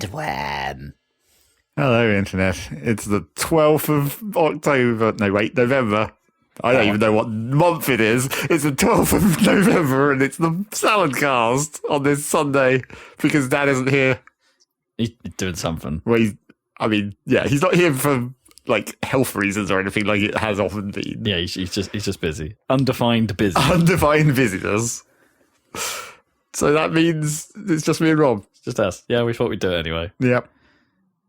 And wham. Hello, Internet. It's the 12th of October. No, wait, November. I don't even know what month it is. It's the 12th of November, and it's the Saladcast on this Sunday because Dad isn't here. He's doing something. Well, he's not here for like health reasons or anything like it has often been. Yeah, he's just busy. Undefined busy. Undefined busyness. So that means it's just me and Rob. Just us. Yeah, we thought we'd do it anyway. Yep.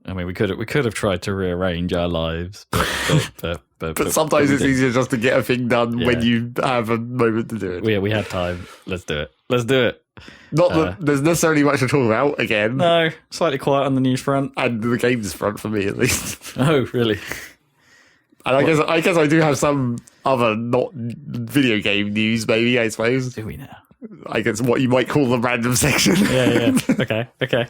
I mean, we could have tried to rearrange our lives, but sometimes it's easier just to get a thing done when you have a moment to do it. Yeah, we had time. Let's do it. Not that there's necessarily much to talk about again. No, slightly quiet on the news front. And the games front for me, at least. Oh, really? And I guess I do have some other not video game news, maybe, I suppose. Do we now? I guess what you might call the random section. Yeah. Okay.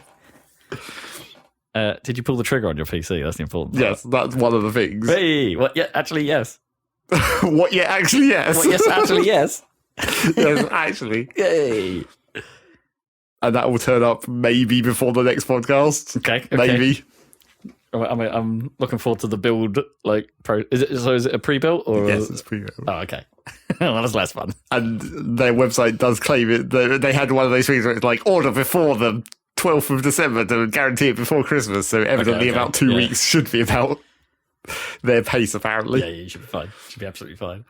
Did you pull the trigger on your PC? That's the important part. Yes, that's one of the things. Hey, what? Yeah, actually, yes. What? Yeah, actually, yes. What? Yes, actually, yes. Yes, actually. Yay. And that will turn up maybe before the next podcast. Okay. Maybe. I'm looking forward to the build. Is it a pre-built or? Yes, it's pre-built. Oh, okay. Well, that's less fun. And their website does claim it. They had one of those things where it's like order before the 12th of December to guarantee it before Christmas. So evidently about 2 weeks should be about their pace, apparently. Yeah, you should be fine. Should be absolutely fine.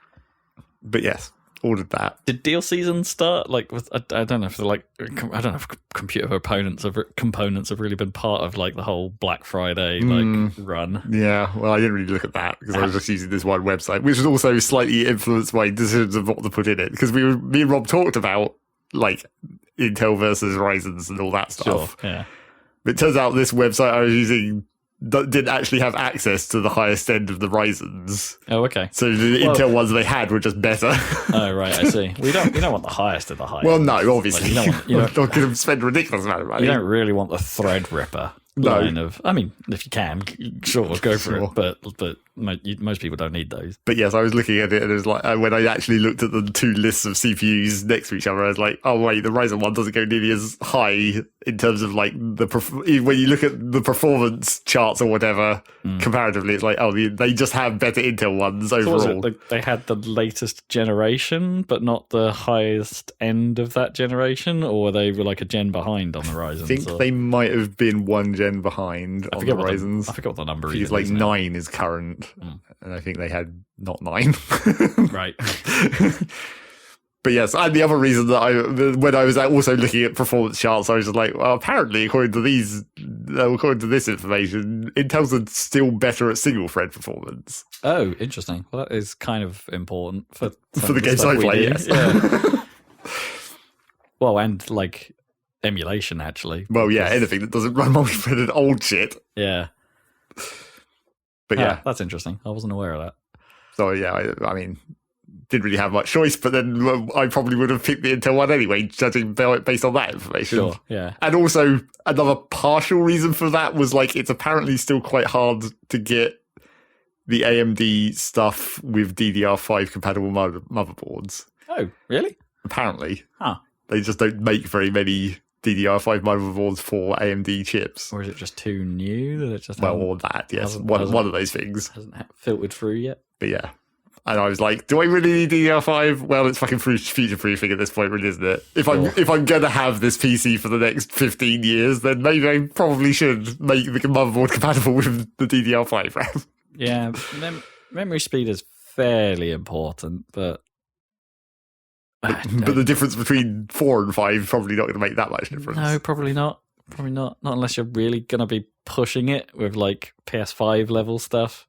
But yes, ordered that. Did deal season start? I don't know if if computer components have really been part of like the whole Black Friday run. Yeah, well, I didn't really look at that because I was just using this one website, which was also slightly influenced by decisions of what to put in it. Because me and Rob talked about like Intel versus Ryzen's and all that stuff. Sure, yeah. But it turns out this website I was using didn't actually have access to the highest end of the Ryzen's. Oh, okay. So the Intel ones they had were just better. Oh, right, I see. You don't want the highest of the highest. Well, no, obviously. Like, you're not going to spend a ridiculous amount of money. You don't really want the Threadripper line of... I mean, if you can, sure, go for it. But most people don't need those. But yes, I was looking at it and it was like, when I actually looked at the two lists of CPUs next to each other, I was like, oh wait, the Ryzen one doesn't go nearly as high in terms of like when you look at the performance charts or whatever, comparatively, it's like, oh, they just have better Intel ones overall. So was it, they had the latest generation, but not the highest end of that generation, or they were like a gen behind on the Ryzen? I think they might have been one gen behind on the Ryzens. I forgot what the number is. It's like 9 is current. And I think they had not 9. Right. But yes, and the other reason that when I was also looking at performance charts, I was just like, well, apparently, according to this information, Intel's still better at single thread performance. Oh, interesting. Well, that is kind of important for the games I play, yes. Yeah. Well, and like emulation, actually. Well, yeah, anything that doesn't run multi-threaded old shit. Yeah. But yeah, that's interesting. I wasn't aware of that. So yeah, I mean, didn't really have much choice, but then I probably would have picked the Intel one anyway, judging based on that information. Sure, yeah. And also, another partial reason for that was like it's apparently still quite hard to get the AMD stuff with DDR5 compatible motherboards. Oh, really? Apparently. Huh. They just don't make very many DDR5 motherboards for AMD chips. Or is it just too new that it just or that, yes. One of those things. Hasn't filtered through yet. But yeah. And I was like, do I really need DDR5? Well, it's fucking future-proofing at this point, really, isn't it? If I'm going to have this PC for the next 15 years, then maybe I probably should make the motherboard compatible with the DDR5 RAM. Yeah, memory speed is fairly important, but the difference between 4 and 5 is probably not going to make that much difference. No, probably not. Probably not. Not unless you're really going to be pushing it with like PS5 level stuff.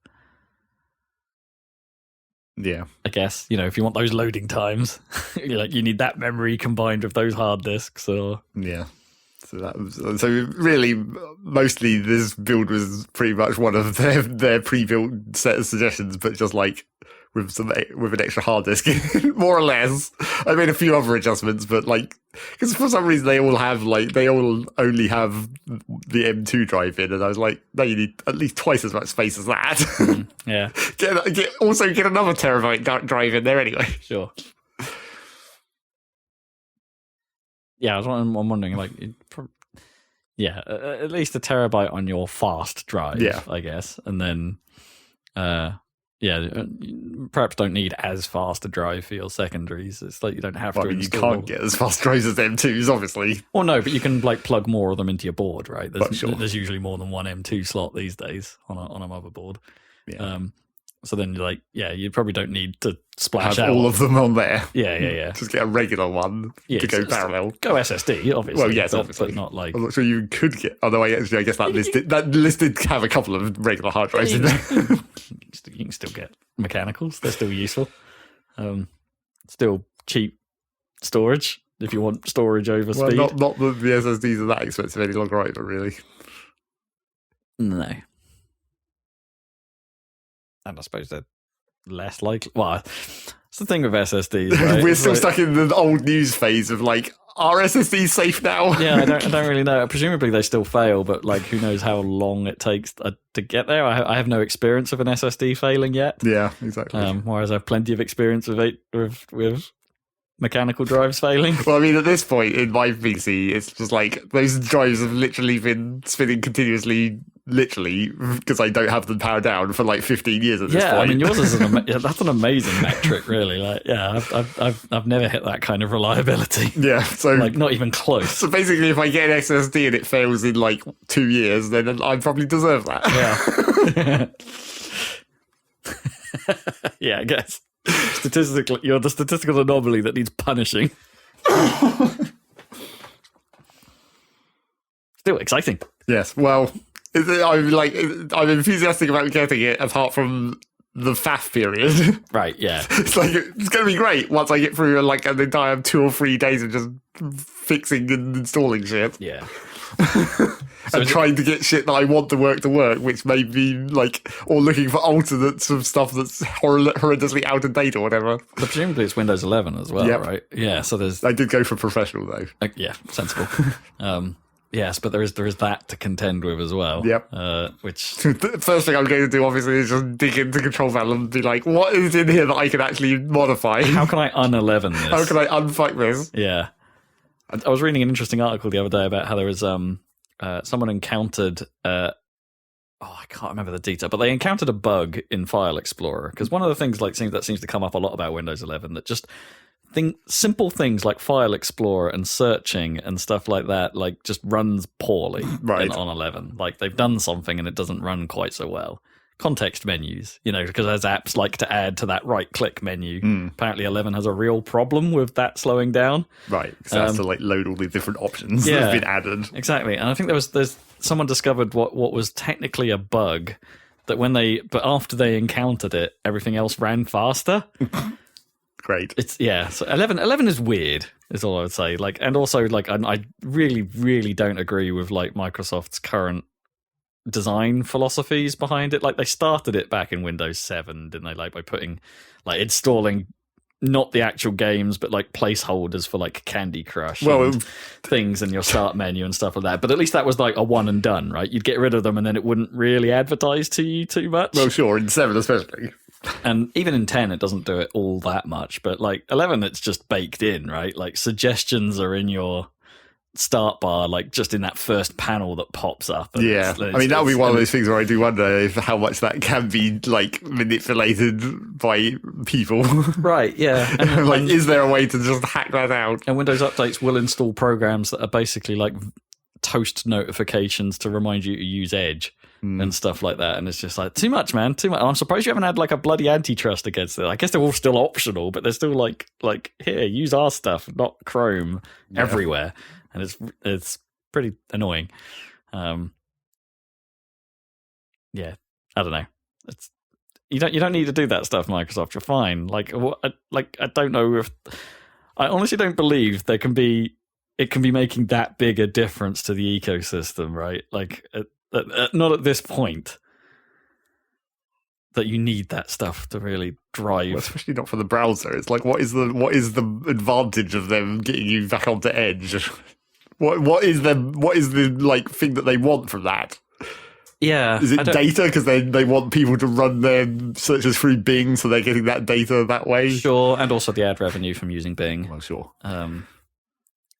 Yeah. I guess, if you want those loading times, you need that memory combined with those hard disks. Or yeah. So really, mostly this build was pretty much one of their pre-built set of suggestions, but just like with an extra hard disk, more or less. I made a few other adjustments, but like because for some reason they all only have the M2 drive in, and I was like, no, you need at least twice as much space as that. Yeah. Get another terabyte drive in there anyway. Sure. Yeah, I'm wondering, like, Yeah, at least a terabyte on your fast drive, I guess. And then, you perhaps don't need as fast a drive for your secondaries. It's like you don't have to install. You can't get as fast drives as M2s, obviously. Well, no, but you can like plug more of them into your board, right? There's usually more than one M2 slot these days on a motherboard. Yeah. So then you're like, you probably don't need to splash have out all of them on there. Yeah. Just get a regular one to go parallel. Go SSD, obviously. Well, yes, obviously. But not like... I'm not sure you could get... Although I guess that list did have a couple of regular hard drives in there. You can still get mechanicals. They're still useful. Still cheap storage if you want storage over speed. Not that the SSDs are that expensive any longer either, really. No. And I suppose they're less likely. Well, it's the thing with SSDs, right? We're still stuck in the old news phase of like, are SSDs safe now? Yeah, I don't really know. Presumably they still fail, but like, who knows how long it takes to get there? I have no experience of an SSD failing yet. Yeah, exactly. Whereas I have plenty of experience with mechanical drives failing. Well, I mean, at this point in my PC, it's just like those drives have literally been spinning continuously. Literally, because I don't have them powered down for like 15 years at this point. Yeah, I mean, yours is that's an amazing metric, really. Like, I've never hit that kind of reliability. Yeah, so like not even close. So basically, if I get an SSD and it fails in like 2 years, then I probably deserve that. Yeah. Yeah, I guess statistically, you're the statistical anomaly that needs punishing. Still exciting. Yes. Well. I'm enthusiastic about getting it, apart from the faff period. Right, yeah. It's like, it's going to be great once I get through like an entire 2 or 3 days of just fixing and installing shit. Yeah. And trying to get shit that I want to work, which may be like, or looking for alternates of stuff that's horrendously out of date or whatever. But presumably it's Windows 11 as well, right? Yeah, so there's... I did go for professional though. Yeah, sensible. Yes, but there is that to contend with as well. Yep. Which the first thing I'm going to do, obviously, is just dig into control panel and be like, what is in here that I can actually modify? How can I un-11 this? How can I unfuck this? Yeah. I was reading an interesting article the other day about how there was someone encountered I can't remember the detail, but they encountered a bug in File Explorer, because one of the things that seems to come up a lot about Windows 11 that just simple things like File Explorer and searching and stuff like that, like just runs poorly on 11. Like they've done something and it doesn't run quite so well. Context menus, because as apps like to add to that right-click menu, apparently 11 has a real problem with that slowing down. Right, because it has to like load all the different options that have been added. Exactly, and I think there's someone discovered what was technically a bug that but after they encountered it, everything else ran faster. Great. So 11 is weird, is all I would say. Like, and also like I really, really don't agree with like Microsoft's current design philosophies behind it. Like they started it back in Windows 7, didn't they? Like by putting like installing not the actual games, but like placeholders for like Candy Crush and things in your start menu and stuff like that. But at least that was like a one and done, right? You'd get rid of them and then it wouldn't really advertise to you too much. Well, sure, in 7 especially. And even in 10, it doesn't do it all that much. But like 11, it's just baked in, right? Like suggestions are in your start bar, like just in that first panel that pops up. I mean, that would be one of those things where I do wonder how much that can be like manipulated by people. Right, yeah. And, like, is there a way to just hack that out? And Windows updates will install programs that are basically like toast notifications to remind you to use Edge. And stuff like that, and it's just like too much, man, too much. I'm surprised you haven't had like a bloody antitrust against it. I guess they're all still optional, but they're still like here, use our stuff, not Chrome everywhere, and it's pretty annoying. I don't know. It's you don't need to do that stuff, Microsoft. You're fine. I don't know if I honestly don't believe it can be making that big a difference to the ecosystem, right? Like. Not at this point that you need that stuff to really drive. Well, especially not for the browser. It's like, what is the advantage of them getting you back onto Edge? What is the like thing that they want from that? Yeah, is it data because they want people to run their searches through Bing, so they're getting that data that way? Sure, and also the ad revenue from using Bing. Well, sure.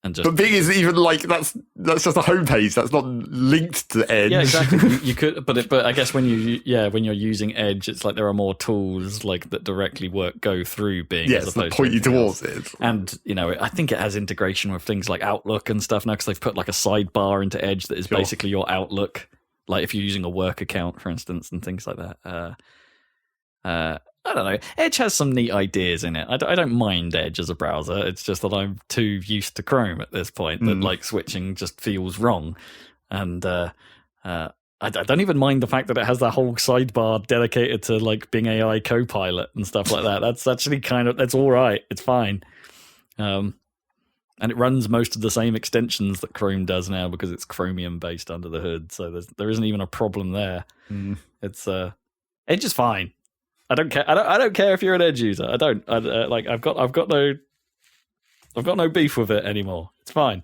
and just. But Bing is even like that's just a homepage. That's not linked to Edge. Yeah, exactly. You could, but I guess when you're using Edge, it's like there are more tools like that directly go through Bing. Yes, as that opposed point you to towards else. it. And I think it has integration with things like Outlook and stuff now because they've put like a sidebar into Edge that is basically your Outlook. Like if you're using a work account, for instance, and things like that. I don't know. Edge has some neat ideas in it. I don't mind Edge as a browser. It's just that I'm too used to Chrome at this point that like switching just feels wrong. And I don't even mind the fact that it has that whole sidebar dedicated to like Bing AI Copilot and stuff like that. That's actually that's all right. It's fine. And it runs most of the same extensions that Chrome does now because it's Chromium based under the hood. So there isn't even a problem there. It's Edge is fine. I don't care. I don't care if you're an Edge user. I don't. I've got no beef with it anymore. It's fine.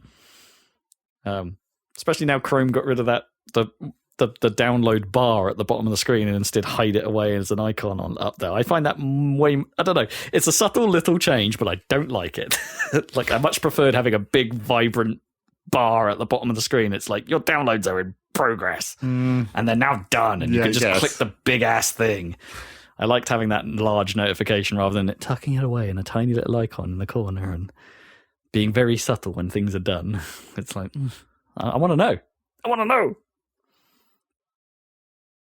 Especially now Chrome got rid of that the download bar at the bottom of the screen and instead hide it away as an icon up there. I find that way. I don't know. It's a subtle little change, but I don't like it. Like I much preferred having a big vibrant bar at the bottom of the screen. It's like your downloads are in progress and they're now done, and you can just click the big ass thing. I liked having that large notification rather than it tucking it away in a tiny little icon in the corner and being very subtle when things are done. It's like, I want to know. I want to know.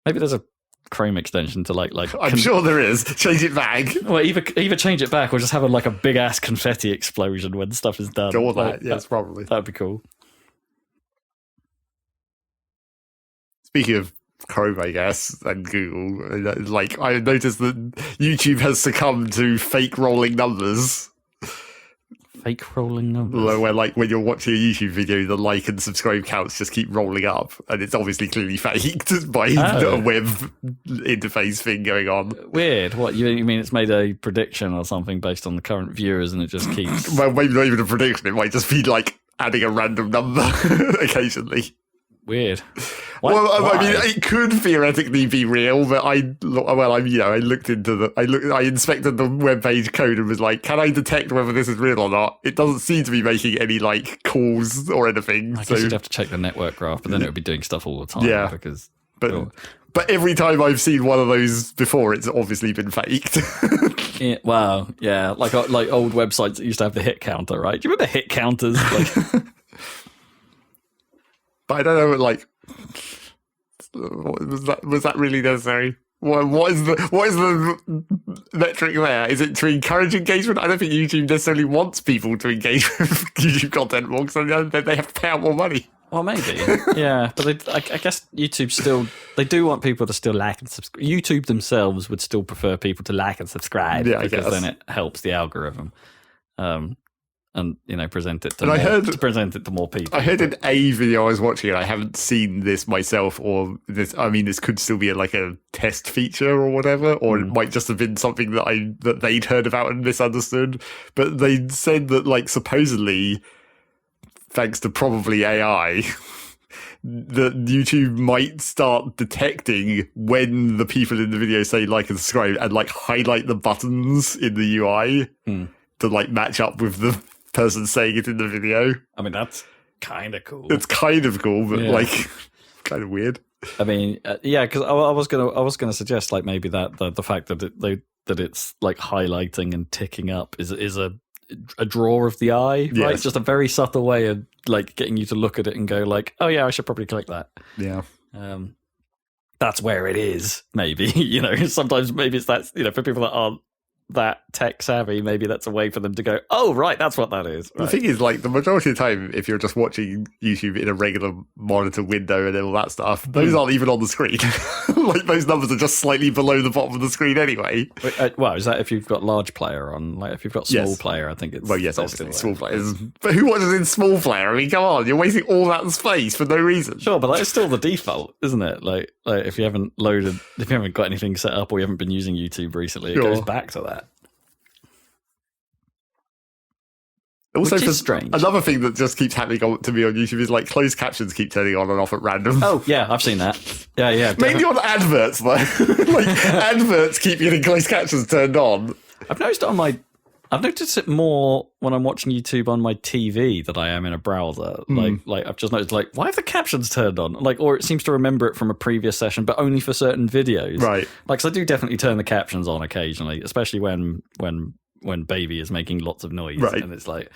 Maybe there's a Chrome extension to like. I'm sure there is. Change it back. Well, either change it back or just have a big ass confetti explosion when stuff is done. Or that, yes, probably. That'd be cool. Speaking of Chrome, I guess, and Google, like I noticed that YouTube has succumbed to fake rolling numbers. Fake rolling numbers? Where like when you're watching a YouTube video, the like and subscribe counts just keep rolling up, and it's obviously clearly faked by a web interface thing going on. Weird. What, you mean it's made a prediction or something based on the current viewers and it just keeps... Well, maybe not even a prediction, it might just be like adding a random number occasionally. Weird. Why? I mean, it could theoretically be real, but I looked into I inspected the webpage code and was like, can I detect whether this is real or not? It doesn't seem to be making any like calls or anything. I guess you'd have to check the network graph, but then it would be doing stuff all the time. Yeah, because but every time I've seen one of those before, it's obviously been faked. Yeah, wow, yeah, like old websites that used to have the hit counter, right? Do you remember hit counters? Like. But I don't know, like, was that really necessary? What is the metric there? Is it to encourage engagement? I don't think YouTube necessarily wants people to engage with YouTube content more because they have to pay out more money. Well, maybe, yeah. But I guess YouTube they do want people to still like and subscribe. YouTube themselves would still prefer people to like and subscribe because then it helps the algorithm. And present it to present it to more people. I heard in a video I was watching, and I haven't seen this myself, or this. I mean, this could still be like a test feature or whatever, or it might just have been something that they'd heard about and misunderstood. But they said that, like, supposedly, thanks to probably AI, that YouTube might start detecting when the people in the video say like and subscribe, and like highlight the buttons in the UI to like match up with the person saying it in the video. I mean, that's kind of cool. It's kind of cool, but like kind of weird. I mean, yeah, because I was gonna suggest like maybe that the fact that it's like highlighting and ticking up is a draw of the eye, right? Yes. It's just a very subtle way of like getting you to look at it and go like, oh yeah, I should probably click that. Yeah. That's where it is. Maybe sometimes maybe it's that for people that aren't that tech savvy, maybe that's a way for them to go, oh right, that's what that is. Right. The thing is, like, the majority of the time, if you're just watching YouTube in a regular monitor window and all that stuff, those aren't even on the screen. Like, those numbers are just slightly below the bottom of the screen anyway. Well, is that if you've got large player on? Like, if you've got small player, I think it's... Well, yes, obviously, small players. But who watches in small player? I mean, come on, you're wasting all that space for no reason. Sure, but that's still the default, isn't it? Like if you haven't got anything set up or you haven't been using YouTube recently, it goes back to that. Also, which is strange. Another thing that just keeps happening to me on YouTube is like closed captions keep turning on and off at random. Oh yeah, I've seen that. Yeah. Mainly on adverts though. Like adverts keep getting closed captions turned on. I've noticed it on my I've noticed it more when I'm watching YouTube on my TV than I am in a browser. Like I've just noticed, like, why have the captions turned on? Like, or it seems to remember it from a previous session, but only for certain videos. Right. Like, so I do definitely turn the captions on occasionally, especially when baby is making lots of noise, right. and it's like,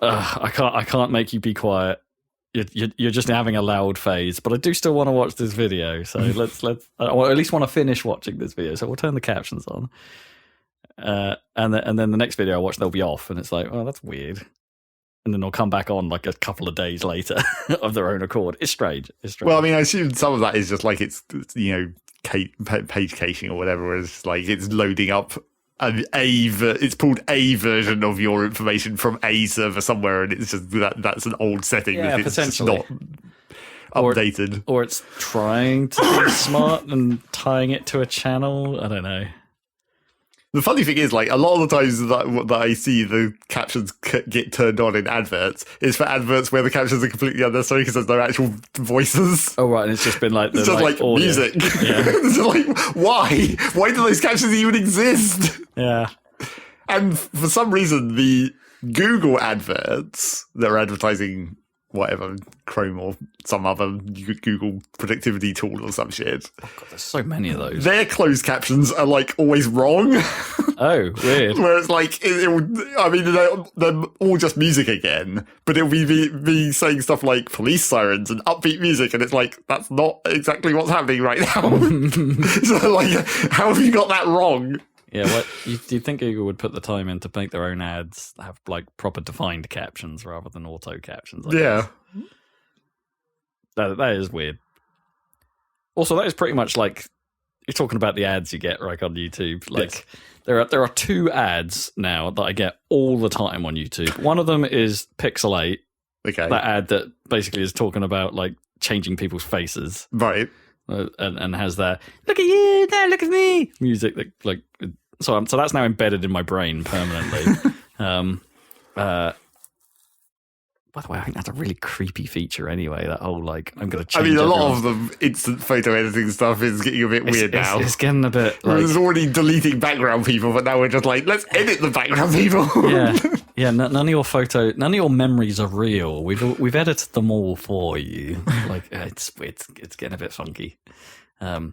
I can't make you be quiet. You're just having a loud phase, but I do still want to watch this video. So let's or at least want to finish watching this video. So we'll turn the captions on, and then the next video I watch, they'll be off, and it's like, oh, that's weird. And then they'll come back on like a couple of days later of their own accord. It's strange. Well, I mean, I assume some of that is just like it's page caching or whatever, where it's like it's loading up. It's pulled a version of your information from a server somewhere, and it's just that's an old setting that it's just not updated. Or it's trying to be smart and tying it to a channel. I don't know. The funny thing is, like, a lot of the times that I see the captions get turned on in adverts is for adverts where the captions are completely unnecessary because there's no actual voices. Oh, right, and it's just been like... It's just like music. Yeah. It's just like, why? Why do those captions even exist? Yeah. And for some reason, the Google adverts that are advertising whatever, Chrome or some other Google productivity tool or some shit. Oh God, there's so many of those. Their closed captions are like always wrong. Oh, weird. Where it's like, they're all just music again, but it'll be saying stuff like police sirens and upbeat music, and it's like, that's not exactly what's happening right now. So like, how have you got that wrong? Yeah, what do you think Google would put the time in to make their own ads have like proper defined captions rather than auto captions? Yeah, that is weird. Also, that is pretty much like you're talking about the ads you get like on YouTube. Like there are 2 ads now that I get all the time on YouTube. One of them is Pixel 8. Okay, that ad that basically is talking about like changing people's faces, right? And has that "look at you, now look at me" music that like. So that's now embedded in my brain permanently. By the way, I think that's a really creepy feature anyway, that whole, like, I'm going to change a lot of the instant photo editing stuff is getting a bit weird now. It's getting a bit, like... There's already deleting background people, but now we're just like, let's edit the background people. Yeah, none of your memories are real. We've edited them all for you. Like, it's getting a bit funky. It's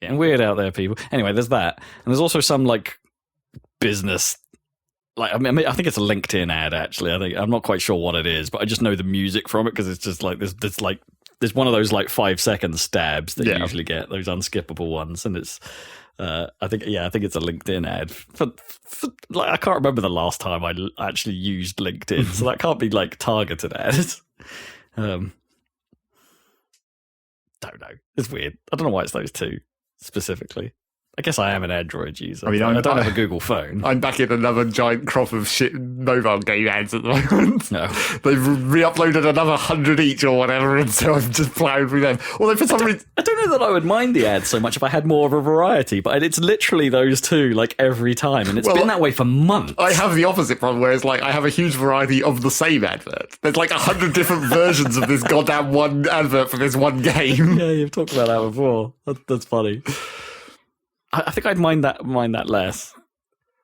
getting weird out there, people. Anyway, there's that. And there's also some, like, business... Like, I mean, I think it's a LinkedIn ad, actually. I'm not quite sure what it is, but I just know the music from it because it's just like there's one of those like 5-second stabs that you usually get, those unskippable ones, and it's I think it's a LinkedIn ad. For like, I can't remember the last time I actually used LinkedIn, so that can't be like targeted ads. Don't know. It's weird. I don't know why it's those 2 specifically. I guess I am an Android user. I mean, I don't have a Google phone. I'm back in another giant crop of shit mobile game ads at the moment. No. They've re-uploaded another 100 each or whatever, and so I'm just plowing through them. Although for some reason... I don't know that I would mind the ads so much if I had more of a variety, but it's literally those 2, like, every time, and it's been that way for months. I have the opposite problem, where it's like, I have a huge variety of the same advert. There's like 100 different versions of this goddamn one advert for this one game. Yeah, you've talked about that before. That's funny. I think I'd mind that less.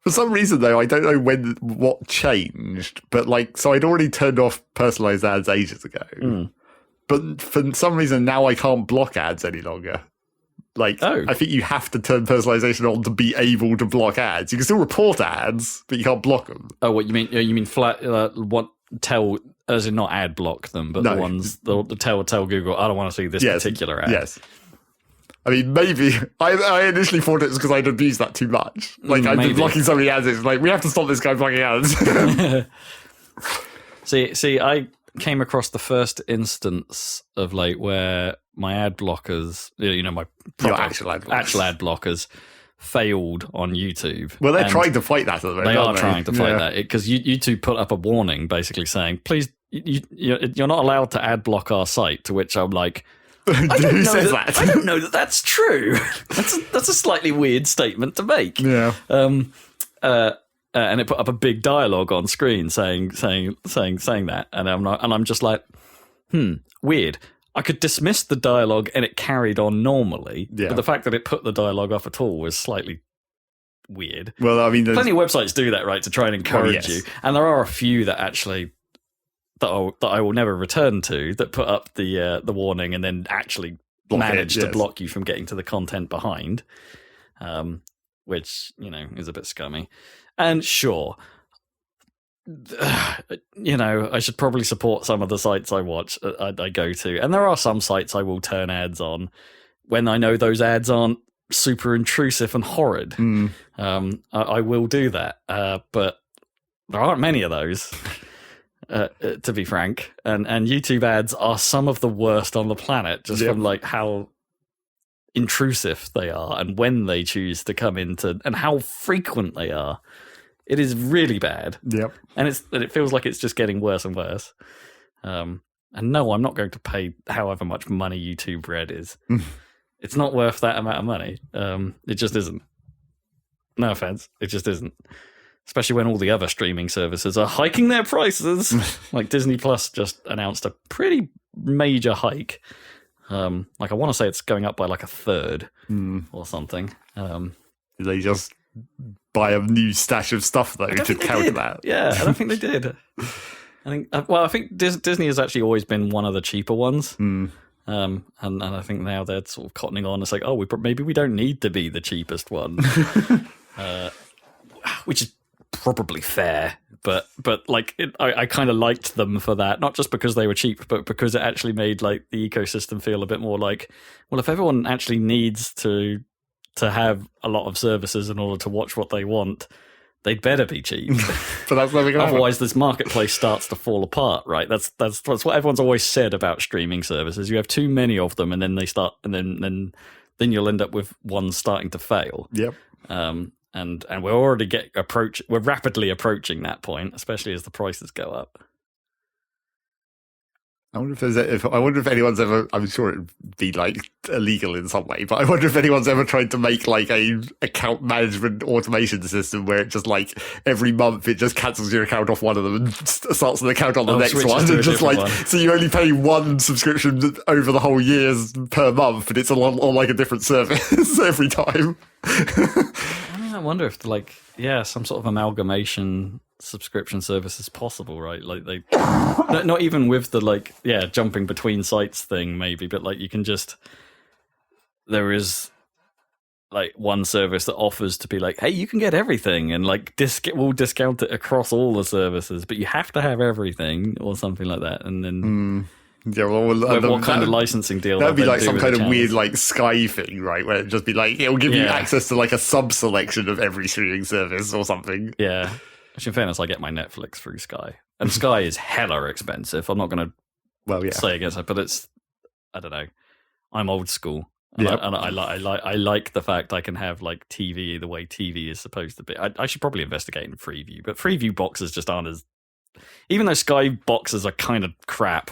For some reason, though, I don't know what changed, but like, so I'd already turned off personalized ads ages ago. But for some reason, now I can't block ads any longer. Like, I think you have to turn personalization on to be able to block ads. You can still report ads, but you can't block them. Oh, what you mean? You mean flat? Tell, as in not ad block them, but the ones the tell Google, I don't want to see this particular ad. Yes. I mean, maybe. I initially thought it was because I'd abused that too much. Like, I've been blocking so many ads, it's like, we have to stop this guy blocking ads. See, I came across the first instance of, like, where my ad blockers, my actual ad blockers failed on YouTube. Well, they're trying to fight that at the moment. They are trying to fight that, because YouTube put up a warning basically saying, please, you're not allowed to ad block our site, to which I'm like... Who says that? I don't know that that's true. That's a slightly weird statement to make. Yeah. And it put up a big dialogue on screen saying that, and I'm just like, weird. I could dismiss the dialogue and it carried on normally, but the fact that it put the dialogue up at all was slightly weird. Well, I mean, plenty of websites do that, right, to try and encourage you. And there are a few that actually that I will never return to that put up the warning and then actually manage to block you from getting to the content behind, which, is a bit scummy. And sure, I should probably support some of the sites I watch, I go to. And there are some sites I will turn ads on when I know those ads aren't super intrusive and horrid. I will do that. But there aren't many of those, to be frank. And YouTube ads are some of the worst on the planet, just from like how intrusive they are and when they choose to come into and how frequent they are. It is really bad. Yep. And it feels like it's just getting worse and worse. And no, I'm not going to pay however much money YouTube Red is. It's not worth that amount of money. It just isn't. No offense. It just isn't. Especially when all the other streaming services are hiking their prices. Like Disney Plus just announced a pretty major hike. I want to say it's going up by like a third or something. They just buy a new stash of stuff though to counter that. Yeah, I don't think they did. I think Disney has actually always been one of the cheaper ones. And I think now they're sort of cottoning on. It's like, oh, maybe we don't need to be the cheapest one, which is probably fair. But like, I kind of liked them for that, not just because they were cheap, but because it actually made like the ecosystem feel a bit more like, well, if everyone actually needs to have a lot of services in order to watch what they want, they'd better be cheap. But that's never going Otherwise, this marketplace starts to fall apart, right? That's what everyone's always said about streaming services. You have too many of them, and then they start, and then you'll end up with one starting to fail. Yep. And we're already we're rapidly approaching that point, especially as the prices go up. I wonder if anyone's ever. I'm sure it'd be like illegal in some way, but I wonder if anyone's ever tried to make like a account management automation system where it just like every month it just cancels your account off one of them and starts an account on the next one, and just like so you only pay one subscription over the whole years per month, but it's on like a different service every time. I wonder if some sort of amalgamation subscription service is possible, right? Like they not even with the jumping between sites thing maybe, but like you can just, there is like one service that offers to be like, hey, you can get everything and like we'll discount it across all the services, but you have to have everything or something like that. And then yeah, well, what kind of licensing deal? That'd be like some kind of weird like Sky thing, right? Where it'd just be like, it'll give you access to like a sub-selection of every streaming service or something. Yeah. Which in fairness, I get my Netflix through Sky. And Sky is hella expensive. I'm not going to say against it, but it's, I don't know. I'm old school. And, I like the fact I can have like TV the way TV is supposed to be. I should probably investigate in Freeview, but Freeview boxes just aren't as, even though Sky boxes are kind of crap,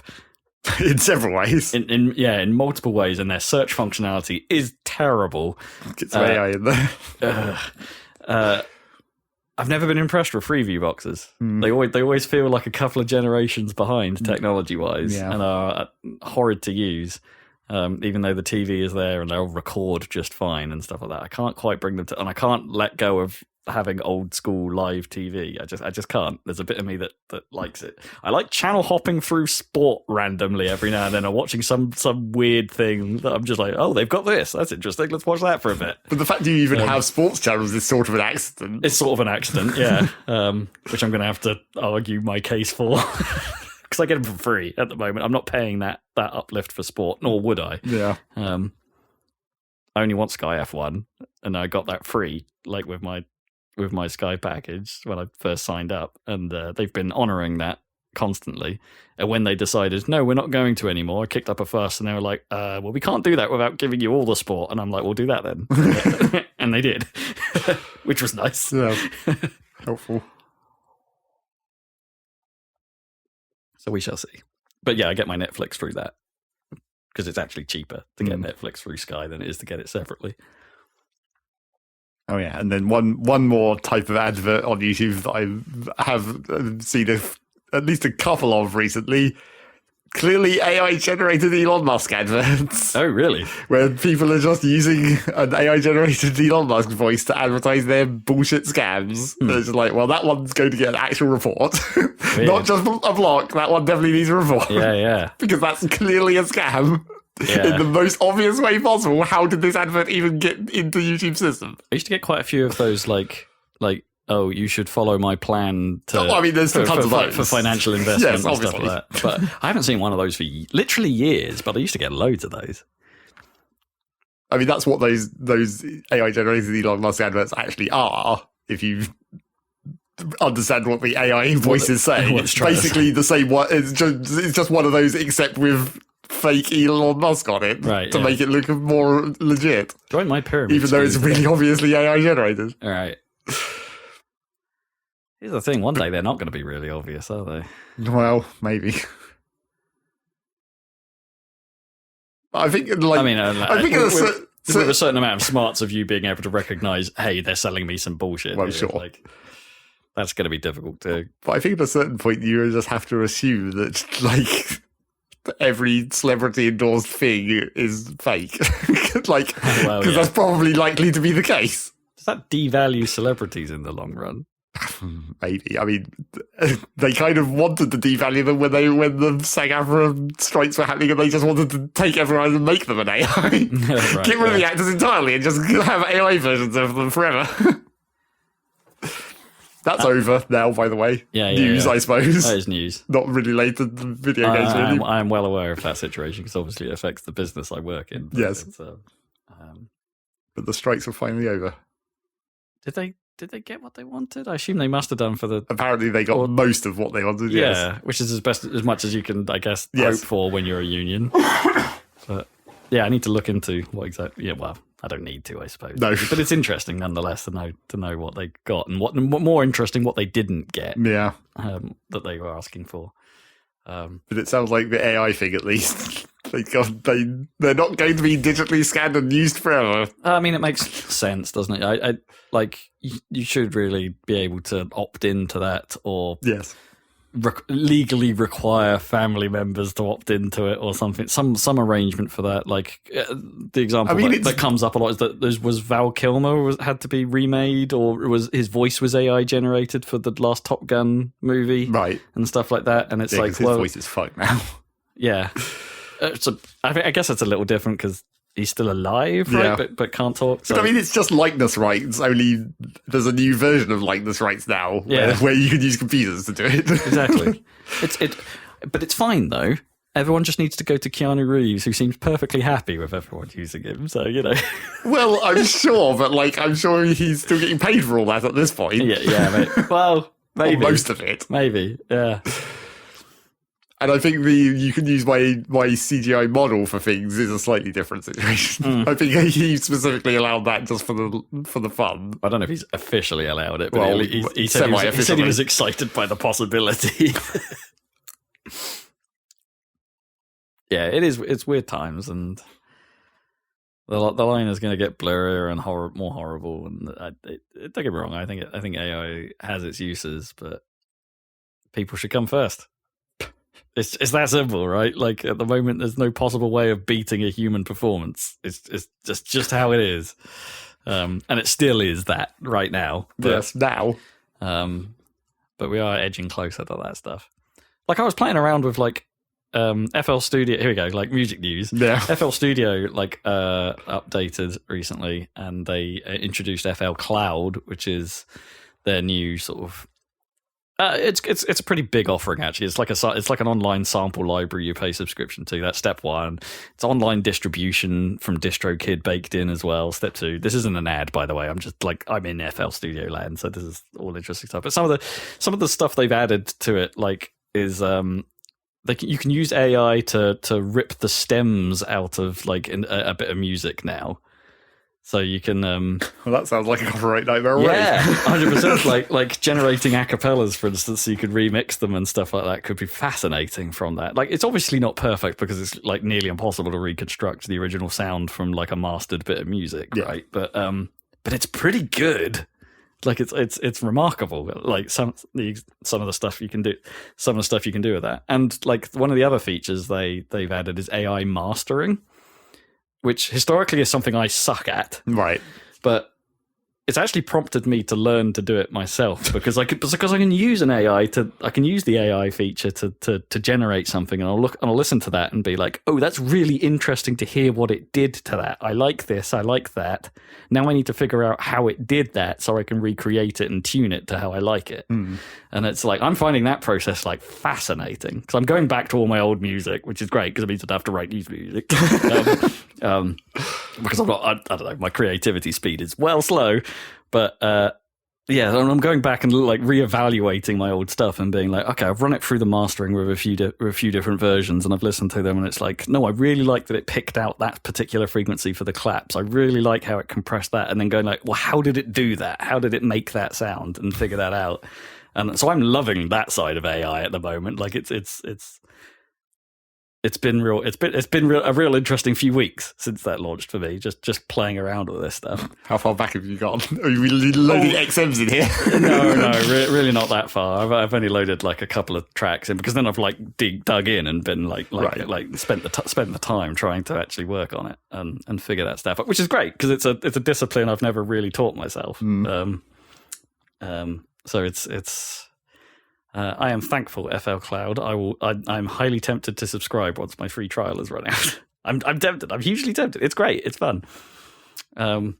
in several ways. In multiple ways, and their search functionality is terrible. Get some AI in there. I've never been impressed with Freeview boxes. They always feel like a couple of generations behind technology wise, and are horrid to use. Even though the TV is there and they'll record just fine and stuff like that, I can't quite bring them to, and I can't let go of having old school live TV. I just can't. There's a bit of me that likes it. I like channel hopping through sport randomly every now and then, or watching some weird thing that I'm just like, oh, they've got this. That's interesting. Let's watch that for a bit. But the fact you even have sports channels is sort of an accident. It's sort of an accident, yeah. Which I'm going to have to argue my case for. Because I get them for free at the moment. I'm not paying that uplift for sport, nor would I. Yeah. I only want Sky F1, and I got that free, like with my Sky package when I first signed up, and they've been honouring that constantly. And when they decided, no, we're not going to anymore, I kicked up a fuss, and they were like, well, we can't do that without giving you all the sport. And I'm like, we'll do that then. And they did, which was nice. Yeah, helpful. So we shall see. But yeah, I get my Netflix through that because it's actually cheaper to get Netflix through Sky than it is to get it separately. Oh yeah, and then one more type of advert on YouTube that I have seen at least a couple of recently. clearly AI generated Elon Musk adverts. Oh, really? Where people are just using an AI generated Elon Musk voice to advertise their bullshit scams. It's just like, well, that one's going to get an actual report. Not just a block. That one definitely needs a report. Yeah. Because that's clearly a scam. Yeah. In the most obvious way possible. How did this advert even get into YouTube's system? I used to get quite a few of those, like, oh, you should follow my plan to. I mean, there's tons of those for financial investment Yes, and stuff like that. But I haven't seen one of those for literally years. But I used to get loads of those. I mean, that's what those AI generated Elon Musk adverts actually are. If you understand what the AI voices say, it's basically the same one. It's just one of those, except with fake Elon Musk on it, right? To make it look more legit. Join my pyramid, even though it's really obviously AI generated. All right. Here's the thing: one day they're not going to be really obvious, are they? Well, maybe. I think, like, I think with a certain amount of smarts of you being able to recognize, hey, they're selling me some bullshit. Well, sure. Like, that's going to be difficult to. But I think at a certain point, you just have to assume that, like, every celebrity endorsed thing is fake. Like, because that's probably likely to be the case. Does that devalue celebrities in the long run? Maybe. I mean, they kind of wanted to devalue them when the SAG-AFTRA strikes were happening, and they just wanted to take everyone and make them an AI. Right, get rid of the actors entirely and just have AI versions of them forever. That's over now, by the way. News, I suppose. That is news. Not really related to video games, really. I am well aware of that situation, because obviously it affects the business I work in. Yes. But the strikes were finally over. Did they get what they wanted? I assume they must have done for the. Apparently, they got most of what they wanted. Yeah, yes. Which is as much as you can, I guess, hope for when you're a union. But yeah, I need to look into what exactly. Yeah, well, I don't need to, I suppose. No, but it's interesting nonetheless to know what they got, and what more interesting, what they didn't get. Yeah, that they were asking for. But it sounds like the AI thing, at least. They're not going to be digitally scanned and used forever. I mean, it makes sense, doesn't it? I like you should really be able to opt into that, or legally require family members to opt into it, or something. Some arrangement for that. Like the example that comes up a lot is that was Val Kilmer had to be remade, or his voice was AI generated for the last Top Gun movie, right, and stuff like that. And it's like, his voice is fucked now. Yeah. I guess it's a little different because he's still alive, right? But can't talk. So. But I mean, it's just likeness rights. Only there's a new version of likeness rights now, where you can use computers to do it. Exactly. But it's fine though. Everyone just needs to go to Keanu Reeves, who seems perfectly happy with everyone using him. So Well, I'm sure, but I'm sure he's still getting paid for all that at this point. Yeah. Mate. Well, maybe most of it. Maybe, yeah. And I think you can use my CGI model for things is a slightly different situation. I think he specifically allowed that just for the fun. I don't know if he's officially allowed it, but he said he was excited by the possibility. Yeah, it's weird times, and the line is going to get blurrier and more horrible. And don't get me wrong, I think AI has its uses, but people should come first. It's that simple, right? Like at the moment, there's no possible way of beating a human performance. It's just how it is, and it still is that right now. But, yes, now. But we are edging closer to that stuff. Like I was playing around with FL Studio. Here we go. Like music news. Yeah. FL Studio updated recently, and they introduced FL Cloud, which is their new sort of. It's a pretty big offering actually. It's like an online sample library you pay subscription to. That's step one. It's online distribution from DistroKid baked in as well. Step two. This isn't an ad, by the way. I'm in FL Studio land, so this is all interesting stuff. But some of the stuff they've added to it is you can use AI to rip the stems out of a bit of music now. So you can. Well, that sounds like a copyright nightmare already. Yeah, 100%. Like generating acapellas, for instance, so you could remix them and stuff like that could be fascinating from that. Like, it's obviously not perfect because it's nearly impossible to reconstruct the original sound from a mastered bit of music, right? But it's pretty good. Like it's remarkable. Like some of the stuff you can do, with that. And like one of the other features they've added is AI mastering, which historically is something I suck at. Right. But it's actually prompted me to learn to do it myself because I can use an AI I can use the AI feature to generate something, and I'll listen to that and be like, oh, that's really interesting to hear what it did to that. I like this, I like that. Now I need to figure out how it did that so I can recreate it and tune it to how I like it. And it's like I'm finding that process like fascinating because I'm going back to all my old music, which is great because it means I don't have to write new music. Because I don't know, my creativity speed is well slow. But yeah, I'm going back and like reevaluating my old stuff and being like, okay, I've run it through the mastering with a few different versions, and I've listened to them, and it's like, no, I really like that it picked out that particular frequency for the claps. I really like how it compressed that, and then going like, well, how did it do that? How did it make that sound and figure that out? And so I'm loving that side of AI at the moment. Like it's been a real interesting few weeks since that launched for me. Just playing around with this stuff. How far back have you gone? Are you really loading XMs in here? No, really not that far. I've only loaded like a couple of tracks in because then I've like dug in and been like spent the time trying to actually work on it and figure that stuff out, which is great because it's a discipline I've never really taught myself. So it's. I am thankful, FL Cloud. I'm highly tempted to subscribe once my free trial has run out. I'm tempted. I'm hugely tempted. It's great. It's fun. Yeah.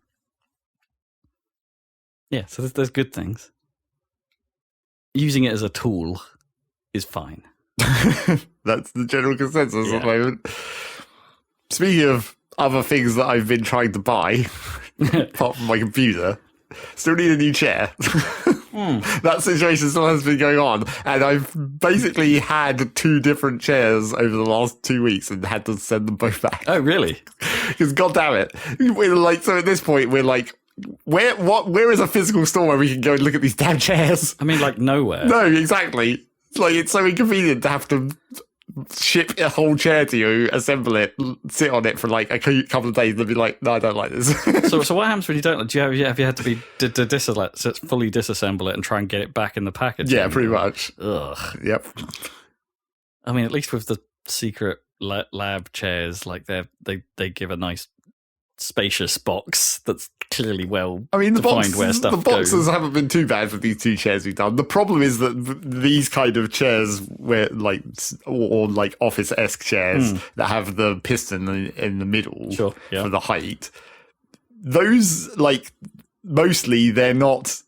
So there's good things. Using it as a tool is fine. That's the general consensus at the moment. Speaking of other things that I've been trying to buy, apart from my computer, still need a new chair. That situation still has been going on, and I've basically had 2 different chairs over the last 2 weeks and had to send them both back. Oh, really? Because God damn it, we're like, so at this point we're like, where is a physical store where we can go and look at these damn chairs? I mean, like nowhere. No, exactly. Like it's so inconvenient to have to ship a whole chair to you, assemble it, sit on it for like a couple of days, and be like, no, I don't like this. So what happens when you don't? Have you had to be fully disassemble it and try and get it back in the package? Yeah, pretty much. Ugh. Yep. I mean, at least with the secret lab chairs, like they give a nice spacious box that's clearly well defined where stuff goes. The boxes haven't been too bad for these 2 chairs we've done. The problem is that these kind of chairs, where like or like office-esque chairs that have the piston in the middle for the height, those like mostly they're not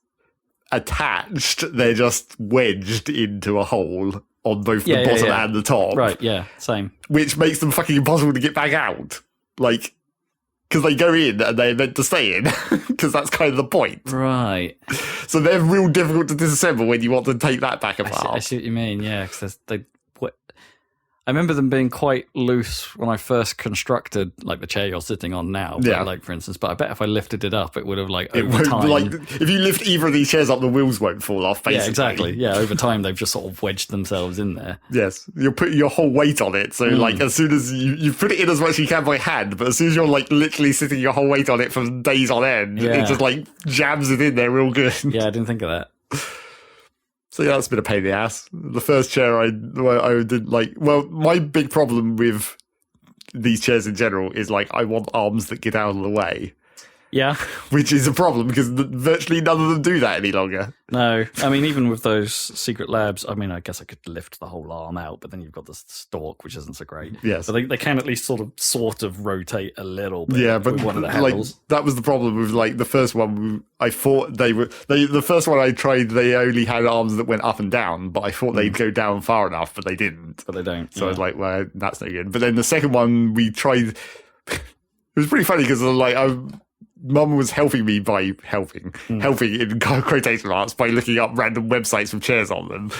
attached; they're just wedged into a hole on both the bottom and the top. Right? Yeah, same. Which makes them fucking impossible to get back out. Like. Because they go in and they're meant to stay in, because that's kind of the point. Right. So they're real difficult to disassemble when you want to take that back apart. I see what you mean, yeah. Because I remember them being quite loose when I first constructed like the chair you're sitting on now. But, like for instance, but I bet if I lifted it up, it would have like over time. Like if you lift either of these chairs up, the wheels won't fall off. Basically. Yeah, exactly. Yeah, over time they've just sort of wedged themselves in there. Yes, you're putting your whole weight on it. So like as soon as you put it in as much as you can by hand, but as soon as you're like literally sitting your whole weight on it for days on end, it just like jams it in there real good. Yeah, I didn't think of that. So yeah, that's been a pain in the ass. The first chair I did like. Well, my big problem with these chairs in general is like I want arms that get out of the way. Yeah. Which is a problem because virtually none of them do that any longer. No. I mean, even with those secret labs, I mean, I guess I could lift the whole arm out, but then you've got the stalk, which isn't so great. Yes. But they can at least sort of rotate a little bit. Yeah, but with one of the like handles. that was the problem with like the first one. I thought the first one I tried, they only had arms that went up and down, but I thought they'd go down far enough, but they didn't. But they don't. So I was like, well, that's no good. But then the second one we tried, it was pretty funny because like Mum was helping me by helping in quotation marks by looking up random websites with chairs on them.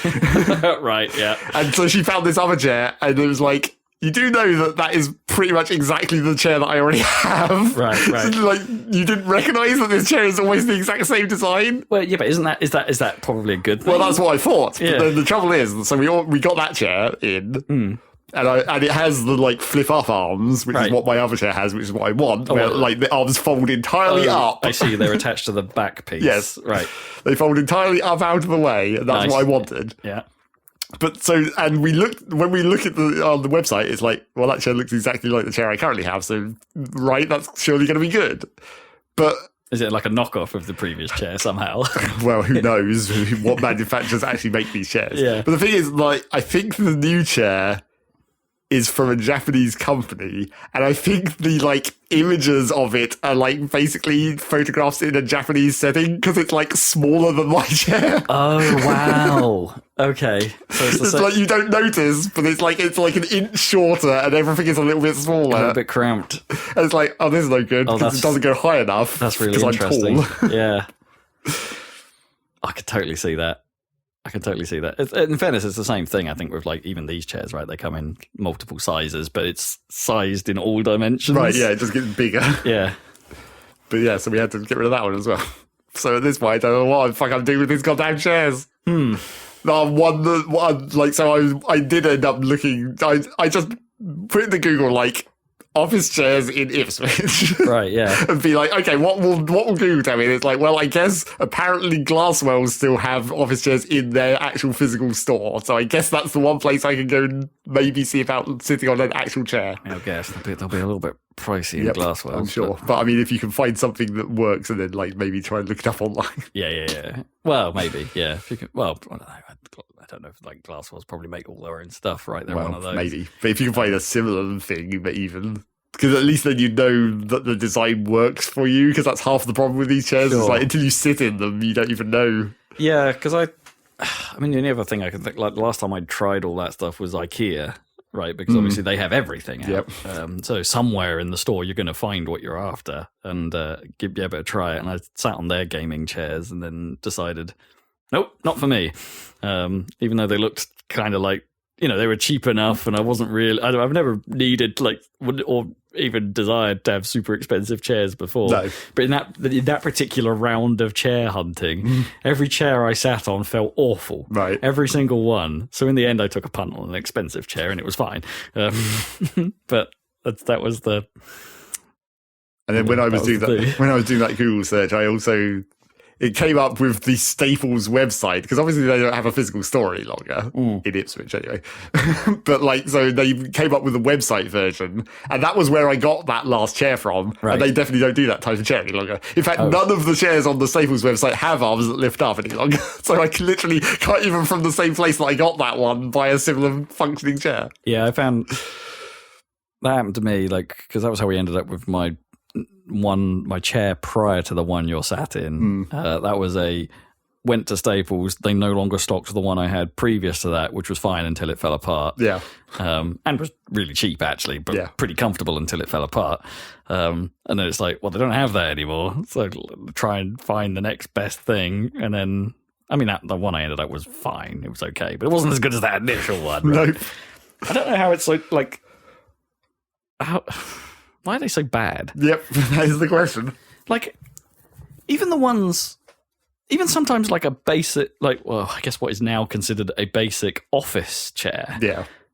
Right, yeah. And so she found this other chair, and it was like, you do know that is pretty much exactly the chair that I already have. Right. Like, you didn't recognise that this chair is always the exact same design? Well, yeah, but is that probably a good thing? Well, that's what I thought. Yeah. But then the trouble is, so we got that chair in. And it has the like flip up arms, which is what my other chair has, which is what I want. Where like the arms fold entirely up. I see. They're attached to the back piece. Yes, right. They fold entirely up out of the way, and that's what I wanted. Yeah. But so, and when we look at on the website, it's like, well, that chair looks exactly like the chair I currently have. So, right, that's surely going to be good. But is it like a knockoff of the previous chair somehow? Well, who knows what manufacturers actually make these chairs? Yeah. But the thing is, like, I think the new chair is from a Japanese company, and I think the like images of it are like basically photographs in a Japanese setting because it's like smaller than my chair. Oh wow! Okay, so it's like you don't notice, but it's like an inch shorter, and everything is a little bit smaller, a little bit cramped. And it's like, oh, this is no good because it doesn't go high enough. That's really interesting. I'm tall. Yeah, I could totally see that. In fairness, it's the same thing, I think, with like even these chairs, right? They come in multiple sizes, but it's sized in all dimensions. Right, yeah, it just gets bigger. Yeah. But yeah, so we had to get rid of that one as well. So at this point, I don't know what the fuck I'm doing with these goddamn chairs. No, I did end up looking, I just put into Google, like, office chairs in Ipswich. Right, yeah. And be like, okay, what will Google tell me? And it's like, well, I guess apparently Glasswell still have office chairs in their actual physical store. So I guess that's the one place I can go and maybe see about sitting on an actual chair. I guess they'll be a little bit pricey in Glasswell. I'm sure. But I mean, if you can find something that works and then like maybe try and look it up online. Yeah. Well, maybe, yeah. If you can, well, I don't know if like Glasswell's probably make all their own stuff, right? They're one of those. Maybe. But if you can find a similar thing, but even... Because at least then you know that the design works for you, because that's half the problem with these chairs. Sure. It's like until you sit in them, you don't even know. Yeah, because I mean, the only other thing I can think, like the last time I tried all that stuff was IKEA, right? Because obviously they have everything out. Yep. So somewhere in the store, you're going to find what you're after and give you a bit of try it. And I sat on their gaming chairs and then decided, nope, not for me. Even though they looked kind of like, you know, they were cheap enough, and I wasn't really. I've never needed or even desired to have super expensive chairs before. No. But in that particular round of chair hunting, every chair I sat on felt awful. Right. Every single one. So in the end, I took a punt on an expensive chair, and it was fine. But that was the. And then when I was doing that Google search, I also. It came up with the Staples website, because obviously they don't have a physical store any longer, in Ipswich anyway. But like, so they came up with a website version, and that was where I got that last chair from. Right. And they definitely don't do that type of chair any longer. In fact, none of the chairs on the Staples website have arms that lift up any longer. So I literally can't even from the same place that I got that one buy a similar functioning chair. Yeah, I found that happened to me, like, because that was how we ended up with my chair prior to the one you're sat in. That was went to Staples. They no longer stocked the one I had previous to that, which was fine until it fell apart. Yeah. And was really cheap actually, but pretty comfortable until it fell apart. And then it's like, well, they don't have that anymore. So try and find the next best thing. And then, I mean, the one I ended up was fine. It was okay, but it wasn't as good as that initial one. Right? Nope. I don't know how it's so like, why are they so bad? Yep, that is the question. Like, even sometimes like a basic, like, well, I guess what is now considered a basic office chair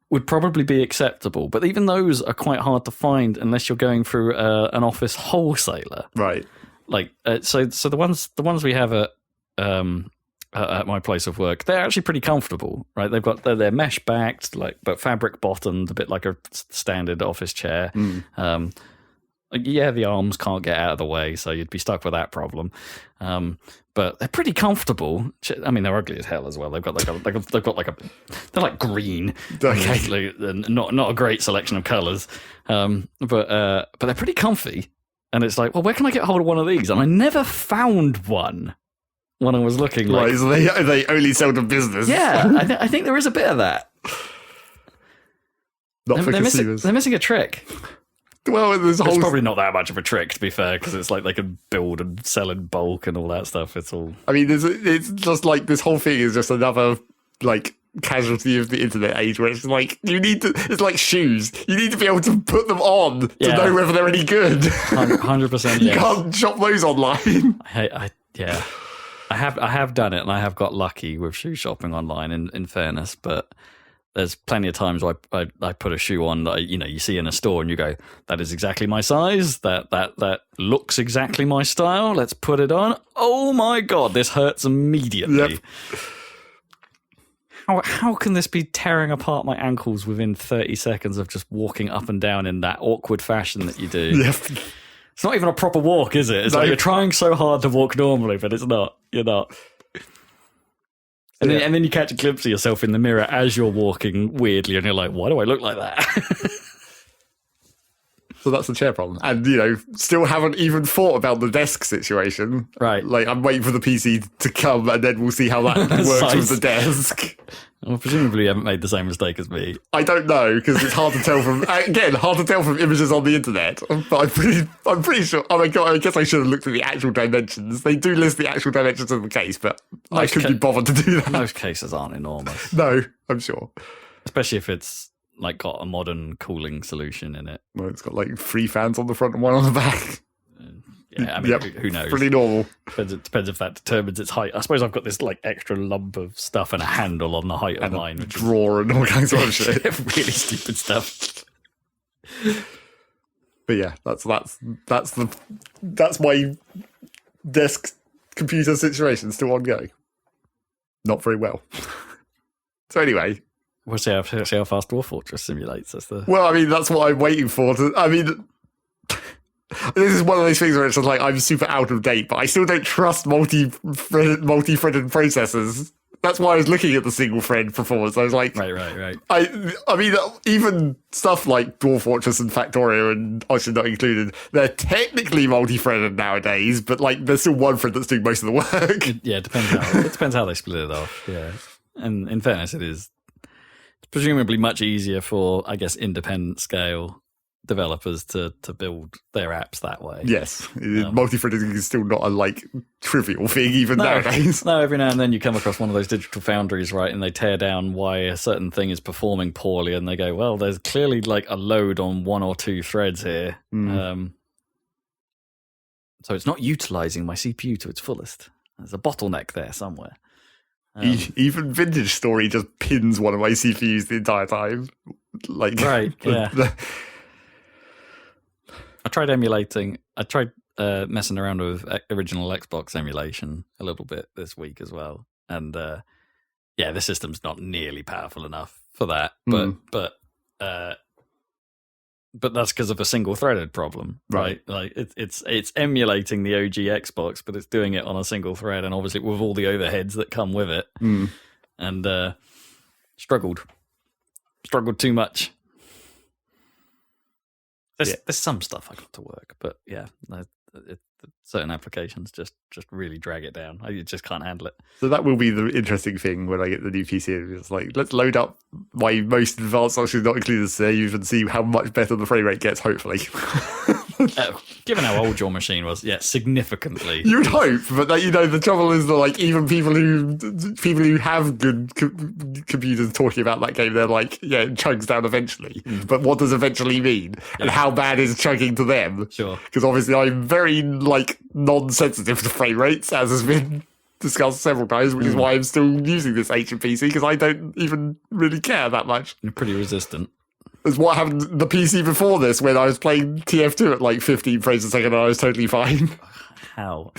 would probably be acceptable. But even those are quite hard to find unless you're going through an office wholesaler. Right. Like, so the ones we have at my place of work, they're actually pretty comfortable, right? They're mesh backed, like, but fabric bottomed, a bit like a standard office chair. The arms can't get out of the way, so you'd be stuck with that problem. But they're pretty comfortable. I mean, they're ugly as hell as well. They're like green. Okay. Not a great selection of colours. But they're pretty comfy. And it's like, well, where can I get hold of one of these? And I never found one. When I was looking, like, right, so they only sell to business. Yeah, I think there is a bit of that. Not for consumers. They're missing a trick. Well, it's probably not that much of a trick, to be fair, because it's like they can build and sell in bulk and all that stuff. It's all. I mean, it's just like this whole thing is just another like casualty of the internet age, where it's like it's like shoes. You need to be able to put them on to know whether they're any good. 100%. You can't shop those online. I have done it, and I have got lucky with shoe shopping online. In fairness, but there's plenty of times where I put a shoe on that you see in a store and you go, that is exactly my size. That looks exactly my style. Let's put it on. Oh my God, this hurts immediately. Yep. How can this be tearing apart my ankles within 30 seconds of just walking up and down in that awkward fashion that you do? Yep. It's not even a proper walk, is it? It's like you're trying so hard to walk normally, but it's not. You're not. And then you catch a glimpse of yourself in the mirror as you're walking weirdly, and you're like, why do I look like that? So that's the chair problem. And, still haven't even thought about the desk situation. Right. Like, I'm waiting for the PC to come, and then we'll see how that works with the desk. Well, presumably you haven't made the same mistake as me. I don't know, because it's hard to tell from images on the internet. But I'm pretty sure. Oh my God, I guess I should have looked at the actual dimensions. They do list the actual dimensions of the case, but I couldn't be bothered to do that. Most cases aren't enormous. No, I'm sure. Especially if it's got a modern cooling solution in it. Well, it's got 3 fans on the front and 1 on the back. Yeah, I mean, who knows? Pretty normal. Depends if that determines its height. I suppose I've got this extra lump of stuff and a handle on the height of mine, which drawer and all kinds of shit. Really stupid stuff. But yeah, that's my desk computer situation still ongoing. Not very well. So anyway. We'll see how fast Dwarf Fortress simulates. Well, I mean, that's what I'm waiting for. This is one of those things where it's just I'm super out of date, but I still don't trust multi-threaded processors. That's why I was looking at the single-thread performance. I was like... Right. I mean, even stuff like Dwarf Fortress and Factorio and Ocean not included, they're technically multi-threaded nowadays, but there's still one thread that's doing most of the work. It depends how they split it off, yeah. And in fairness, it's presumably much easier for, I guess, independent scale developers to build their apps that way. Yes. Multi-threading is still not a trivial thing even nowadays. No, every now and then you come across one of those digital foundries, right, and they tear down why a certain thing is performing poorly, and they go, well, there's clearly a load on 1 or 2 threads here. So it's not utilizing my CPU to its fullest. There's a bottleneck there somewhere. Even Vintage Story just pins one of my CPUs the entire time. Right, yeah. I tried messing around with original Xbox emulation a little bit this week as well. And the system's not nearly powerful enough for that. But that's because of a single-threaded problem, right? It's emulating the OG Xbox, but it's doing it on a single thread, and obviously with all the overheads that come with it. And struggled too much. There's some stuff I got to work, but certain applications just really drag it down. I just can't handle it. So that will be the interesting thing when I get the new PC. It's let's load up my most advanced options not included save and see how much better the frame rate gets, hopefully. Given how old your machine was, significantly. You'd hope, but the trouble is that even people who have good computers talking about that game, they're it chugs down eventually. But what does eventually mean? And how bad is chugging to them? Sure. Because obviously I'm very non-sensitive to frame rates, as has been discussed several times, which is why I'm still using this ancient PC, because I don't even really care that much. You're pretty resistant. It's what happened to the PC before this, when I was playing TF2 at 15 frames a second and I was totally fine. How?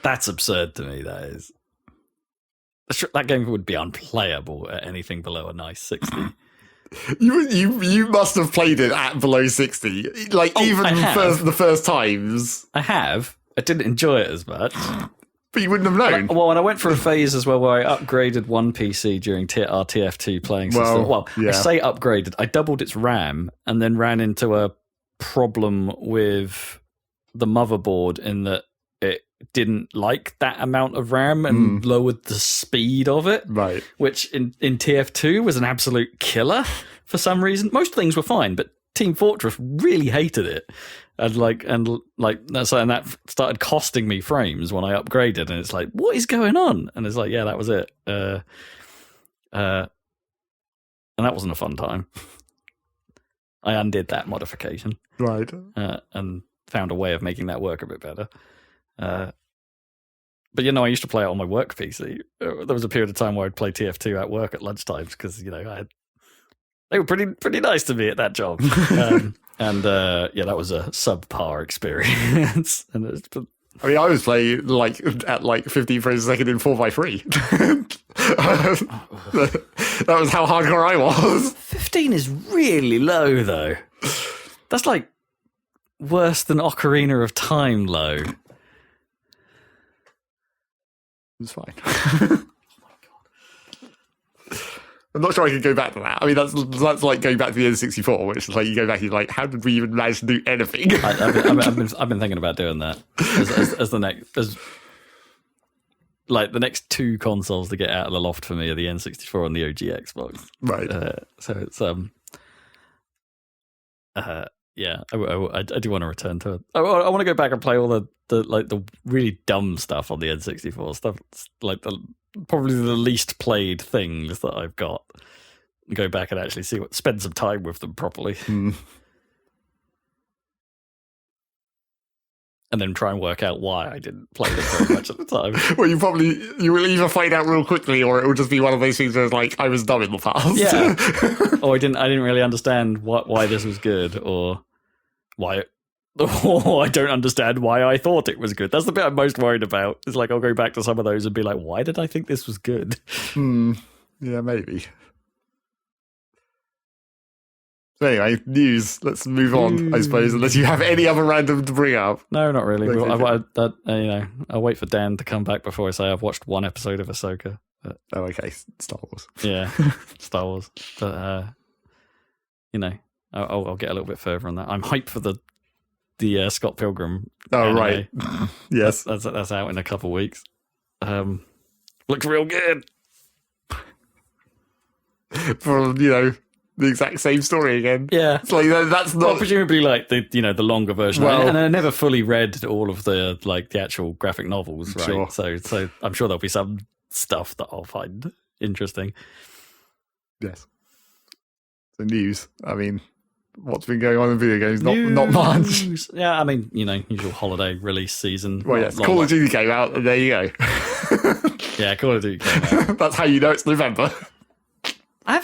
That's absurd to me, that is. That game would be unplayable at anything below a nice 60. You must have played it at below 60. The first times. I have. I didn't enjoy it as much. But you wouldn't have known. Well, and I went through a phase as well where I upgraded one PC during our TF2 playing system. I say upgraded. I doubled its RAM and then ran into a problem with the motherboard in that it didn't like that amount of RAM and lowered the speed of it. Right. Which in TF2 was an absolute killer for some reason. Most things were fine, but Team Fortress really hated it. And that started costing me frames when I upgraded, and it's what is going on? And it's that was it. And that wasn't a fun time. I undid that modification, right, and found a way of making that work a bit better. But I used to play it on my work PC. There was a period of time where I'd play TF2 at work at lunchtimes because they were pretty nice to me at that job. And that was a subpar experience. And I mean, I was playing at 15 frames a second in 4x3. That was how hardcore I was. 15 is really low, though. That's like worse than Ocarina of Time low. It's fine. Oh my god! I'm not sure I can go back to that. I mean, that's like going back to the N64, which is like you go back and you're like, how did we even manage to do anything? I've been thinking about doing that as the next two consoles to get out of the loft for me are the N64 and the OG Xbox. Right. So it's yeah, I do want to return to it. I want to go back and play all the really dumb stuff on the N64 stuff, like probably the least played things that I've got. Go back and actually spend some time with them properly, and then try and work out why I didn't play them very much at the time. Well, you will either find out real quickly, or it will just be one of those things where it's like I was dumb in the past. Yeah, or I didn't really understand why this was good, or why. Oh, I don't understand why I thought it was good. That's the bit I'm most worried about. It's like I'll go back to some of those and be like, why did I think this was good? Yeah, maybe. So anyway, news. Let's move on, I suppose, unless you have any other random to bring up. No, not really. Okay. I'll wait for Dan to come back before I say I've watched one episode of Ahsoka. But, oh, okay. Star Wars. Yeah, Star Wars. But, I'll get a little bit further on that. I'm hyped for the Scott Pilgrim. Oh, anime. right. Yes. That's out in a couple of weeks. Looks real good. For, the exact same story again. Yeah. It's like, that's not... Well, presumably like the longer version. Well, and I never fully read all of the actual graphic novels, right? Sure. So I'm sure there'll be some stuff that I'll find interesting. Yes. So news. I mean, what's been going on in video games? Not much. Yeah, I mean, usual holiday release season. Well, yes, Call of Duty came out, and there you go. Yeah, Call of Duty came out. That's how you know it's November. I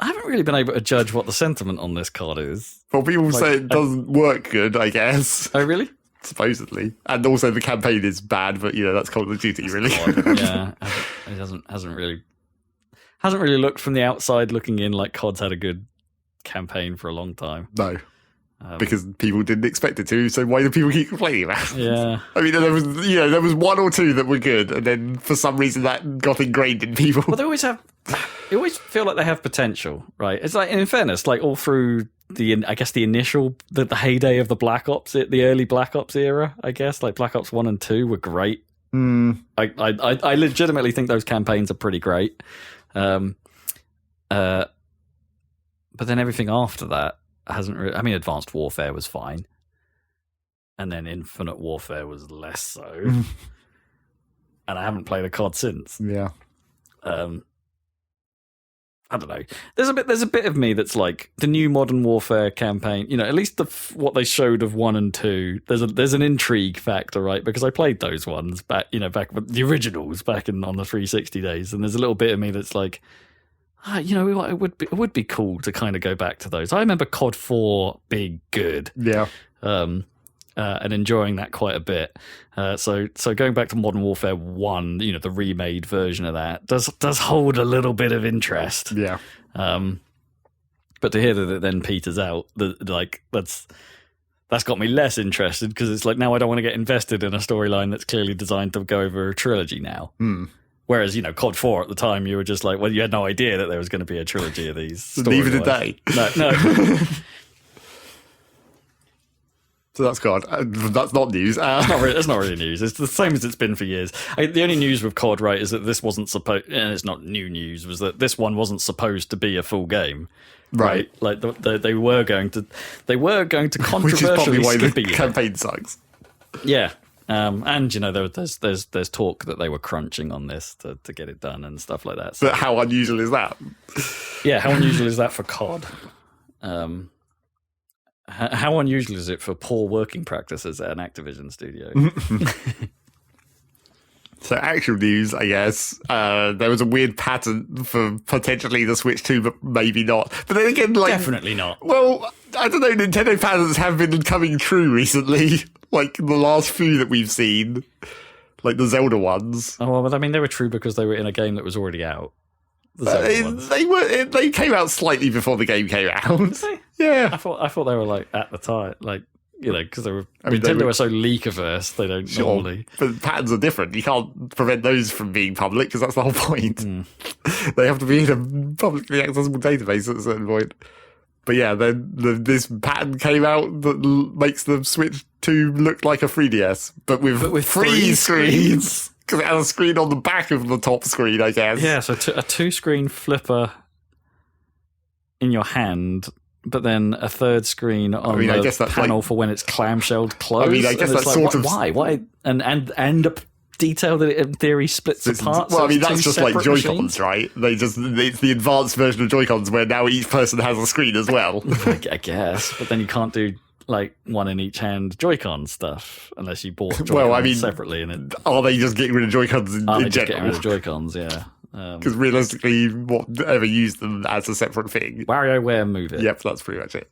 haven't really been able to judge what the sentiment on this card is. Well, people say it doesn't work good, I guess. Oh, really? Supposedly. And also the campaign is bad, but, that's Call of Duty, really. Yeah, it hasn't really looked from the outside looking in like COD's had a good campaign for a long time. No. Because people didn't expect it to, so why do people keep complaining about it? Yeah. I mean, there was one or two that were good, and then for some reason that got ingrained in people. Well, they always feel like they have potential, right? It's like, in fairness, like all through the initial, the heyday of the Black Ops, the early Black Ops era, I guess, like Black Ops 1 and 2 were great. I legitimately think those campaigns are pretty great. But then everything after that hasn't really... I mean, Advanced Warfare was fine. And then Infinite Warfare was less so. And I haven't played a COD since. Yeah. I don't know. There's a bit of me that's like the new Modern Warfare campaign. At least what they showed of 1 and 2. There's an intrigue factor, right? Because I played those ones back with the originals back on the 360 days, and there's a little bit of me that's like, it would be cool to kind of go back to those. I remember COD 4 being good. Yeah. And enjoying that quite a bit. So going back to Modern Warfare 1, the remade version of that does hold a little bit of interest. Yeah. But to hear that it then peters out, that's got me less interested, because it's like, now I don't want to get invested in a storyline that's clearly designed to go over a trilogy now. Whereas, COD 4 at the time, you were just like, well, you had no idea that there was going to be a trilogy of these. Neither did they. No. So that's COD. That's not news. It's not really news. It's the same as it's been for years. The only news with COD, right, is that this wasn't supposed... And it's not new news, was that this one wasn't supposed to be a full game. Right? Like, they were going to controversially Which is probably why skip the a year. campaign sucks. Yeah. And there's talk that they were crunching on this to get it done and stuff like that. So, But how unusual is that? yeah, how unusual is that for COD? How unusual is it for poor working practices at an Activision studio? So actual news, I guess. There was a weird patent for potentially the Switch 2, but maybe not. But then again, like... Definitely not. Well, I don't know, Nintendo patents have been coming true recently. Like, the last few that we've seen. Like the Zelda ones. Oh, well, I mean, they were true because they were in a game that was already out. The Zelda ones. They came out slightly before the game came out. Did they? Yeah. I thought they were, like, at the time, like... You know, because Nintendo were so leak averse, they don't normally. But patents are different. You can't prevent those from being public because that's the whole point. They have to be in a publicly accessible database at a certain point. But yeah, then this patent came out that makes the Switch 2 look like a 3DS, but with three screens. Because it has a screen on the back of the top screen, I guess. Yeah, so a 2-screen flipper in your hand. But then a third screen on I the guess that's panel like, for when it's clamshelled closed. I mean, I guess that's like, sort of... Why? And a detail that it in theory splits apart. Well, so I mean, that's just like Joy-Cons, machines. right? It's the advanced version of Joy-Cons where now each person has a screen as well. I guess. But then you can't do like one in each hand Joy-Con stuff unless you bought Joy-Cons Well, I mean, separately. And are they just getting rid of Joy-Cons in just general? getting rid of Joy-Cons, yeah. Because realistically, whatever used them as a separate thing. WarioWare Move It. Yep, that's pretty much it.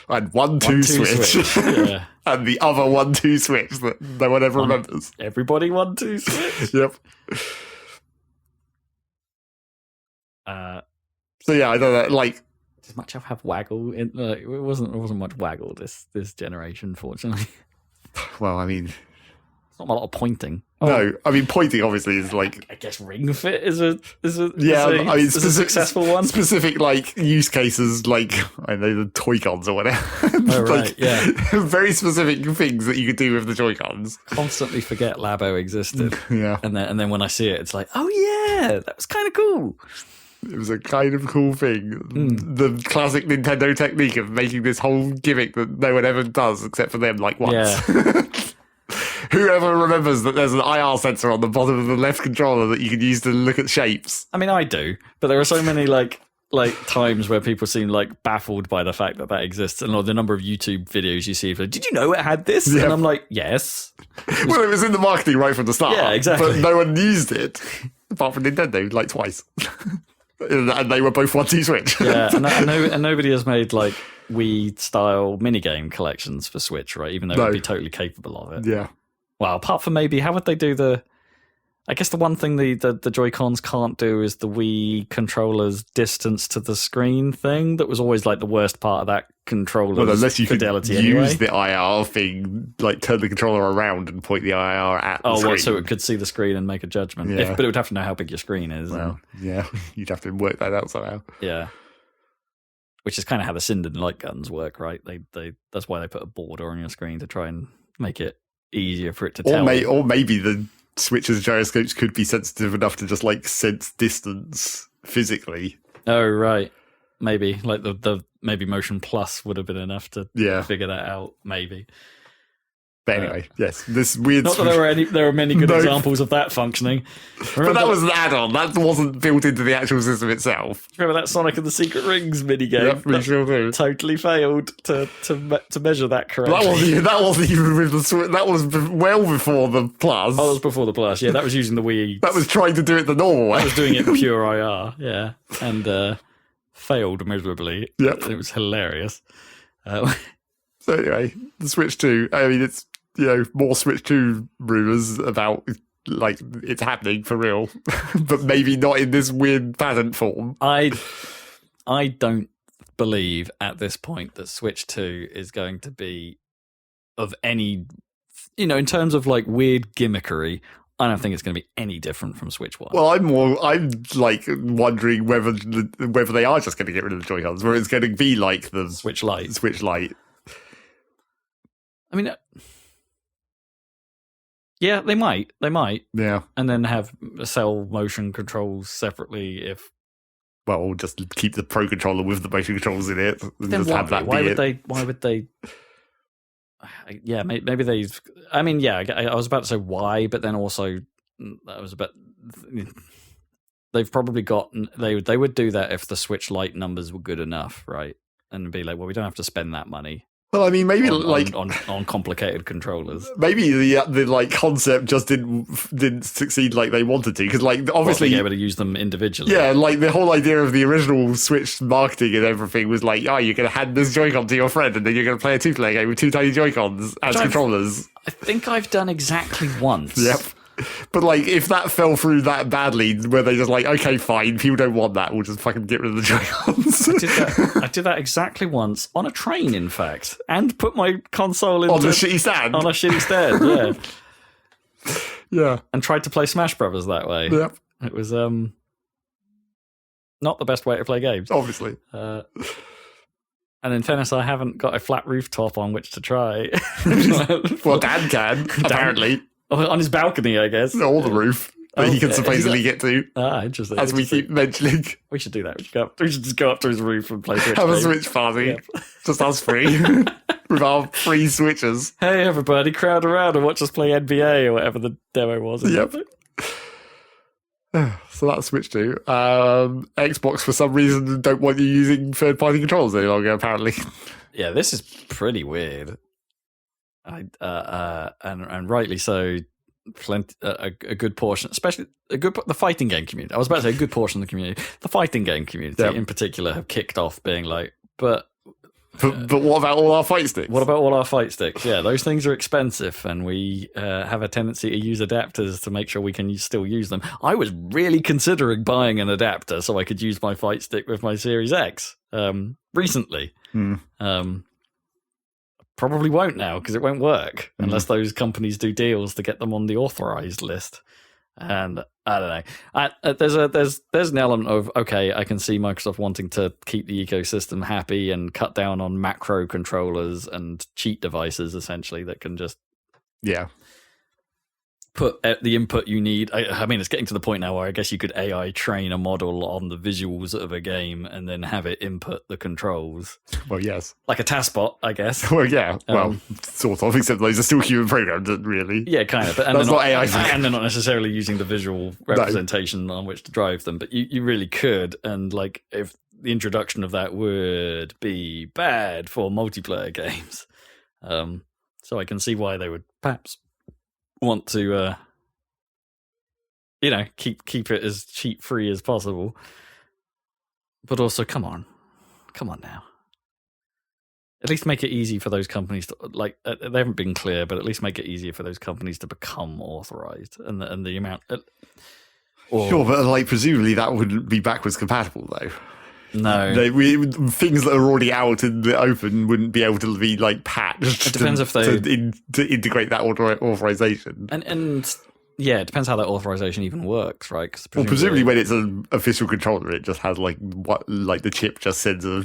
And 1-2 switch. Yeah. And the other 1-2 switch that no one ever remembers. Everybody 1-2 switch. Yep. So yeah, I don't know. Like, does much have waggle? It wasn't much waggle this generation, fortunately. Well, I mean, it's not a lot of pointing. No, I mean pointing obviously is like. I guess Ring Fit is a a successful one. Specific like use cases like I know the Toy-Cons or whatever. Oh right, yeah. Very specific things that you could do with the Joy-Cons. Constantly forget Labo existed. Yeah, and then when I see it, it's like, oh yeah, that was kind of cool. It was a kind of cool thing. The classic Nintendo technique of making this whole gimmick that no one ever does except for them, like once. Yeah. Whoever remembers that there's an IR sensor on the bottom of the left controller that you can use to look at shapes? I mean, I do, but there are so many like times where people seem like baffled by the fact that exists, and the number of YouTube videos you see. Like, did you know it had this? Yeah. And I'm like, yes. Well, it was in the marketing right from the start. Yeah, exactly. But no one used it apart from Nintendo, like twice, and they were both 1-2 switch. Yeah, and nobody has made like Wii style minigame collections for Switch, right? Even though it would be totally capable of it. Yeah. Well, apart from maybe, how would they do I guess the one thing the Joy-Cons can't do is the Wii controller's distance to the screen thing. That was always like the worst part of that controller's unless you fidelity could anyway. use the IR thing, like turn the controller around and point the IR at the screen. So it could see the screen and make a judgment. Yeah. But it would have to know how big your screen is. Well, yeah, you'd have to work that out somehow. Yeah. Which is kind of how the Sinden light guns work, right? They that's why they put a border on your screen to try and make it easier for it to tell. Or maybe the Switch's gyroscopes could be sensitive enough to just like sense distance physically. Oh right, maybe like the maybe Motion Plus would have been enough to figure that out. Maybe. But anyway, yes, this weird. Not that there are many good examples of that functioning. But that was an add-on. That wasn't built into the actual system itself. Remember that Sonic and the Secret Rings minigame? Yep, we sure do. Totally failed to measure that correctly. That wasn't even with the Switch. That was well before the Plus. Oh, that was before the Plus. Yeah, that was using the Wii. That was trying to do it the normal way. That was doing it pure IR. Yeah, and failed miserably. Yep, it was hilarious. So anyway, the Switch 2. I mean, it's more Switch 2 rumors about like it's happening for real, but maybe not in this weird patent form. I don't believe at this point that Switch 2 is going to be of any, in terms of like weird gimmickry. I don't think it's going to be any different from Switch 1. Well, I'm like wondering whether they are just going to get rid of the Joy-Cons, where it's going to be like the Switch Lite. I mean, yeah, they might. Yeah. And then sell motion controls separately if... Well, just keep the Pro Controller with the motion controls in it. And then just have that why would they... Yeah, maybe they... I mean, yeah, I was about to say why, but then also that was a bit... They've probably got... They would do that if the Switch Lite numbers were good enough, right? And be like, well, we don't have to spend that money. Well, I mean, maybe on complicated controllers. Maybe the like concept just didn't succeed like they wanted to, because like obviously being able to use them individually. Yeah, like the whole idea of the original Switch marketing and everything was like, you're going to hand this Joy-Con to your friend, and then you're going to play a 2-player game with 2 tiny Joy-Cons as controllers. I think I've done exactly once. Yep. But like, if that fell through that badly, where they just like, okay, fine, people don't want that, we'll just fucking get rid of the Joy-Cons. I did that exactly once on a train, in fact, and put my console on a shitty stand. On a shitty stand, yeah. Yeah. And tried to play Smash Brothers that way. Yep. It was not the best way to play games, obviously. And in fairness, I haven't got a flat rooftop on which to try. Well, Dan can, apparently. On his balcony, I guess. Or the roof that he can supposedly get to. Ah, interesting. As we keep mentioning. We should do that. We should just go up to his roof and play Switch. Have a Switch party. Yep. Just us three. With our free Switches. Hey, everybody, crowd around and watch us play NBA or whatever the demo was. Yep. So that's Switch 2. Xbox, for some reason, don't want you using third-party controllers any longer, apparently. Yeah, this is pretty weird. And rightly so. A good portion, especially the fighting game community. I was about to say a good portion of the community. The fighting game community, in particular, have kicked off being like, but what about all our fight sticks? What about all our fight sticks? Yeah, those things are expensive, and we have a tendency to use adapters to make sure we can still use them. I was really considering buying an adapter so I could use my fight stick with my Series X recently. Probably won't now because it won't work unless those companies do deals to get them on the authorized list. And I don't know. There's an element of, okay, I can see Microsoft wanting to keep the ecosystem happy and cut down on macro controllers and cheat devices, essentially, that can just put the input you need. I mean, it's getting to the point now where I guess you could AI train a model on the visuals of a game and then have it input the controls. Well, yes. Like a taskbot, I guess. Well, yeah. Well, sort of, except those are still human programs, really. Yeah, kind of. But, that's not AI. And they're not necessarily using the visual representation on which to drive them. But you really could. And like, if the introduction of that would be bad for multiplayer games. So I can see why they would perhaps want to keep it as cheat free as possible, but also come on now, at least make it easy for those companies to, like, they haven't been clear, but at least make it easier for those companies to become authorized and the amount sure, but like presumably that wouldn't be backwards compatible though. No, things that are already out in the open wouldn't be able to be like patched. It depends if they to integrate that authorization. And yeah, it depends how that authorization even works, right? Presumably when it's an official controller, it just has like the chip just sends a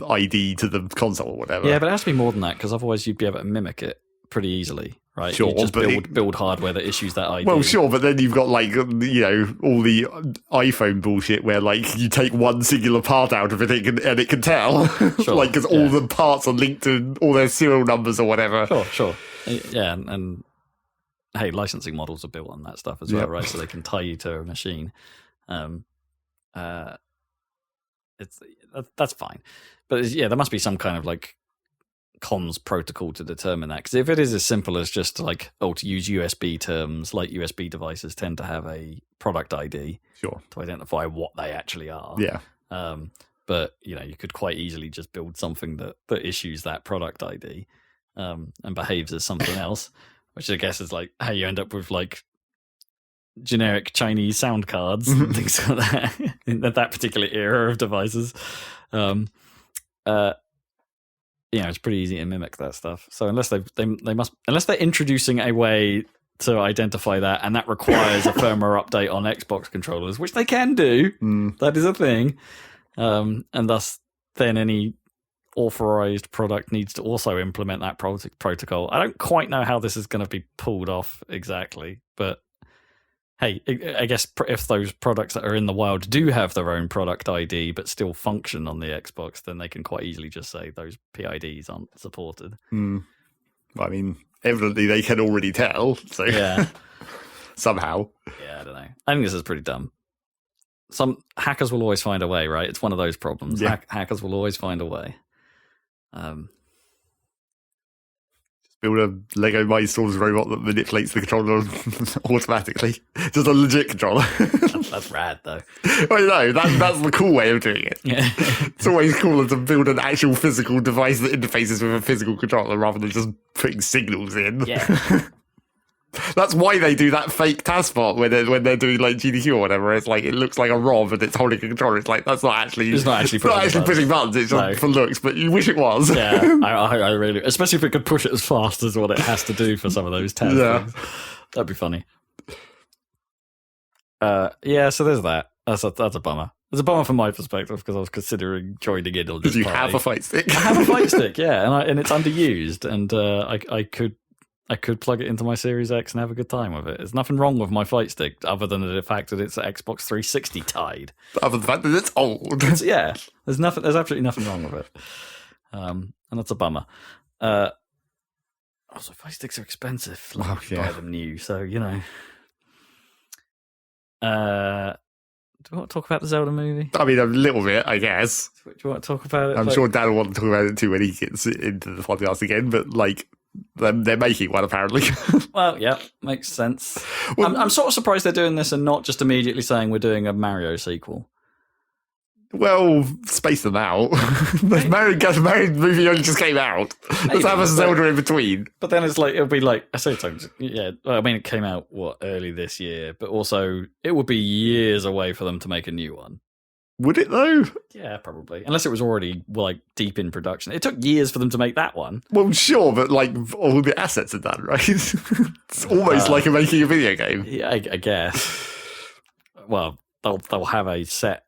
ID to the console or whatever. Yeah, but it has to be more than that because otherwise you'd be able to mimic it pretty easily. Right, sure, you just build hardware that issues that ID. Well, sure, but then you've got like all the iPhone bullshit where like you take one singular part out of it and it can tell, sure, like because all the parts are linked to all their serial numbers or whatever. Sure, yeah, and hey, licensing models are built on that stuff as well, right? So they can tie you to a machine. That's fine, but there must be some kind of like comms protocol to determine that, because if it is as simple as just like to use USB terms, like USB devices tend to have a product ID to identify what they actually are, but you could quite easily just build something that issues that product ID and behaves as something else, which I guess is like how you end up with like generic Chinese sound cards and things like that in that particular era of devices. It's pretty easy to mimic that stuff. So unless unless they're introducing a way to identify that, and that requires a firmware update on Xbox controllers, which they can do, that is a thing, and thus then any authorized product needs to also implement that protocol. I don't quite know how this is going to be pulled off exactly, but hey, I guess if those products that are in the wild do have their own product ID but still function on the Xbox, then they can quite easily just say those PIDs aren't supported. I mean, evidently they can already tell. So yeah, somehow. Yeah, I don't know. I think this is pretty dumb. Some hackers will always find a way, right? It's one of those problems. Yeah. Hackers will always find a way. build a Lego Mindstorms robot that manipulates the controller automatically. Just a legit controller. That's rad, though. I know, that's the cool way of doing it. Yeah. It's always cooler to build an actual physical device that interfaces with a physical controller rather than just putting signals in. Yeah. That's why they do that fake taskbot when they're doing like GDQ or whatever. It's like it looks like a ROM and it's holding a controller. It's like that's not actually. It's not actually pushing buttons. It's just for looks, but you wish it was. Yeah, I really, especially if it could push it as fast as what it has to do for some of those tests. Yeah, that'd be funny. Yeah. So there's that. That's a bummer. It's a bummer from my perspective because I was considering joining in on this. Because you have a fight stick. I have a fight stick, yeah, and it's underused, and I could plug it into my Series X and have a good time with it. There's nothing wrong with my fight stick other than the fact that it's Xbox 360 tied. Other than the fact that it's old. Yeah, there's absolutely nothing wrong with it. And that's a bummer. Also, fight sticks are expensive. Like, buy them new, so, you know. Do you want to talk about the Zelda movie? I mean, a little bit, I guess. Do you want to talk about it? I'm sure Dan will want to talk about it too when he gets into the podcast again, but, like, they're making one, apparently. Well, yeah, makes sense. Well, I'm sort of surprised they're doing this and not just immediately saying we're doing a Mario sequel. Well, space them out. The Mario movie only just came out. Let's have a Zelda in between. But then it's like, it'll be like, I say yeah, I mean, it came out, early this year, but also it would be years away for them to make a new one. Would it, though? Yeah, probably. Unless it was already, like, deep in production. It took years for them to make that one. Well, sure, but, like, all the assets are done, right? It's almost like making a video game. Yeah, I guess. Well, they'll have a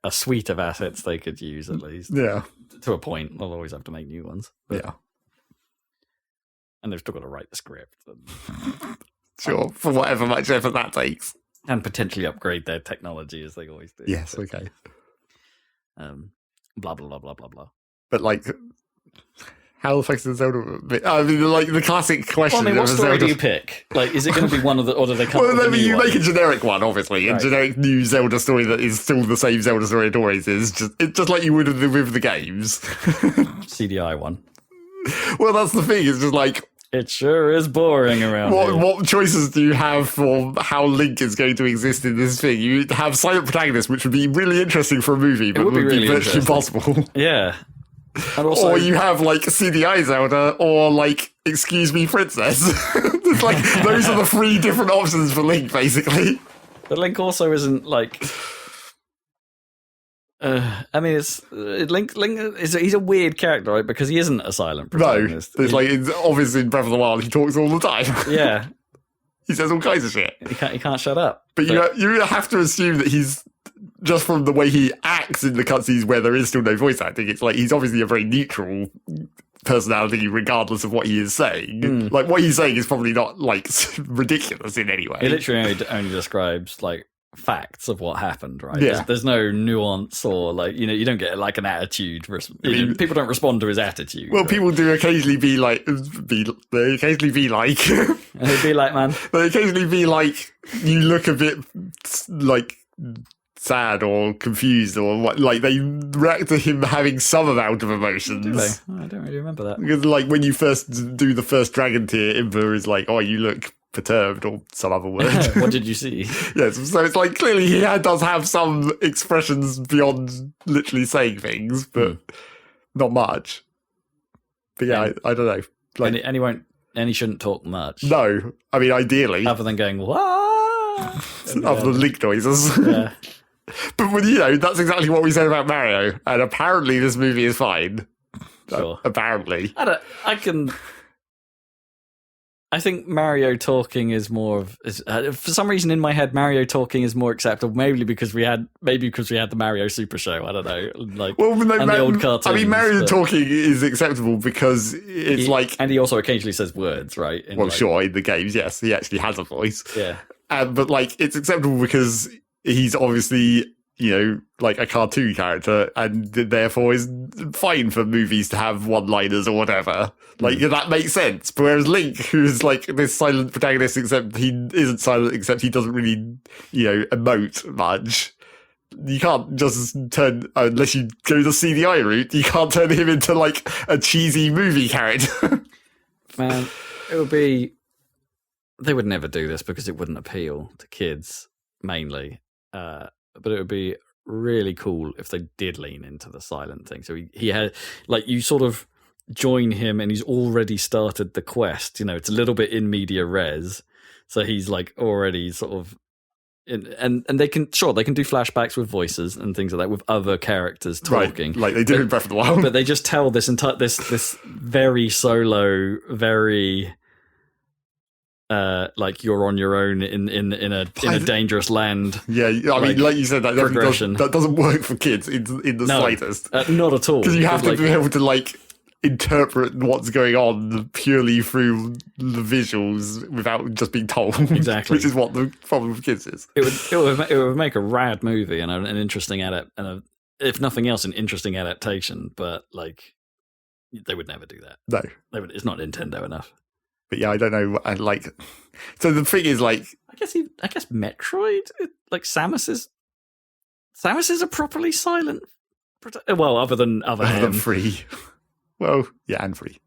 suite of assets they could use, at least. Yeah. To a point. They'll always have to make new ones. But, yeah. And they've still got to write the script. Sure, for whatever much effort that takes. And potentially upgrade their technology, as they always do. Yes, okay. Blah blah blah blah blah blah. But like, how the fuck is the Zelda? I mean, like the classic question. Well, I mean, what story do you pick? Like, is it going to be one of the, or do they come? Well, you make a generic one, obviously, a generic new Zelda story that is still the same Zelda story it always is. Just like you would with the games. CDI one. Well, that's the thing. It's just like. It sure is boring around here. What choices do you have for how Link is going to exist in this thing? You have silent protagonists, which would be really interesting for a movie, but would be really virtually impossible. Yeah. And also, or you have, like, CDI Zelda, or, like, Excuse Me Princess. It's like, those are the three different options for Link, basically. But Link also isn't, like... I mean, Link he's a weird character, right? Because he isn't a silent protagonist. No, it's obviously in Breath of the Wild, he talks all the time. Yeah. He says all kinds of shit. He can't shut up. But you have to assume that he's, just from the way he acts in the cutscenes where there is still no voice acting, it's like he's obviously a very neutral personality regardless of what he is saying. Like, what he's saying is probably not, like, ridiculous in any way. He literally only describes, like, facts of what happened, right? Yeah. There's no nuance or, like, you don't get, like, an attitude. People don't respond to his attitude. Well, right? People do occasionally be like... They occasionally be like... They'd be like, man. They occasionally be like, you look a bit, like... sad or confused or what, like they react to him having some amount of emotions. Do they? I don't really remember that. Because like when you first do the first dragon tier, Imber is like, oh, you look perturbed or some other word. What did you see? Yes, so it's like clearly he does have some expressions beyond literally saying things, but not much. But yeah, I don't know. Like, and he shouldn't talk much. No, I mean ideally, other than going what? Other than Link noises. Yeah. But that's exactly what we said about Mario, and apparently this movie is fine. Sure. Apparently, I think Mario talking is more of for some reason in my head Mario talking is more acceptable. Maybe because we had the Mario Super Show. I don't know. Like, well, no, and the old cartoons. I mean, Mario talking is acceptable because it's and he also occasionally says words, right? Sure, in the games, yes, he actually has a voice. Yeah, but like it's acceptable because he's obviously, like a cartoon character and therefore is fine for movies to have one-liners or whatever. Like, that makes sense. But whereas Link, who's like this silent protagonist, except he isn't silent, except he doesn't really, emote much. You can't just unless you go the CDI route, you can't turn him into like a cheesy movie character. Man. it would be. They would never do this because it wouldn't appeal to kids mainly. But it would be really cool if they did lean into the silent thing. So he had, like, you sort of join him and he's already started the quest. You know, it's a little bit in media res. So he's like already sort of and they can do flashbacks with voices and things like that with other characters talking, right, like they do in Breath of the Wild. But they just tell this entire this very solo, very like you're on your own in a dangerous land. Yeah, I mean, like you said, that doesn't work for kids in the slightest. Not at all. Because you have to be able to like interpret what's going on purely through the visuals without just being told. Exactly, which is what the problem with kids is. It would make a rad movie and an interesting if nothing else, an interesting adaptation. But like, they would never do that. No, it's not Nintendo enough. But yeah, I don't know. I like. So the thing is, like, I guess Metroid, like Samus is a properly silent. Well, other than Free. Well, yeah, and Free,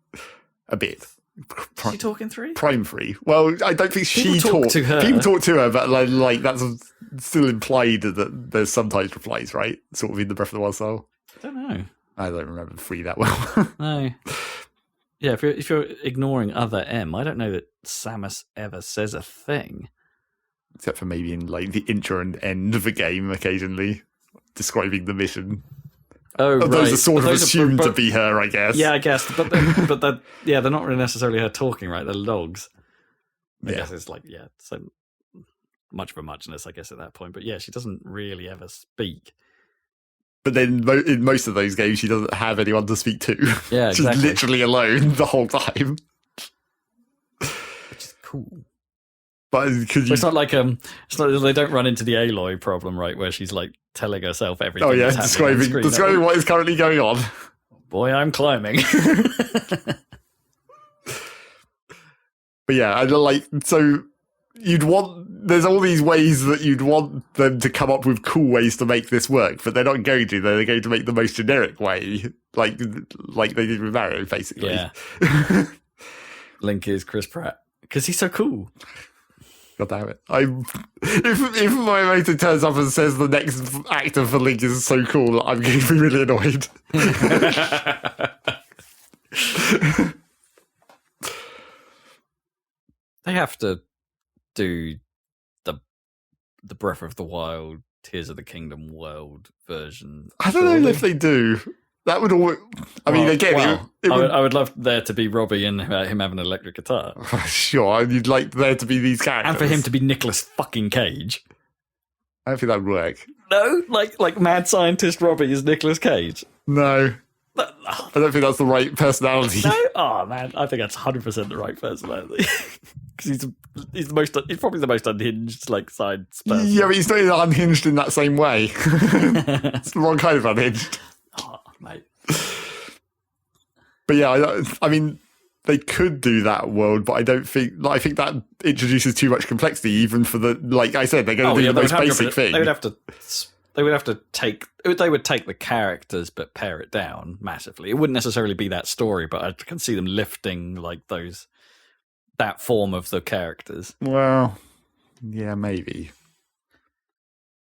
a bit. Is she talking 3? Prime Free. Well, I don't think she talked to her. People talk to her, but like that's still implied that there's sometimes replies, right? Sort of in the Breath of the Wild style. I don't know. I don't remember Free that well. No. Yeah, if you're ignoring other M, I don't know that Samus ever says a thing. Except for maybe in like the intro and end of a game occasionally, describing the mission. Oh, right. Those are sort of assumed to be her, I guess. Yeah, I guess. But they're not really necessarily her talking, right? They're logs. I guess it's like, so much of a muchness, I guess, at that point. But yeah, she doesn't really ever speak. But then in most of those games, she doesn't have anyone to speak to. Yeah, exactly. She's literally alone the whole time. Which is cool. But it's not like they don't run into the Aloy problem, right? Where she's like telling herself everything. Oh yeah, describing what is currently going on. Boy, I'm climbing. But yeah, I like so. There's all these ways that you'd want them to come up with cool ways to make this work, but they're not going to. They're going to make the most generic way, like they did with Mario, basically. Yeah. Link is Chris Pratt because he's so cool. God damn it! If my motor turns up and says the next actor for Link is so cool, I'm going to be really annoyed. They have to do the Breath of the Wild, Tears of the Kingdom world version. I don't know if they do. That would all. I mean, again, I would love there to be Robbie and him having an electric guitar. Sure, you'd like there to be these characters, and for him to be Nicolas fucking Cage. I don't think that would work. No, like mad scientist Robbie is Nicolas Cage. No, I don't think that's the right personality. No, oh man, I think that's 100% the right personality. Because he's probably the most unhinged like science person. Yeah, but he's not unhinged in that same way. It's the wrong kind of unhinged. Oh, mate. But yeah, I mean, they could do that world, but I don't think. I think that introduces too much complexity, even for the. Like I said, they're going to do the most basic thing. They would have to. They would take the characters, but pare it down massively. It wouldn't necessarily be that story, but I can see them lifting like that form of the characters. Well, yeah, maybe.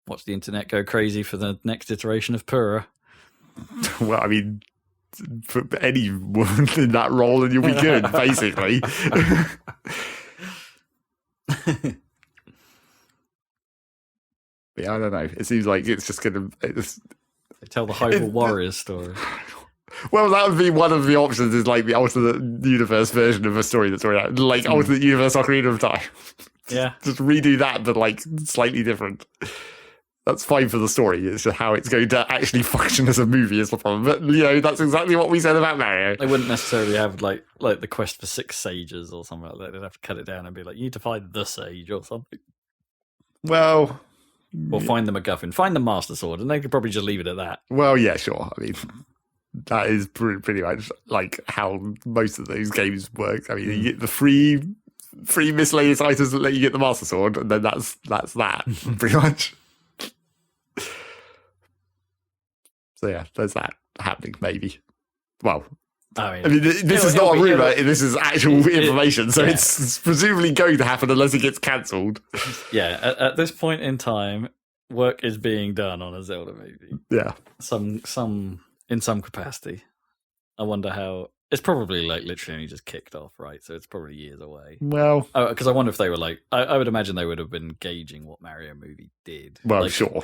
Watch the internet go crazy for the next iteration of Pura. Well, I mean, for any woman in that role, and you'll be good, basically. Yeah, I don't know. It seems like it's just going to. They tell the Hyrule Warriors story. Well, that would be one of the options. Is like the alternate universe version of a story that's already out, like alternate universe Ocarina of Time. Yeah, just redo that, but like slightly different. That's fine for the story. It's just how it's going to actually function as a movie is the problem. But that's exactly what we said about Mario. They wouldn't necessarily have like the quest for 6 sages or something like that. They'd have to cut it down and be like, you need to find the sage or something. Well. Or find the MacGuffin, find the Master Sword, and they could probably just leave it at that. Well, yeah, sure. I mean, that is pretty much like how most of those games work. I mean, you get the free miscellaneous items that let you get the Master Sword, and then that's that, pretty much. So yeah, there's that happening, maybe. Well, I mean, this is not a rumor. This is actual information, so it's presumably going to happen unless it gets cancelled. Yeah, at this point in time, work is being done on a Zelda movie. Yeah, in some capacity. I wonder how. It's probably like literally only just kicked off, right? So it's probably years away. Well, because I wonder if they were like, I would imagine they would have been gauging what Mario movie did. Well, like, sure.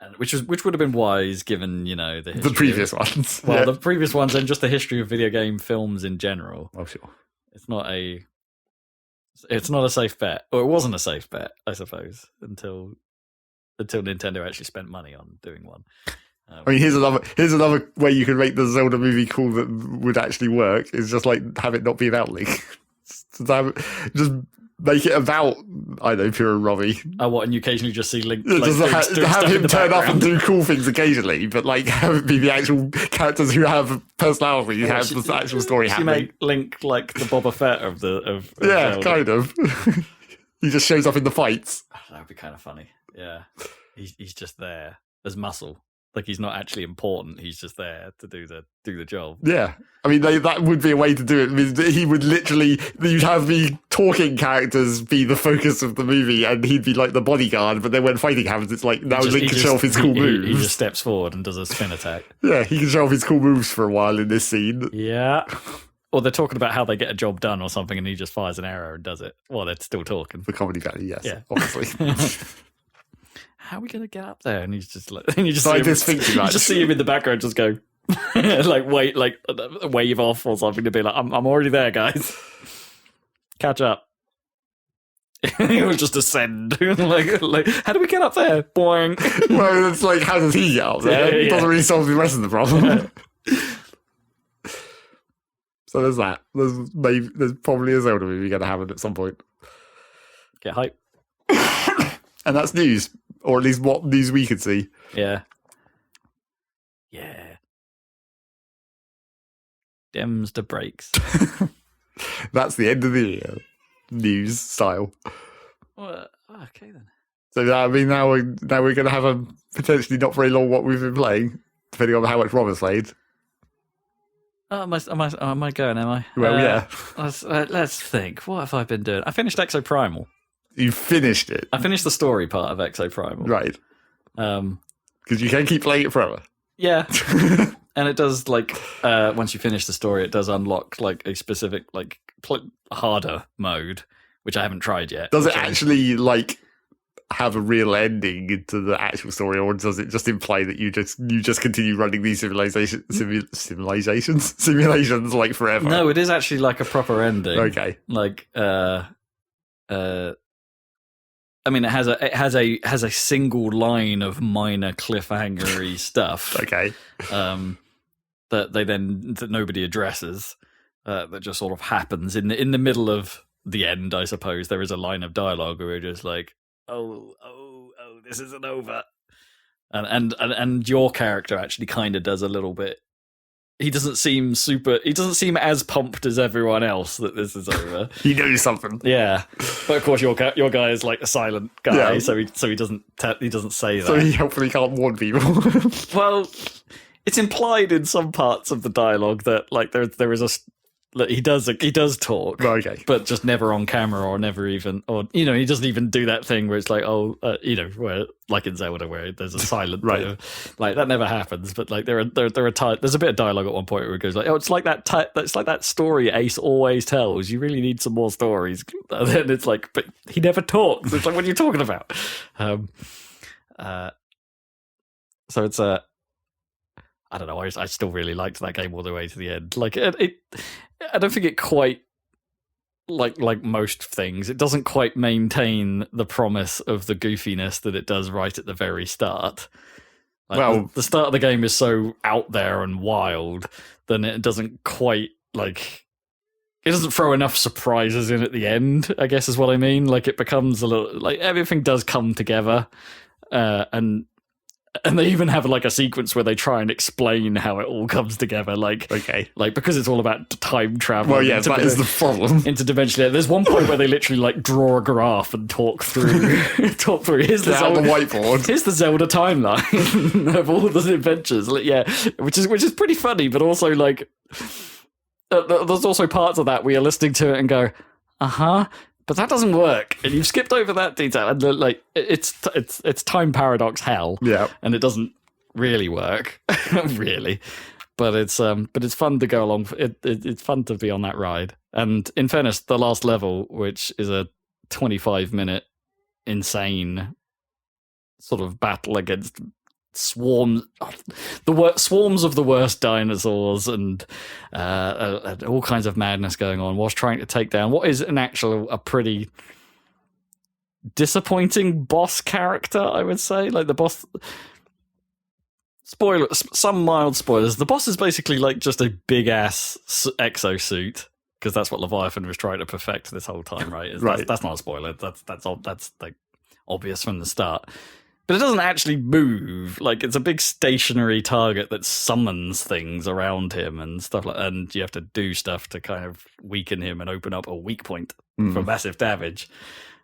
And which would have been wise given, the previous ones. Well, the previous ones and just the history of video game films in general. Oh, sure. It's not a safe bet, or it wasn't a safe bet, I suppose, until Nintendo actually spent money on doing one. I mean, here's another way you can make the Zelda movie cool that would actually work. Is just like have it not be about Link. Just make it about, I don't know, Pure Robbie. Oh, what? And you occasionally just see Link. Just have him turn up and do cool things occasionally, but like have it be the actual characters who have personality, who have the actual story happening. You make Link like the Boba Fett of yeah, Zelda. kind of. He just shows up in the fights. That would be kind of funny. Yeah, he's just there as muscle. Like he's not actually important. He's just there to do the job. Yeah, I mean that would be a way to do it. I mean, he would literally, you'd have the talking characters be the focus of the movie, and he'd be like the bodyguard. But then when fighting happens, it's like now Link can show off his cool moves. He just steps forward and does a spin attack. Yeah, he can show off his cool moves for a while in this scene. Yeah. Or they're talking about how they get a job done or something, and he just fires an arrow and does it while they're still talking. For comedy value, yes. Yeah. Obviously. How are we going to get up there? And he's just like, and you just see him in the background just go, wave off or something to be like, I'm already there, guys. Catch up. He will just ascend. like, how do we get up there? Boing. Well, it's like, how does he get up there? It doesn't really solve the rest of the problem. So there's that. There's probably a Zelda movie going to happen at some point. Get hype. And that's news. Or at least what news we could see. Yeah. Yeah. Dems to breaks. That's the end of the year. News style. Well, okay then. So I mean, now we're going to have a potentially not very long what we've been playing, depending on how much Rob has played. Oh, am I going? Am I? Well, yeah. Let's think. What have I been doing? I finished Exoprimal. You finished it. I finished the story part of Exoprimal. Right. Because you can keep playing it forever. Yeah. And it does, like, once you finish the story, it does unlock, like, a specific, like, harder mode, which I haven't tried yet. Does it actually, like, have a real ending to the actual story, or does it just imply that you just continue running these simulations, like, forever? No, it is actually, like, a proper ending. Okay. Like, I mean, it has a single line of minor cliffhangery stuff. Okay. That nobody addresses. That just sort of happens in the middle of the end. I suppose there is a line of dialogue where we're just like, oh, this isn't over, and your character actually kind of does a little bit. He doesn't seem as pumped as everyone else that this is over. He knows something. Yeah. But of course your guy is like a silent guy, yeah. so he doesn't say that. So he hopefully can't warn people. Well, it's implied in some parts of the dialogue that like there is he does talk, okay, but just never on camera or never even, or he doesn't even do that thing where it's like where like in Zelda where there's a silent right, like that never happens. But like there's a bit of dialogue at one point where it goes like, it's like that story Ace always tells. You really need some more stories. And then it's like, but he never talks. It's like, what are you talking about? So it's I don't know. I still really liked that game all the way to the end. Like it I don't think it quite like most things. It doesn't quite maintain the promise of the goofiness that it does right at the very start. Like, well, the start of the game is so out there and wild, then it doesn't quite like. It doesn't throw enough surprises in at the end, I guess is what I mean. Like it becomes a little like everything does come together, and they even have like a sequence where they try and explain how it all comes together. Like, okay, like because it's all about time travel. Well, yeah, that is the problem. Interdimensional. There's one point where they literally like draw a graph and talk through. Here's the Zelda whiteboard. Here's the Zelda timeline of all the adventures. Like, yeah, which is pretty funny, but also like there's also parts of that where you're listening to it and go, but that doesn't work, and you've skipped over that detail, and like it's time paradox hell, and it doesn't really work, really, but it's fun to go along. It's fun to be on that ride, and in fairness, the last level, which is a 25-minute insane sort of battle against swarms of the worst dinosaurs and all kinds of madness going on, whilst trying to take down what is a pretty disappointing boss character, I would say. Like the boss, some mild spoilers, the boss is basically like just a big ass exosuit, because that's what Leviathan was trying to perfect this whole time, right? That's not a spoiler. That's like obvious from the start. But it doesn't actually move. Like, it's a big stationary target that summons things around him and stuff like that. And you have to do stuff to kind of weaken him and open up a weak point for massive damage.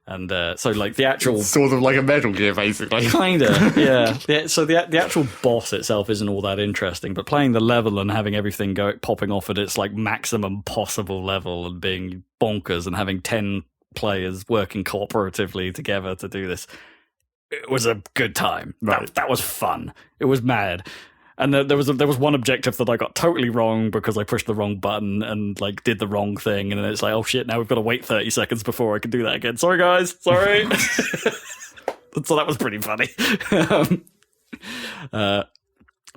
And so, like, the actual... It's sort of like a Metal Gear, basically. Kind of, yeah. So the actual boss itself isn't all that interesting, but playing the level and having everything popping off at its, like, maximum possible level and being bonkers and having 10 players working cooperatively together to do this... It was a good time. Right. That was fun. It was mad. And there was one objective that I got totally wrong because I pushed the wrong button and like did the wrong thing. And then it's like, oh shit, now we've got to wait 30 seconds before I can do that again. Sorry, guys. Sorry. So that was pretty funny.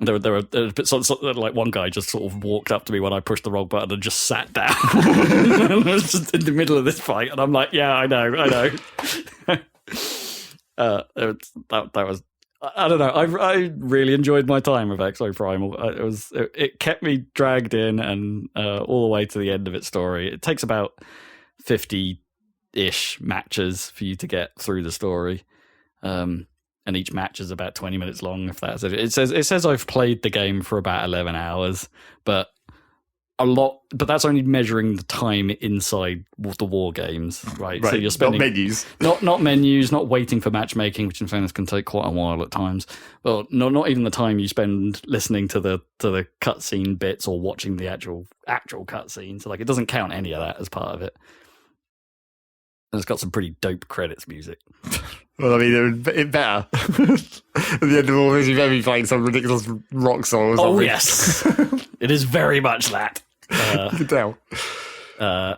There were bits like one guy just sort of walked up to me when I pushed the wrong button and just sat down. And I was just in the middle of this fight. And I'm like, yeah, I know. That was, I don't know. I really enjoyed my time with Exoprimal. It kept me dragged in and all the way to the end of its story. It takes about 50-ish matches for you to get through the story, and each match is about 20 minutes long. If that's it. It says I've played the game for about 11 hours, but that's only measuring the time inside the war games, right? So you're spending not menus, not menus, not waiting for matchmaking, which in fairness can take quite a while at times. Well, not even the time you spend listening to the cutscene bits or watching the actual cutscene. So like, it doesn't count any of that as part of it. And it's got some pretty dope credits music. Well, I mean, it better. At the end of all this, you better be playing some ridiculous rock song or something. Oh yes, it is very much that. You can tell. Yeah,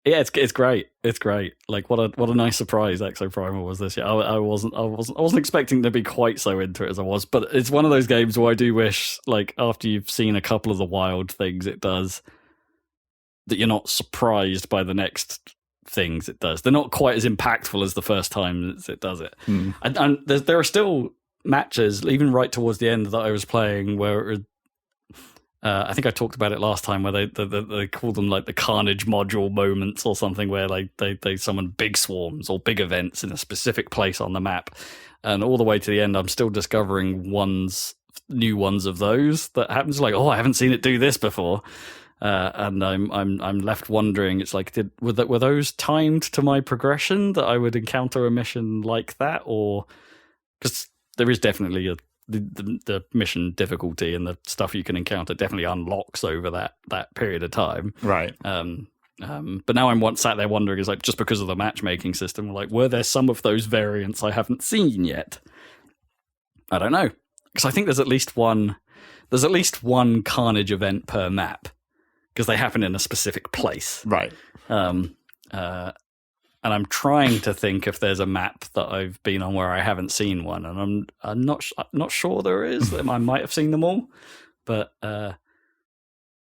it's great. It's great. Like what a nice surprise Exoprimal was this year. I wasn't expecting to be quite so into it as I was, but it's one of those games where I do wish, like, after you've seen a couple of the wild things it does, that you're not surprised by the next things it does. They're not quite as impactful as the first time it does it. And there are still matches, even right towards the end, that I was playing where I think I talked about it last time, where they call them like the Carnage module moments or something, where like they summon big swarms or big events in a specific place on the map, and all the way to the end, I'm still discovering new ones of those that happens. Like, oh, I haven't seen it do this before, and I'm left wondering. It's like, were those timed to my progression that I would encounter a mission like that, or because there is definitely the mission difficulty and the stuff you can encounter definitely unlocks over that period of time, right? But now I'm sat there wondering, is like, just because of the matchmaking system, like, were there some of those variants I haven't seen yet? I don't know, because I think there's at least one Carnage event per map, because they happen in a specific place, right? And I'm trying to think if there's a map that I've been on where I haven't seen one, and I'm not sure there is. I might have seen them all, but they're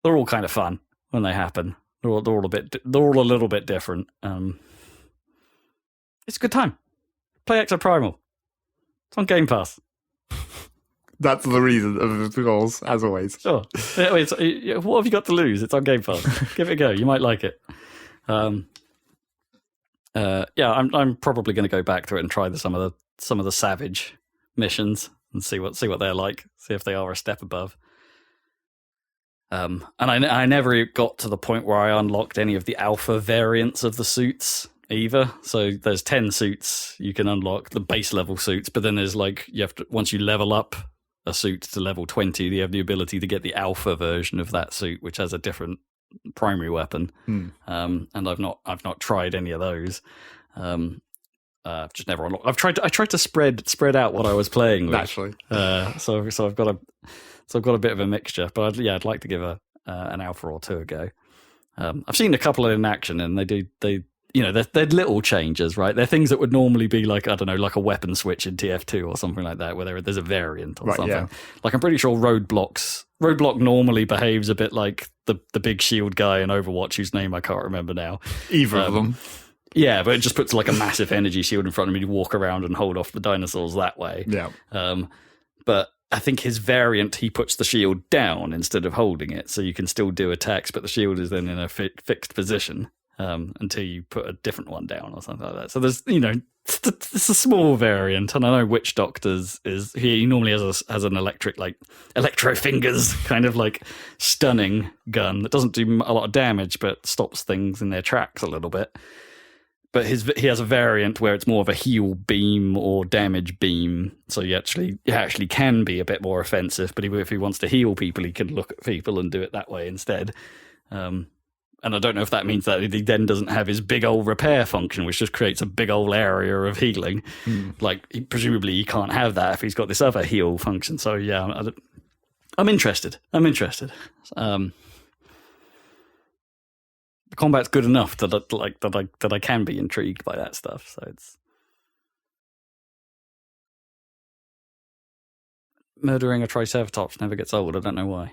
all kind of fun when they happen. They're all a little bit different. It's a good time. Play Exoprimal. It's on Game Pass. That's the reason of the goals, as always. Sure. What have you got to lose? It's on Game Pass. Give it a go. You might like it. Yeah, I'm probably going to go back to it and try some of the Savage missions and see what they're like. See if they are a step above. And I never got to the point where I unlocked any of the alpha variants of the suits either. So there's 10 suits you can unlock, the base level suits, but then there's like, you have to, once you level up a suit to level 20, you have the ability to get the alpha version of that suit, which has a different primary weapon, and I've not tried any of those. Just never unlocked. I tried to spread out what I was playing with. Naturally. So I've got a bit of a mixture, but I'd like to give an alpha or two a go. I've seen a couple in action, and they're little changes, right? They're things that would normally be like, I don't know, like a weapon switch in TF2 or something like that, where there's a variant or something. Yeah. Like I'm pretty sure Roadblock normally behaves a bit like the big shield guy in Overwatch, whose name I can't remember now. Either of them. Yeah, but it just puts like a massive energy shield in front of me to walk around and hold off the dinosaurs that way. Yeah. But I think his variant, he puts the shield down instead of holding it, so you can still do attacks, but the shield is then in a fixed position until you put a different one down or something like that. So there's, it's a small variant, and I know Witch Doctor's he normally has an electro fingers kind of like stunning gun that doesn't do a lot of damage, but stops things in their tracks a little bit. But he has a variant where it's more of a heal beam or damage beam, so he actually can be a bit more offensive. But if he wants to heal people, he can look at people and do it that way instead. And I don't know if that means that he then doesn't have his big old repair function, which just creates a big old area of healing. Like presumably he can't have that if he's got this other heal function. So yeah, I'm interested. The combat's good enough that I can be intrigued by that stuff. So it's murdering a Triceratops never gets old. I don't know why.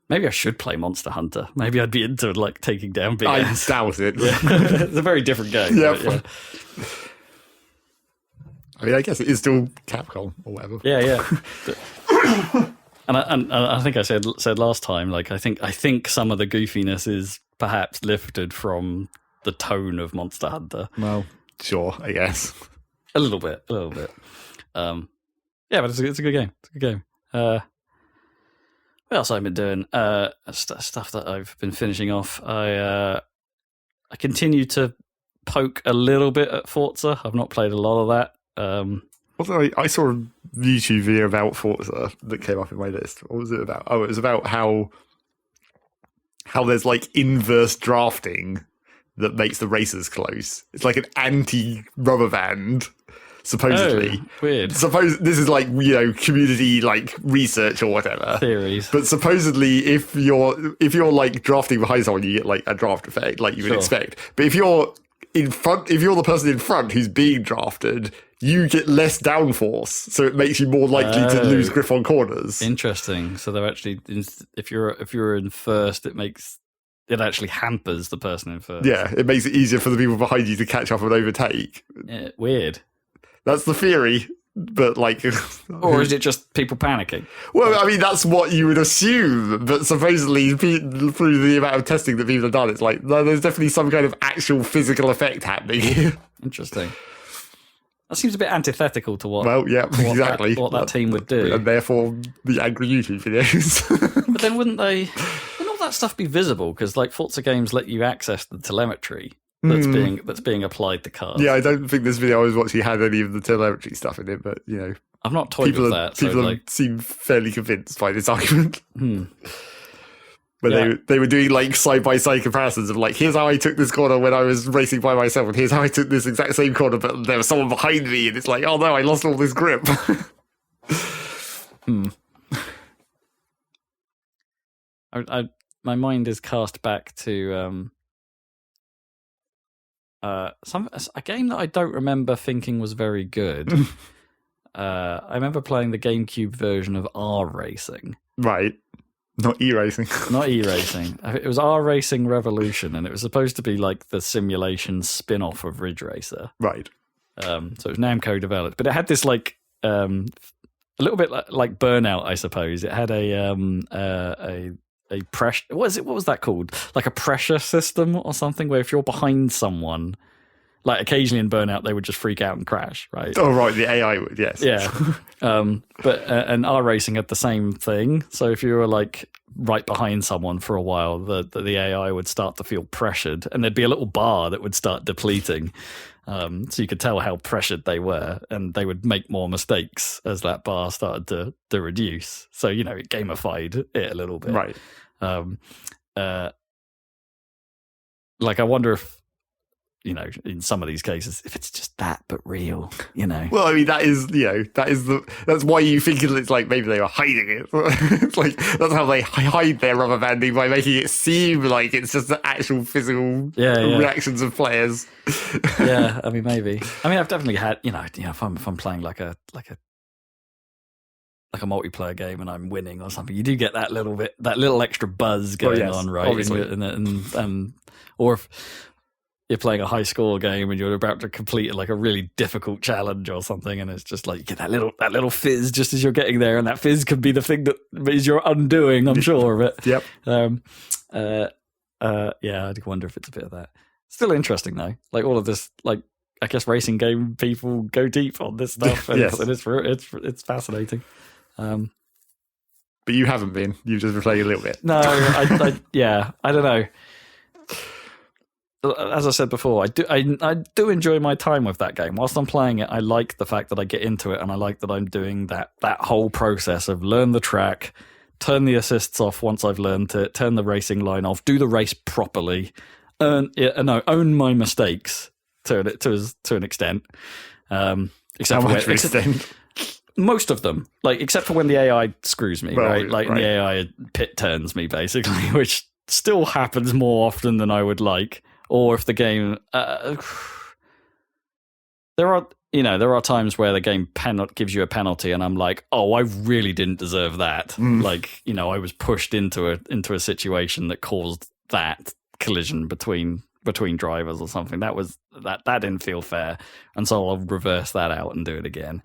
Maybe I should play Monster Hunter. Maybe I'd be into like taking down big ass. I doubt it. Yeah. It's a very different game. Yeah. I mean, I guess it is still Capcom or whatever. Yeah. And I think I said last time, like I think some of the goofiness is perhaps lifted from the tone of Monster Hunter. Well, sure, I guess a little bit. Yeah, but it's a good game. What else I've been doing? Stuff that I've been finishing off. I continue to poke a little bit at Forza. I've not played a lot of that. Although I saw a YouTube video about Forza that came up in my list. What was it about? Oh, it was about how there's like inverse drafting that makes the races close. It's like an anti-rubber band, supposedly. Oh, weird. This is like, community like research or whatever. Theories. But supposedly if you're like drafting behind someone, you get like a draft effect, like you would expect. But if you're the person in front who's being drafted, you get less downforce, so it makes you more likely to lose grip on corners. Interesting. So they're actually, if you're in first, it actually hampers the person in first. Yeah, it makes it easier for the people behind you to catch up and overtake. Yeah, weird. That's the theory, but like, or is it just people panicking? Well, I mean, that's what you would assume, but supposedly through the amount of testing that people have done, it's like there's definitely some kind of actual physical effect happening. Interesting. That seems a bit antithetical to what. Well, yeah, exactly. What that team would do, and therefore the angry YouTube videos. But then wouldn't all that stuff be visible? Because like Forza games let you access the telemetry that's being applied to cars. Yeah, I don't think this video I was watching had any of the telemetry stuff in it, but I've not toyed with that. People seem fairly convinced by this argument. When they were doing like side-by-side comparisons of like, here's how I took this corner when I was racing by myself, and here's how I took this exact same corner, but there was someone behind me, and it's like, oh no, I lost all this grip. My mind is cast back to a game that I don't remember thinking was very good. I remember playing the GameCube version of R Racing. Right. Not e-racing. Not e-racing. It was R-Racing Revolution, and it was supposed to be like the simulation spin-off of Ridge Racer. Right. So it was Namco developed, but it had this like a little bit like Burnout, I suppose. It had a pressure. What was that called? Like a pressure system or something, where if you're behind someone, like occasionally in Burnout, they would just freak out and crash, right? Oh, right. The AI would, yes. Yeah. And R Racing had the same thing. So if you were like right behind someone for a while, the AI would start to feel pressured, and there'd be a little bar that would start depleting. So you could tell how pressured they were, and they would make more mistakes as that bar started to reduce. So, it gamified it a little bit. Right. Like, I wonder if, in some of these cases, if it's just that, but real, Well, I mean, that's why you think it's like maybe they were hiding it. It's like, that's how they hide their rubber banding, by making it seem like it's just the actual physical reactions of players. Yeah, I mean, maybe. I mean, I've definitely had, if I'm playing like a multiplayer game and I'm winning or something, you do get that little extra buzz going on, right? Obviously. And or if you're playing a high score game and you're about to complete like a really difficult challenge or something, and it's just like you get that little fizz just as you're getting there, and that fizz could be the thing that is your undoing, I'm sure of it. Yep. Yeah, I do wonder if it's a bit of that. Still interesting though. Like all of this, like I guess racing game people go deep on this stuff, and Yes. it's fascinating. But you haven't been. You've just been playing a little bit. No, I don't know. As I said before, I do enjoy my time with that game. Whilst I'm playing it, I like the fact that I get into it, and I like that I'm doing that whole process of learn the track, turn the assists off once I've learned it, turn the racing line off, do the race properly, own my mistakes to an extent. Except How for much of an extent? most of them, like except for when the AI screws me, right? Like right. the AI pit turns me basically, which still happens more often than I would like. Or if the game, there are times where the game gives you a penalty, and I'm like, oh, I really didn't deserve that. Like, I was pushed into a situation that caused that collision between drivers or something. That didn't feel fair, and so I'll reverse that out and do it again.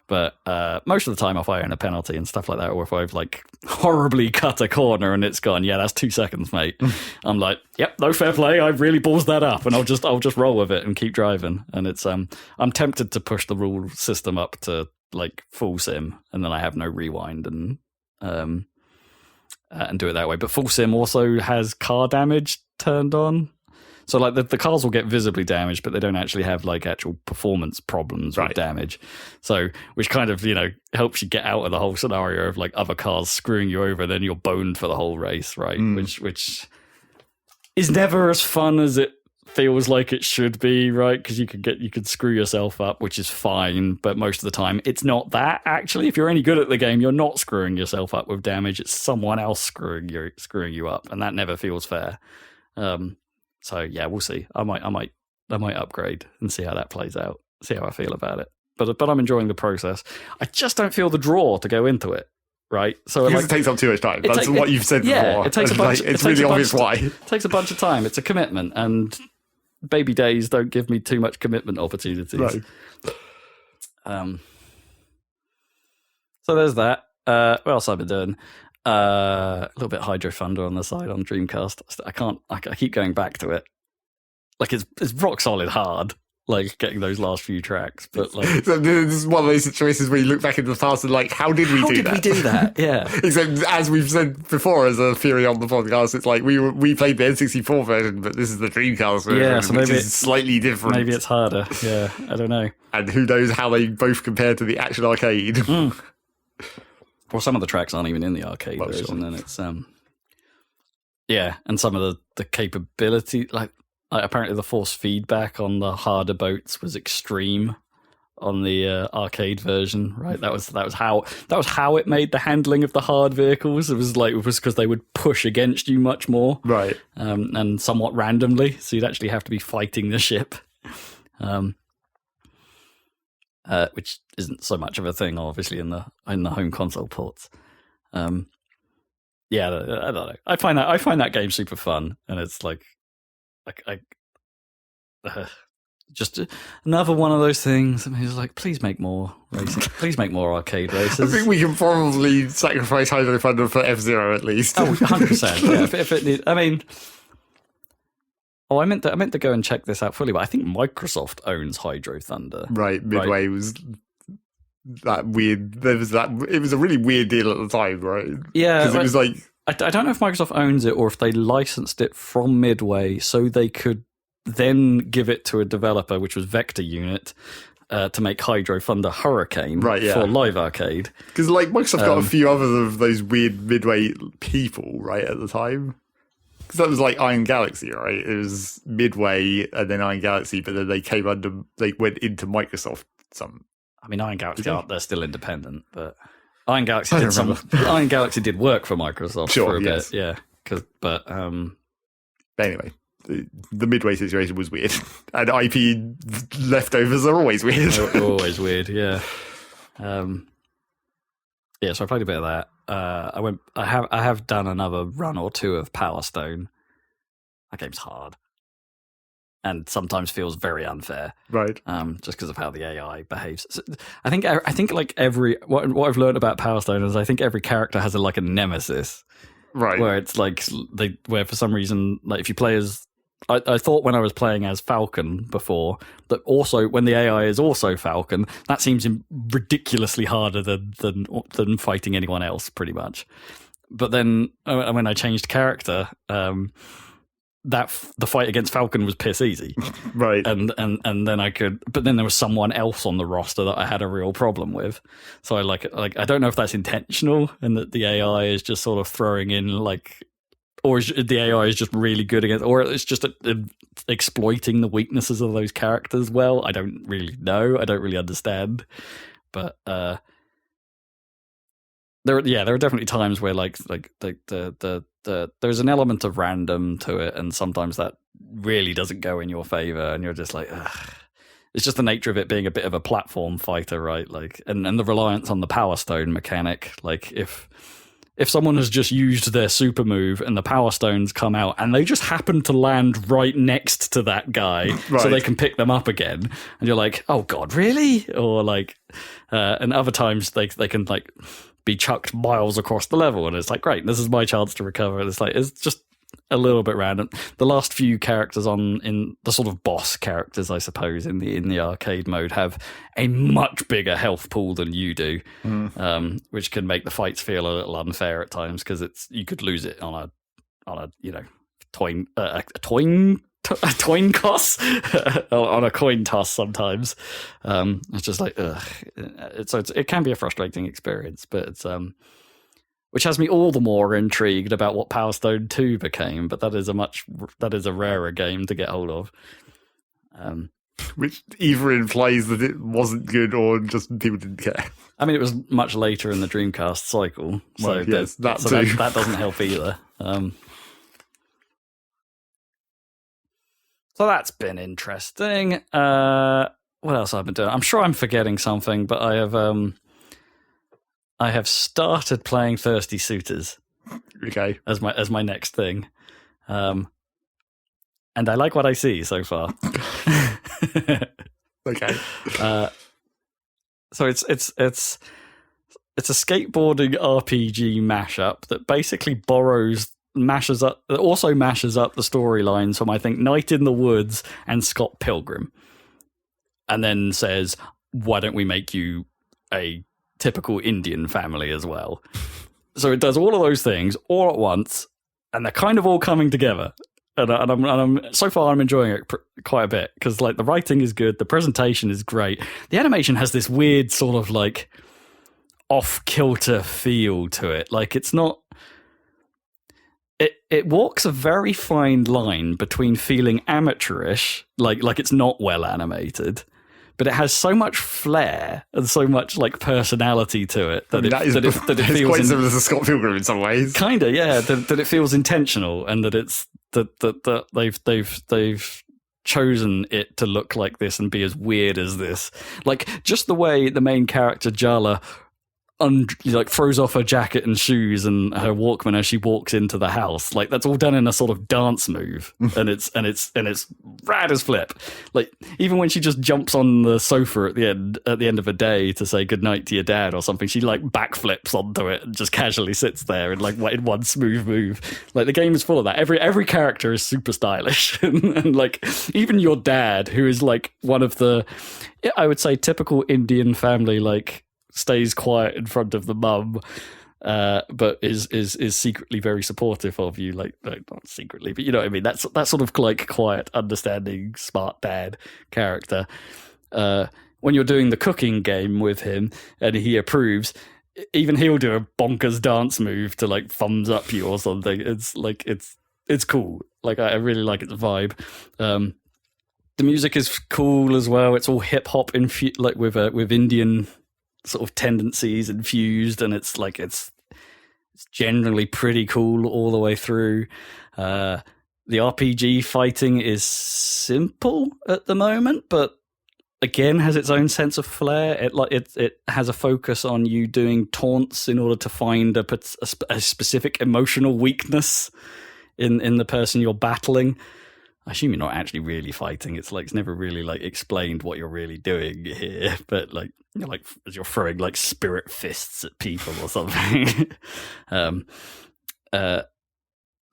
But most of the time, if I earn a penalty and stuff like that, or if I've like horribly cut a corner and it's gone, that's 2 seconds, mate. I'm like, yep, no fair play. I really balls that up, and I'll just roll with it and keep driving. And it's I'm tempted to push the rule system up to like full sim, and then I have no rewind and do it that way. But full sim also has car damage turned on. So like the cars will get visibly damaged, but they don't actually have like actual performance problems with damage. So which kind of, helps you get out of the whole scenario of like other cars screwing you over, then you're boned for the whole race, right? Which is never as fun as it feels like it should be, right? Because you could screw yourself up, which is fine, but most of the time it's not that. Actually, if you're any good at the game, you're not screwing yourself up with damage. It's someone else screwing you up, and that never feels fair. So yeah, we'll see. I might upgrade and see how that plays out. See how I feel about it. But I'm enjoying the process. I just don't feel the draw to go into it. Right. So it takes up too much time. That's what you've said before. It takes a bunch. It's really obvious why. It takes a bunch of time. It's a commitment, and baby days don't give me too much commitment opportunities. Right. So there's that. What else I've been doing? A little bit Hydro Thunder on the side on Dreamcast. I keep going back to it. Like it's rock solid hard, like getting those last few tracks. But like, so this is one of those situations where you look back into the past and like, how did we do that? Yeah. Except as we've said before, as a theory on the podcast, it's like we played the N64 version, but this is the Dreamcast version, yeah, so which is slightly different. Maybe it's harder. Yeah, I don't know. And who knows how they both compare to the action arcade. Well, some of the tracks aren't even in the arcade version, and it's and some of the capability, like apparently the force feedback on the harder boats was extreme on the arcade version, right? That was how it made the handling of the hard vehicles. It was because they would push against you much more, right? And somewhat randomly, so you'd actually have to be fighting the ship. Which isn't so much of a thing, obviously, in the home console ports. I don't know. I find that game super fun, and it's just another one of those things. I mean, it's like, please make more racing. Please make more arcade races. I think we can probably sacrifice Hydro Thunder for F-Zero at least. Oh, 100%. Yeah, if it needs, I mean. Oh, I meant to go and check this out fully, but I think Microsoft owns Hydro Thunder. Right, Midway was that weird. There was that. It was a really weird deal at the time, right? Yeah, because it was like I don't know if Microsoft owns it or if they licensed it from Midway so they could then give it to a developer, which was Vector Unit, to make Hydro Thunder Hurricane Right, yeah. for Live Arcade. Because like Microsoft got a few other of those weird Midway people, right, at the time. Because that was like Iron Galaxy, right? It was Midway and then Iron Galaxy, but then they went into Microsoft. I mean, Iron Galaxy they're still independent, but Iron Galaxy Iron Galaxy did work for Microsoft for a bit, yeah. But anyway, the Midway situation was weird, and IP leftovers are always weird. They're always weird, yeah. Yeah, so I played a bit of that. I have done another run or two of Power Stone. That game's hard, and sometimes feels very unfair, right? Just because of how the AI behaves. So I think like what I've learned about Power Stone is I think every character has a nemesis, right? Where it's like where for some reason, like if you play as I thought when I was playing as Falcon before that also when the AI is also Falcon, that seems ridiculously harder than fighting anyone else, pretty much. But then when I changed character, the fight against Falcon was piss easy, right? And then but then there was someone else on the roster that I had a real problem with. So I don't know if that's intentional and that the AI is just sort of throwing in or the AI is just really good against, or it's just exploiting the weaknesses of those characters well. I don't really know. I don't really understand. But there are definitely times where there's an element of random to it, and sometimes that really doesn't go in your favor, and you're just like, ugh. It's just the nature of it being a bit of a platform fighter, right? And the reliance on the Power Stone mechanic. Like if someone has just used their super move and the Power Stones come out and they just happen to land right next to that guy so they can pick them up again, and you're like, oh God, really? Or and other times they can be chucked miles across the level, and it's like, great, this is my chance to recover. And it's just a little bit random. The last few characters in the sort of boss characters, I suppose, in the arcade mode have a much bigger health pool than you do, which can make the fights feel a little unfair at times because you could lose it on a coin toss on a coin toss sometimes. It's just like ugh. It can be a frustrating experience, but it's which has me all the more intrigued about what Power Stone 2 became, but that is a rarer game to get hold of. Which either implies that it wasn't good or just people didn't care. I mean, it was much later in the Dreamcast cycle, so, yes, that doesn't help either. So that's been interesting. What else have I been doing? I'm sure I'm forgetting something, but I have started playing Thirsty Suitors. Okay. As my next thing. And I like what I see so far. Okay. So it's a skateboarding RPG mashup that basically mashes up the storylines from I think Night in the Woods and Scott Pilgrim. And then says, why don't we make you a typical Indian family as well? So it does all of those things all at once, and they're kind of all coming together. And I'm so far I'm enjoying it quite a bit because the writing is good, the presentation is great, the animation has this weird sort of off kilter feel to it. It's not. It walks a very fine line between feeling amateurish, like it's not well animated, but it has so much flair and so much personality to it that it feels quite similar to Scott Pilgrim in some ways. Kinda, yeah. That it feels intentional, and that it's that they've chosen it to look like this and be as weird as this. Just the way the main character Jala throws off her jacket and shoes and her Walkman as she walks into the house. That's all done in a sort of dance move, and it's rad as flip. Even when she just jumps on the sofa at the end of a day to say goodnight to your dad or something, she backflips onto it and just casually sits there in in one smooth move. The game is full of that. Every character is super stylish, and even your dad, who is one of the, I would say, typical Indian family, stays quiet in front of the mum, but is secretly very supportive of you. Not secretly, but you know what I mean. That's that sort of quiet, understanding, smart dad character. when you're doing the cooking game with him and he approves, even he'll do a bonkers dance move to like thumbs up you or something. It's like it's cool. Like I really like its vibe. The music is cool as well. It's all hip hop like with Indian sort of tendencies infused, and it's generally pretty cool all the way through. The RPG fighting is simple at the moment, but again has its own sense of flair. It has a focus on you doing taunts in order to find a specific emotional weakness in the person you're battling. I assume you're not actually really fighting. It's never really like explained what you're really doing here, but like you're throwing like spirit fists at people or something.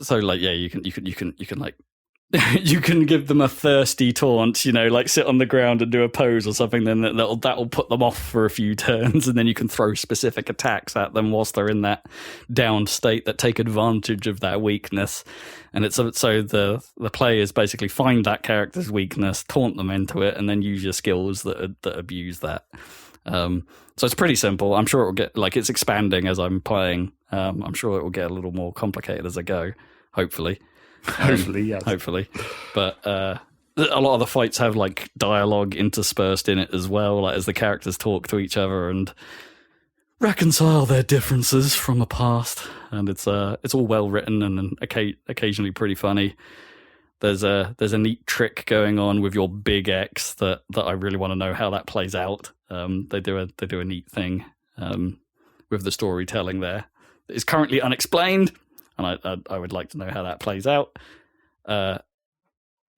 So like yeah, you can like you can give them a thirsty taunt, like sit on the ground and do a pose or something. Then that'll put them off for a few turns, and then you can throw specific attacks at them whilst they're in that down state that take advantage of that weakness. And it's so the players basically find that character's weakness, taunt them into it, and then use your skills that abuse that. So it's pretty simple. I'm sure it will get it's expanding as I'm playing. I'm sure it will get a little more complicated as I go. Hopefully. Yes. Hopefully. But a lot of the fights have like dialogue interspersed in it as well, like as the characters talk to each other and reconcile their differences from the past. And it's all well written and occasionally pretty funny. There's a neat trick going on with your big X that I really want to know how that plays out. They do a neat thing with the storytelling there. It's currently unexplained, and I would like to know how that plays out. And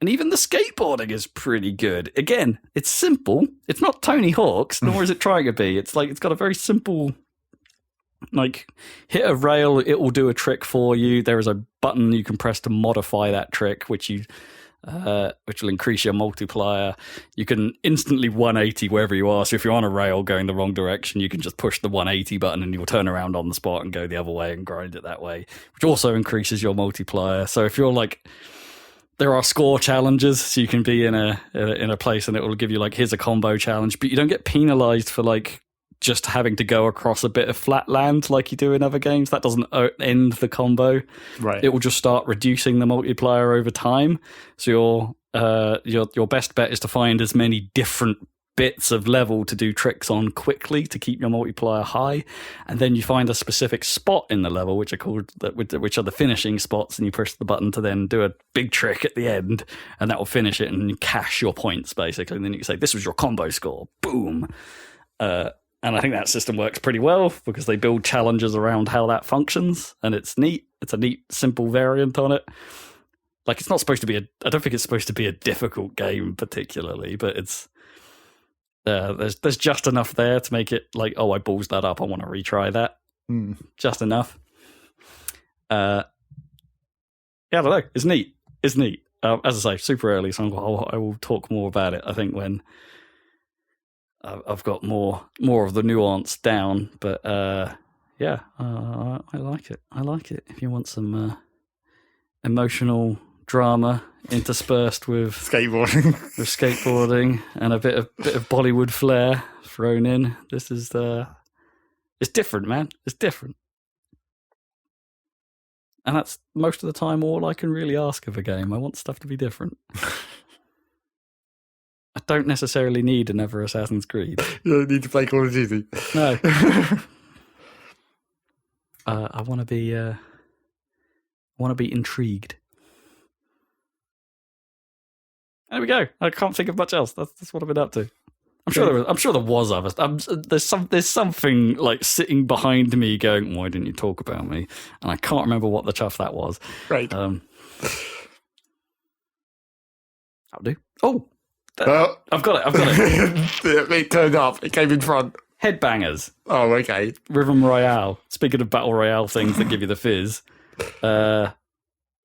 even the skateboarding is pretty good. Again, it's simple. It's not Tony Hawk's, nor is it trying to be. It's got a very simple, like, hit a rail, it will do a trick for you. There is a button you can press to modify that trick, which will increase your multiplier. You can instantly 180 wherever you are. So if you're on a rail going the wrong direction, you can just push the 180 button and you'll turn around on the spot and go the other way and grind it that way, which also increases your multiplier. So if you're like, there are score challenges, so you can be in a place and it will give you like, here's a combo challenge, but you don't get penalized for like just having to go across a bit of flat land like you do in other games. That doesn't end the combo. Right. It will just start reducing the multiplier over time. So your best bet is to find as many different bits of level to do tricks on quickly to keep your multiplier high, and then you find a specific spot in the level which are the finishing spots, and you push the button to then do a big trick at the end, and that will finish it and cash your points basically. And then you can say, this was your combo score, boom. And I think that system works pretty well because they build challenges around how that functions, and it's neat. It's a neat, simple variant on it. Like, it's not supposed to be I don't think it's supposed to be a difficult game particularly, but it's there's just enough there to make it like, oh, I balls that up, I want to retry that. Just enough. Yeah, I don't know. It's neat. It's neat. As I say, super early, so I will talk more about it, I think, when I've got more of the nuance down. But yeah, I like it. I like it. If you want some emotional drama interspersed with skateboarding and a bit of Bollywood flair thrown in, this is it's different, man. It's different. And that's most of the time all I can really ask of a game. I want stuff to be different. I don't necessarily need another Assassin's Creed. You don't need to play Call of Duty. No. I want to be intrigued. There we go. I can't think of much else. That's what I've been up to. I'm sure there was others. There's something like sitting behind me going, why didn't you talk about me? And I can't remember what the chuff that was. Right. That'll do. Oh, I've got it. It turned up. It came in front. Headbangers. Oh, okay. Rhythm Royale. Speaking of Battle Royale things that give you the fizz.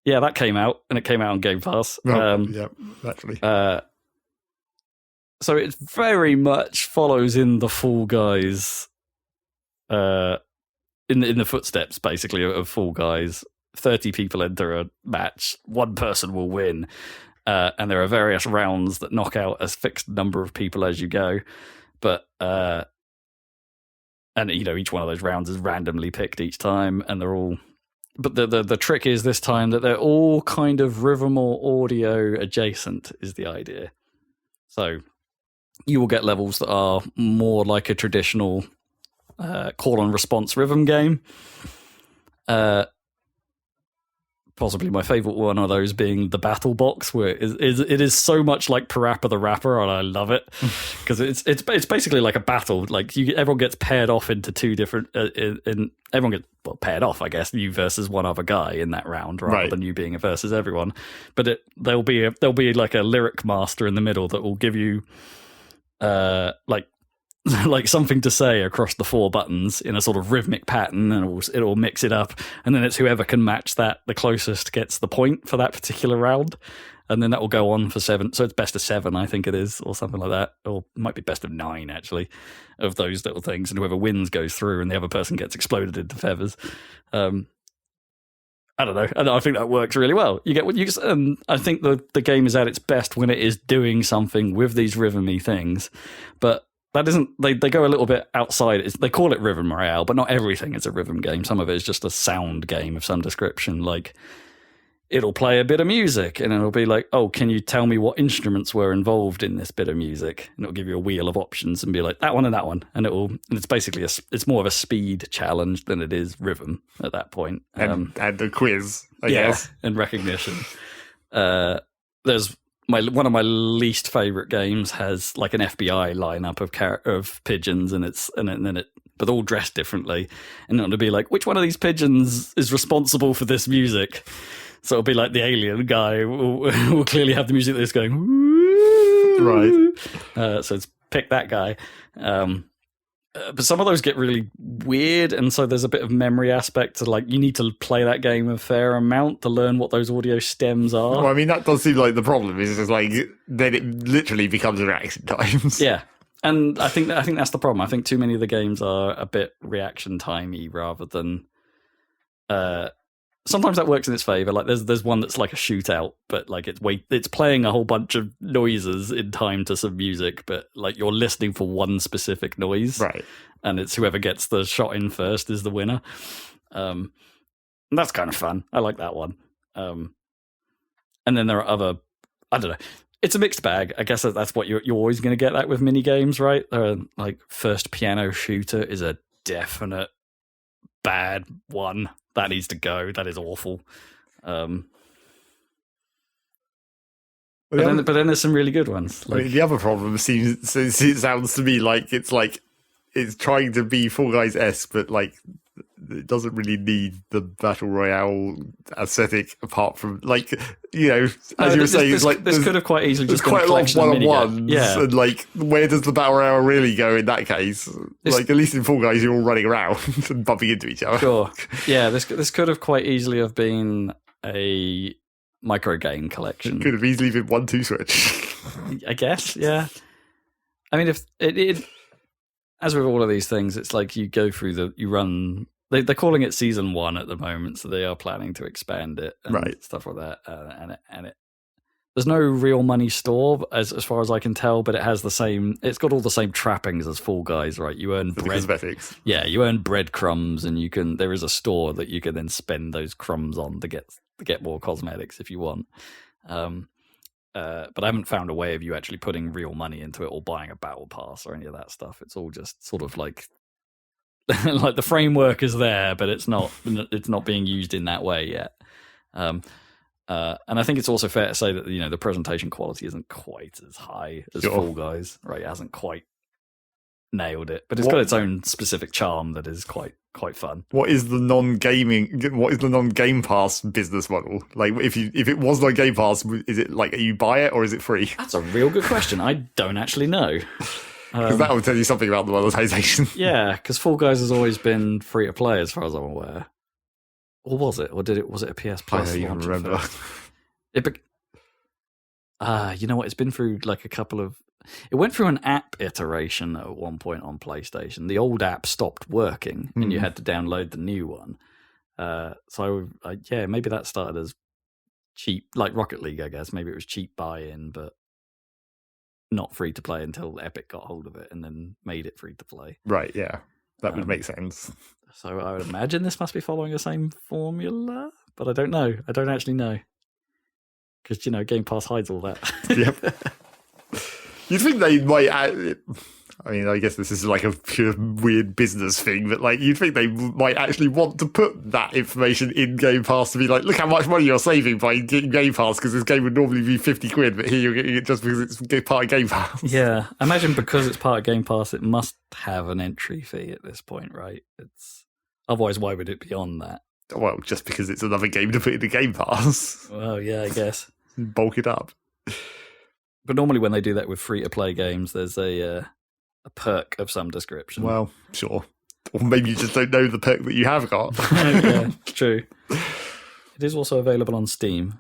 Yeah, that came out, and it came out on Game Pass. Yeah, actually. So it very much follows in the Fall Guys, in the footsteps, basically, of Fall Guys. 30 people enter a match. One person will win. and there are various rounds that knock out a fixed number of people as you go, but and each one of those rounds is randomly picked each time, and they're all. But the trick is this time that they're all kind of rhythm or audio adjacent is the idea. So you will get levels that are more like a traditional call and response rhythm game. Possibly my favorite one of those being the battle box, where it is so much like Parappa the Rapper, and I love it because it's basically like a battle. Like everyone gets paired off into two different. Everyone gets paired off, I guess. You versus one other guy in that round, rather than you being a versus everyone. But there'll be like a lyric master in the middle that will give you like something to say across the 4 buttons in a sort of rhythmic pattern, and it'll mix it up, and then it's whoever can match that the closest gets the point for that particular round, and then that will go on for 7. So it's best of 7, I think it is, or something like that, or it might be best of 9 actually, of those little things, and whoever wins goes through, and the other person gets exploded into feathers. I don't know. And I think that works really well. You get what you. And I think the game is at its best when it is doing something with these rhythmy things, but. That isn't. They go a little bit outside. They call it Rhythm Royale, but not everything is a rhythm game. Some of it is just a sound game of some description. Like it'll play a bit of music, and it'll be like, "Oh, can you tell me what instruments were involved in this bit of music?" And it'll give you a wheel of options and be like, "That one and that one," and it's basically it's more of a speed challenge than it is rhythm at that point. And a quiz, I guess, and recognition. There's. One of my least favorite games has like an FBI lineup of pigeons, but all dressed differently, and it'll be like, which one of these pigeons is responsible for this music? So it'll be like the alien guy will clearly have the music that's going right. So it's pick that guy. But some of those get really weird, and so there's a bit of memory aspect to like you need to play that game a fair amount to learn what those audio stems are. Well, I mean that does seem like the problem is just like then it literally becomes reaction times. Yeah, and I think that's the problem. I think too many of the games are a bit reaction timey rather than. Sometimes that works in its favor. Like there's one that's like a shootout, but like it's playing a whole bunch of noises in time to some music, but like you're listening for one specific noise, right? And it's whoever gets the shot in first is the winner. And that's kind of fun. I like that one. And then there are other. I don't know. It's a mixed bag. I guess that's what you're always going to get that with mini games, right? Like First Piano Shooter is a definite bad one. That needs to go. That is awful. But then there's some really good ones. Like, I mean, the other problem it sounds to me like it's trying to be Fall Guys-esque, but like it doesn't really need the battle royale aesthetic apart from like as you were saying, it's like this could have quite easily just been quite a lot of one-on-ones. Yeah, and like where does the battle royale really go in that case? Like at least in Fall Guys, you're all running around and bumping into each other. Sure. Yeah, this could have quite easily have been a micro game collection. It could have easily been 1-2 switch. I guess. Yeah. I mean, if it as with all of these things, it's like you go through you run. They're calling it season 1 at the moment, so they are planning to expand it and right. stuff like that. And it there's no real money store as far as I can tell, but it has the same. It's got all the same trappings as Fall Guys, right? You earn cosmetics. Yeah, you earn breadcrumbs, and there is a store that you can then spend those crumbs on to get more cosmetics if you want. But I haven't found a way of you actually putting real money into it or buying a battle pass or any of that stuff. It's all just sort of like like the framework is there, but it's not being used in that way yet. And I think it's also fair to say that the presentation quality isn't quite as high as Fall Guys, right? It hasn't quite nailed it, but it's got its own specific charm that is quite fun. What is the non-Game Pass business model? Like if it was not Game Pass, is it like you buy it or is it free? That's a real good question. I don't actually know. Because that would tell you something about the monetization. Yeah, because Fall Guys has always been free to play, as far as I'm aware. Or was it? Or was it a PS Plus? I don't even remember. You know what? It's been through like a couple of. It went through an app iteration at one point on PlayStation. The old app stopped working, and you had to download the new one. So maybe that started as cheap, like Rocket League, I guess. Maybe it was cheap buy-in, but not free to play until Epic got hold of it and then made it free to play. Right, yeah. That would make sense. So I would imagine this must be following the same formula, but I don't know. I don't actually know. Because, Game Pass hides all that. Yep. You'd think they might... I mean, I guess this is like a pure weird business thing, but like you'd think they might actually want to put that information in Game Pass to be like, look how much money you're saving by getting Game Pass because this game would normally be 50 quid, but here you're getting it just because it's part of Game Pass. Yeah, I imagine because it's part of Game Pass, it must have an entry fee at this point, right? Otherwise, why would it be on that? Well, just because it's another game to put in the Game Pass. Well, yeah, I guess. Bulk it up. But normally when they do that with free-to-play games, there's a perk of some description. Well, sure. Or maybe you just don't know the perk that you have got. Yeah, true. It is also available on Steam.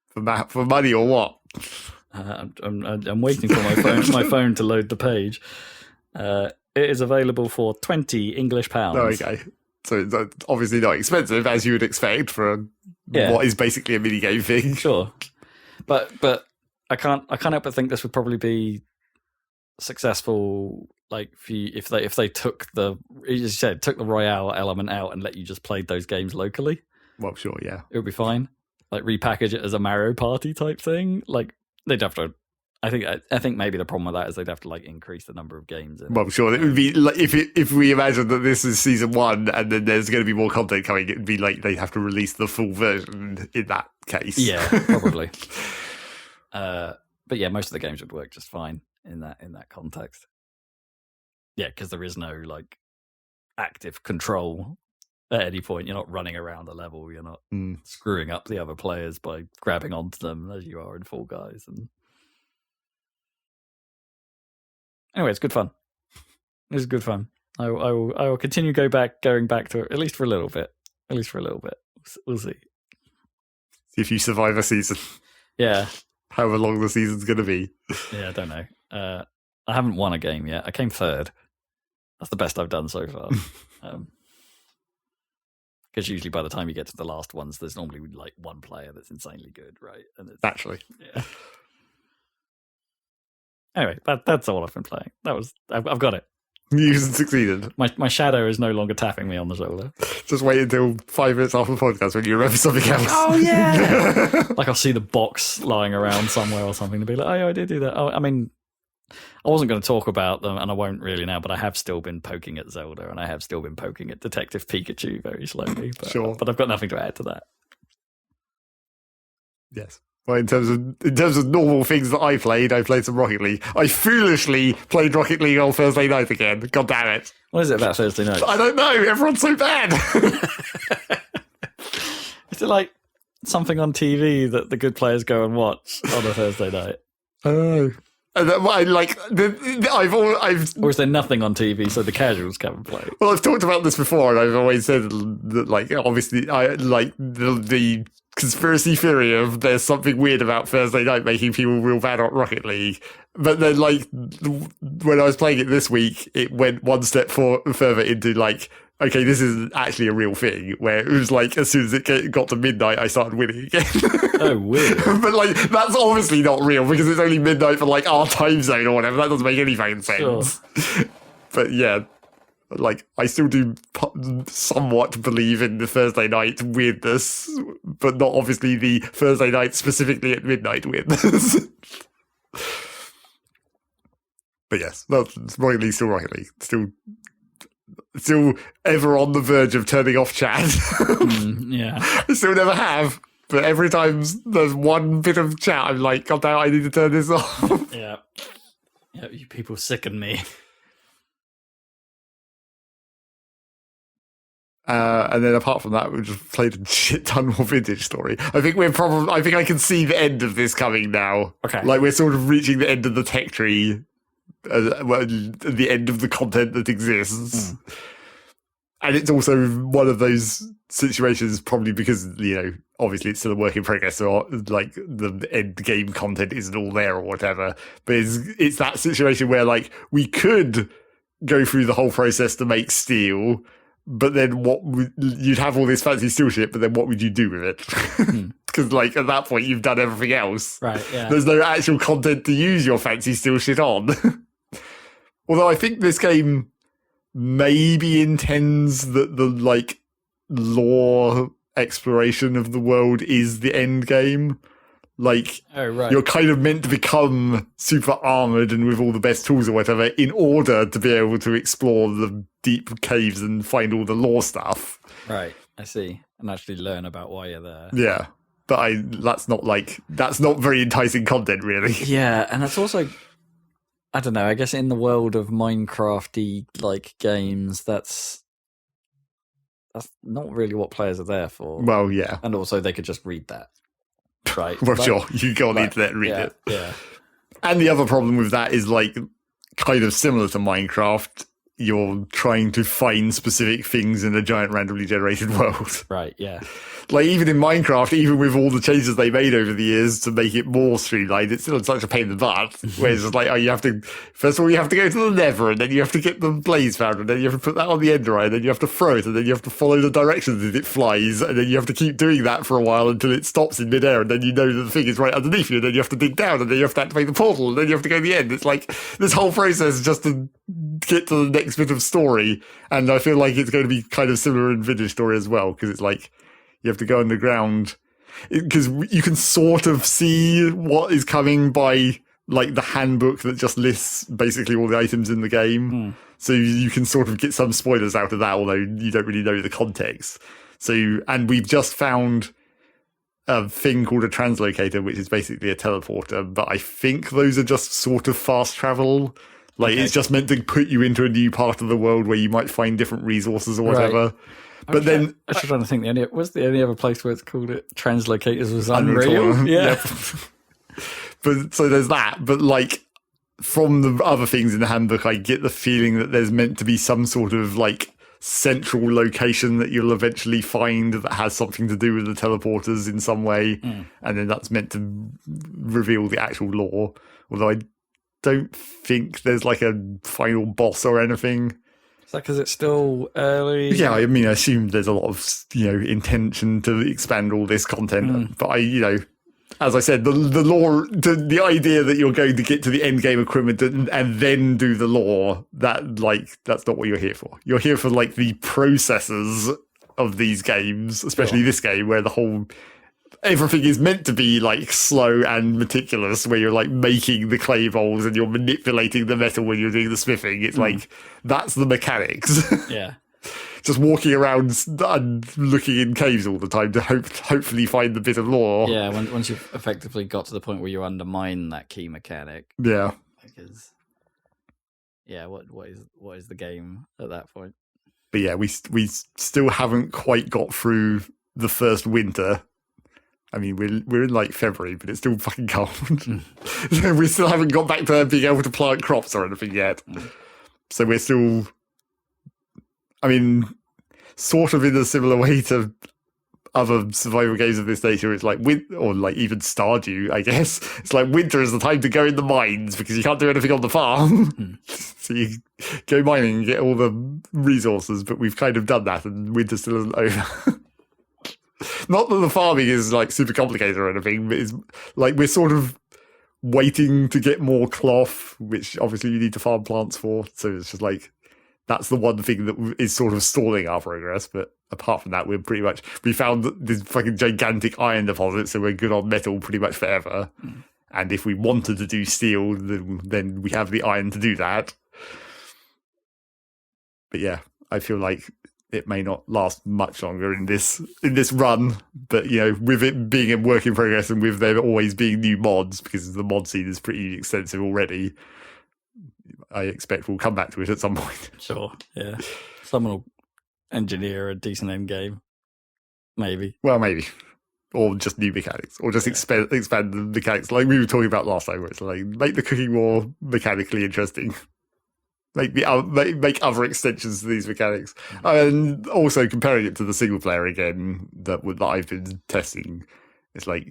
For money or what? I'm waiting for my phone to load the page. It is available for £20 There we go. So it's obviously not expensive, as you would expect for what is basically a minigame thing. Sure. But I can't help but think this would probably be successful, like if they took the, as you said, took the Royale element out and let you just play those games locally. Well, sure, yeah, it would be fine. Like repackage it as a Mario Party type thing. Like they'd have to. I think maybe the problem with that is they'd have to like increase the number of games. Well, sure, it would be like if we imagine that this is season 1 and then there's going to be more content coming, it'd be like they have to release the full version in that case. Yeah, probably. But yeah, most of the games would work just fine in that context. Yeah, because there is no like active control at any point. You're not running around the level. You're not screwing up the other players by grabbing onto them as you are in Fall Guys. And anyway, it's good fun. It's good fun. I will continue going back to it at least for a little bit. We'll see. If you survive a season. Yeah. However long the season's going to be. Yeah, I don't know. I haven't won a game yet. I came third. That's the best I've done so far. Because usually by the time you get to the last ones, there's normally like one player that's insanely good, right? And it's, naturally. Yeah. Anyway, that's all I've been playing. I've got it. You succeeded. My shadow is no longer tapping me on the shoulder. Just wait until 5 minutes after the podcast when you remember something else. Oh, yeah! Like I'll see the box lying around somewhere or something to be like, oh, yeah, I did do that. Oh, I mean, I wasn't going to talk about them, and I won't really now, but I have still been poking at Zelda, and I have still been poking at Detective Pikachu very slowly. But, sure. But I've got nothing to add to that. Yes. Well, in terms of normal things that I played some Rocket League. I foolishly played Rocket League on Thursday night again. God damn it. What is it about Thursday night? I don't know. Everyone's so bad. Is it like something on TV that the good players go and watch on a Thursday night? Oh. Or is there nothing on TV so the casuals come and play? Well, I've talked about this before, and I've always said that, like, obviously, I like the conspiracy theory of there's something weird about Thursday night making people real bad at Rocket League. But then, like, when I was playing it this week, it went one step further into, like, okay, this is actually a real thing, where it was like, as soon as it got to midnight, I started winning again. Oh, weird. But, like, that's obviously not real, because it's only midnight for, like, our time zone or whatever. That doesn't make any fucking sense. Sure. But, yeah, like, I still do somewhat believe in the Thursday night weirdness, but not obviously the Thursday night specifically at midnight weirdness. But yes, Rocket League, still Rocket League. Still ever on the verge of turning off chat. Yeah. I still never have. But every time there's one bit of chat, I'm like, God damn, I need to turn this off. Yeah. Yeah, you people sicken me. And then apart from that, we just played a shit ton more Vintage Story. I think I can see the end of this coming now. Okay. Like, we're sort of reaching the end of the tech tree. The end of the content that exists. And it's also one of those situations, probably because, you know, obviously it's still a work in progress, so like the end game content isn't all there or whatever. But it's that situation where, like, we could go through the whole process to make steel, but then you'd have all this fancy steel shit, but then what would you do with it? because like at that point you've done everything else. Right, yeah. There's no actual content to use your fancy steel shit on. Although I think this game maybe intends that the like lore exploration of the world is the end game. Like, Oh, right. you're kind of meant to become super armored and with all the best tools or whatever in order to be able to explore the deep caves and find all the lore stuff. Right, I see. And actually learn about why you're there. Yeah. But that's not very enticing content, really. Yeah, and that's also, I don't know, I guess in the world of Minecraft-y like games, that's not really what players are there for. Well, yeah. And also they could just read that. Right. Well, Like, sure. You go on the internet and read it. Yeah. And the other problem with that is, like, kind of similar to Minecraft, you're trying to find specific things in a giant randomly generated world. Right, yeah. Like, even in Minecraft, even with all the changes they made over the years to make it more streamlined, it's still such a pain in the butt. Where it's just like, first of all, you have to go to the Nether, and then you have to get the blaze found, and then you have to put that on the ender eye, and then you have to throw it, and then you have to follow the directions as it flies, and then you have to keep doing that for a while until it stops in midair, and then you know that the thing is right underneath you, and then you have to dig down, and then you have to activate the portal, and then you have to go to the end. It's like, this whole process just to get to the next bit of story, and I feel like it's going to be kind of similar in Vintage Story as well, because it's like, you have to go underground because you can sort of see what is coming by like the handbook that just lists basically all the items in the game. So you can sort of get some spoilers out of that, although you don't really know the context. And we've just found a thing called a translocator, which is basically a teleporter. But I think those are just sort of fast travel. Like, it's just meant to put you into a new part of the world where you might find different resources or whatever. Right. But then I was trying to think the only other place where it's called it translocators was Unreal. Yeah. Yep. But so there's that. But like from the other things in the handbook, I get the feeling that there's meant to be some sort of like central location that you'll eventually find that has something to do with the teleporters in some way. And then that's meant to reveal the actual lore. Although I don't think there's like a final boss or anything. Is that because it's still early? Yeah, I mean, I assume there's a lot of, intention to expand all this content. But as I said, the lore, the idea that you're going to get to the end game equipment and then do the lore, that's not what you're here for. You're here for like the processes of these games, especially this game where everything is meant to be like slow and meticulous, where you're like making the clay bowls and you're manipulating the metal when you're doing the smithing. It's like, that's the mechanics. Yeah. Just walking around and looking in caves all the time to hopefully find the bit of lore. Yeah, once you've effectively got to the point where you undermine that key mechanic. Yeah. Because, yeah, what is the game at that point? But yeah, we still haven't quite got through the first winter. I mean, we're in like February, but it's still fucking cold. We still haven't got back to being able to plant crops or anything yet. So we're still, I mean, sort of in a similar way to other survival games of this nature. It's like, or like even Stardew, I guess. It's like winter is the time to go in the mines because you can't do anything on the farm. So you go mining and get all the resources, but we've kind of done that and winter still isn't over. Not that the farming is like super complicated or anything, but it's like we're sort of waiting to get more cloth, which obviously you need to farm plants for. So it's just like, that's the one thing that is sort of stalling our progress. But apart from that, we found this fucking gigantic iron deposit, so we're good on metal pretty much forever. And if we wanted to do steel, then we have the iron to do that. But yeah, I feel like it may not last much longer in this run, but with it being a work in progress and with there always being new mods, because the mod scene is pretty extensive already, I expect we'll come back to it at some point. Sure, yeah. Someone will engineer a decent end game, maybe. Well, maybe, or just new mechanics, or just expand the mechanics, like we were talking about last time, where it's like make the cooking more mechanically interesting. Make other extensions to these mechanics. And also comparing it to the single player again that I've been testing, it's like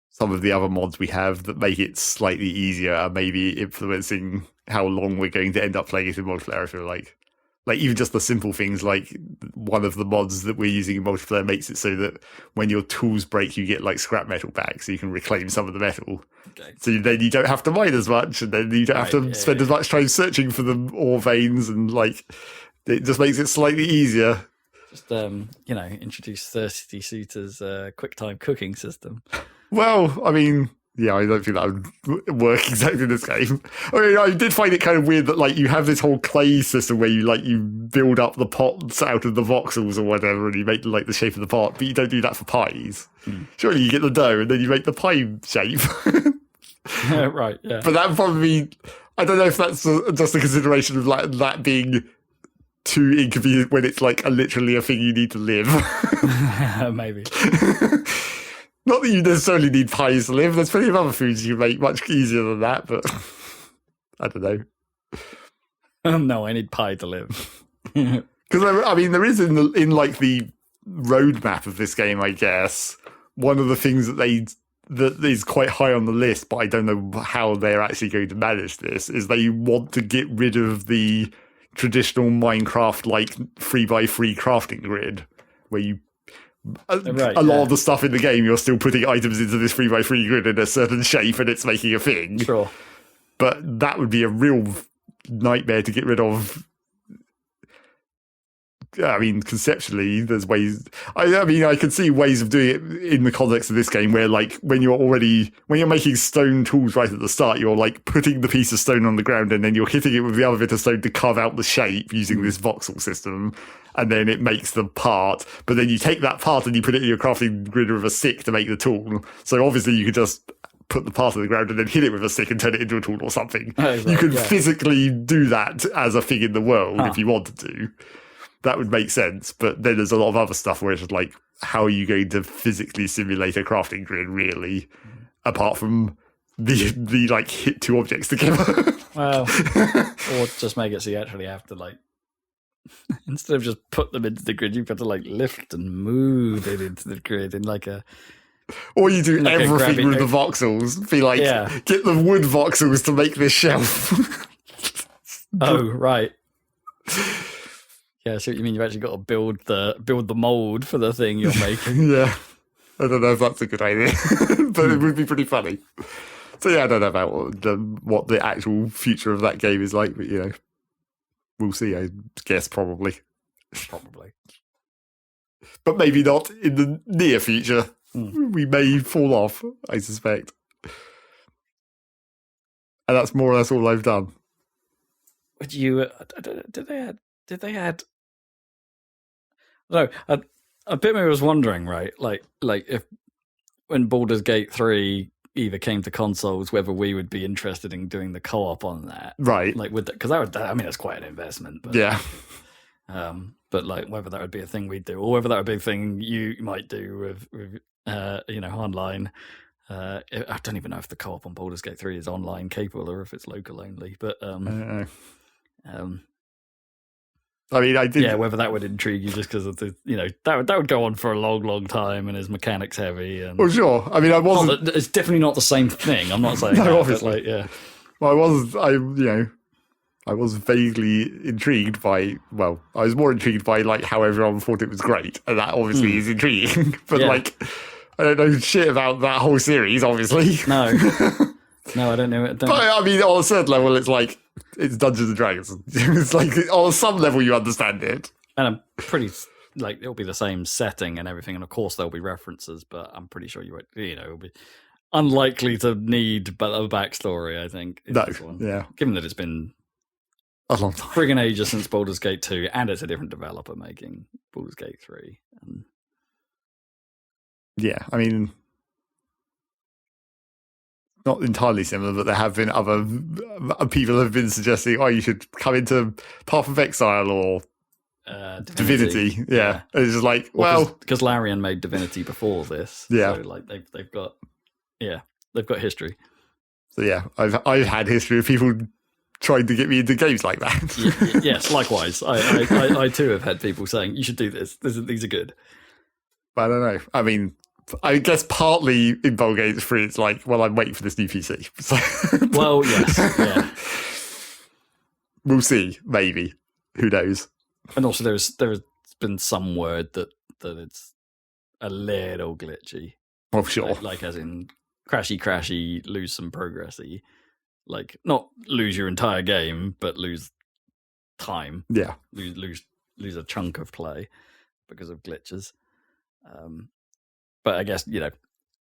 some of the other mods we have that make it slightly easier are maybe influencing how long we're going to end up playing it in multiplayer. I feel like like even just the simple things, like one of the mods that we're using in multiplayer makes it so that when your tools break, you get like scrap metal back, so you can reclaim some of the metal. Okay. So then you don't have to mine as much, and then you don't have to spend as much time searching for the ore veins, and like it just makes it slightly easier. Just introduce Thirsty Suitors quick time cooking system. Well, I mean, yeah, I don't think that would work exactly in this game. I mean, I did find it kind of weird that like you have this whole clay system where you build up the pots out of the voxels or whatever, and you make like the shape of the pot, but you don't do that for pies. Surely you get the dough and then you make the pie shape. Right, yeah. But that would probably, I don't know if that's just a consideration of like that being too inconvenient when it's like literally a thing you need to live. Maybe. Not that you necessarily need pies to live. There's plenty of other foods you can make much easier than that, but I don't know. No, I need pie to live. Because I mean, there is in like the roadmap of this game, I guess, one of the things that is quite high on the list, but I don't know how they're actually going to manage this, is they want to get rid of the traditional Minecraft like 3x3 crafting grid, where you a lot of the stuff in the game you're still putting items into this 3x3 grid in a certain shape and it's making a thing. Sure. But that would be a real nightmare to get rid of. I mean, conceptually, there's ways. I mean, I can see ways of doing it in the context of this game, where like when you're making stone tools right at the start, you're like putting the piece of stone on the ground, and then you're hitting it with the other bit of stone to carve out the shape using this voxel system, and then it makes the part. But then you take that part and you put it in your crafting grid with a stick to make the tool. So obviously, you could just put the part on the ground and then hit it with a stick and turn it into a tool or something. You could physically do that as a thing in the world if you wanted to. That would make sense, but then there's a lot of other stuff where it's like, how are you going to physically simulate a crafting grid, really, apart from the like hit two objects together? Well, or just make it so you actually have to like, instead of just put them into the grid, you've got to like lift and move it into the grid in like a. Or you do like everything with the voxels. Be like, get the wood voxels to make this shelf. Oh, right. Yeah, I see what you mean. You've actually got to build the mold for the thing you're making. Yeah. I don't know if that's a good idea, but it would be pretty funny. So yeah, I don't know about what the actual future of that game is like, but you know, we'll see, I guess, probably. Probably. But maybe not in the near future. We may fall off, I suspect. And that's more or less all I've done. Would you, did they add no, a bit of me was wondering, right? Like if when Baldur's Gate 3 either came to consoles, whether we would be interested in doing the co-op on that, right? Like, because that would, I mean, it's quite an investment, but, yeah. But like whether that would be a thing we'd do, or whether that would be a thing you might do with online. I don't even know if the co-op on Baldur's Gate 3 is online capable or if it's local only. But I don't know. I mean, I did. Yeah, whether that would intrigue you just because of the, that would go on for a long, long time and is mechanics heavy. And well, sure. I mean, I wasn't. It's definitely not the same thing. I'm not saying no, that, obviously. But yeah. Well, I was vaguely intrigued by. Well, I was more intrigued by like how everyone thought it was great, and that obviously is intriguing. But like, I don't know shit about that whole series, obviously. No. No, I don't know. But I mean, on a certain level, it's like it's Dungeons and Dragons. It's like on some level you understand it, and I'm pretty like it'll be the same setting and everything, and of course there'll be references. But I'm pretty sure you won't. It'll be unlikely to need a backstory. I think. No, this one. Yeah. Given that it's been a long time, friggin' ages since Baldur's Gate 2, and it's a different developer making Baldur's Gate 3. And... Yeah, I mean. Not entirely similar, but there have been other people have been suggesting, you should come into Path of Exile or Divinity. Yeah. It's just like, because Larian made Divinity before this. Yeah. So like they've got history. So yeah, I've had history of people trying to get me into games like that. Yes, likewise. I too have had people saying you should do this. These are good. But I don't know. I mean, I guess partly in Baldur's Gate 3, it's like, well, I'm waiting for this new PC. So, well, yes, yeah. We'll see, maybe. who knows? And also, there has been some word that it's a little glitchy. Oh, sure. Like as in crashy, lose some progressy. Like, not lose your entire game, but lose time. Yeah. Lose a chunk of play because of glitches. But I guess,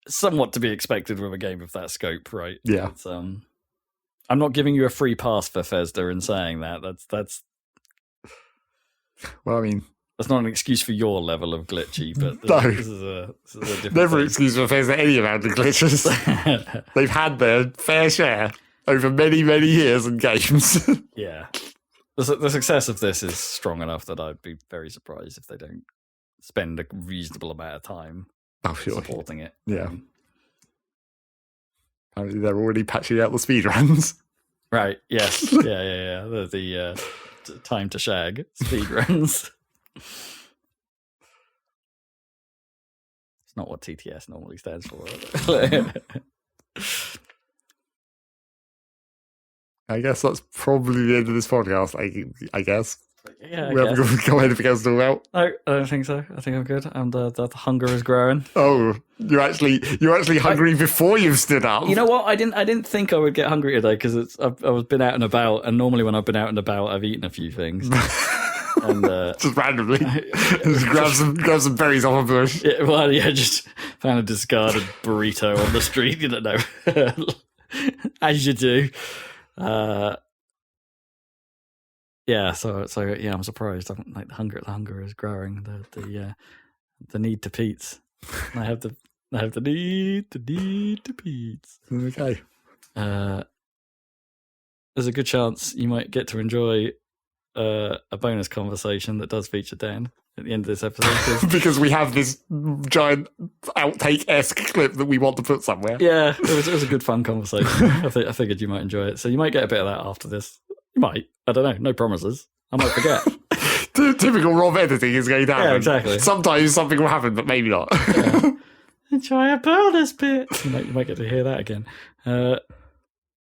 somewhat to be expected with a game of that scope, right? Yeah. It's, I'm not giving you a free pass for Bethesda in saying that. That's Well, I mean, that's not an excuse for your level of glitchy, but No. this is a different never thing. excuse for Bethesda any amount of glitches. They've had their fair share over many, many years in games. Yeah. The success of this is strong enough that I'd be very surprised if they don't spend a reasonable amount of time supporting it. Yeah. Apparently they're already patching out the speedruns. Right, yes. Yeah. The time to shag speedruns. It's not what TTS normally stands for. I guess that's probably the end of this podcast, I guess. Yeah, We haven't got anything else to talk about. No, I don't think so. I think I'm good. And the hunger is growing. Oh, you're actually hungry before you've stood up. You know what? I didn't think I would get hungry today because I've been out and about, and normally when I've been out and about, I've eaten a few things. And just randomly, just grab some berries off a bush. Yeah, just found a discarded burrito on the street. You don't know, as you do. Yeah, so yeah, I'm surprised. I'm like the hunger is growing. The need to peats. I have the need to peats. Okay. There's a good chance you might get to enjoy a bonus conversation that does feature Dan at the end of this episode. Because we have this giant outtake-esque clip that we want to put somewhere. Yeah, it was a good fun conversation. I figured you might enjoy it. So you might get a bit of that after this. You might. I don't know. No promises. I might forget. Typical Rob editing is going to happen. Yeah, exactly. Sometimes something will happen, but maybe not. Yeah. Enjoy a bonus bit. You might get to hear that again.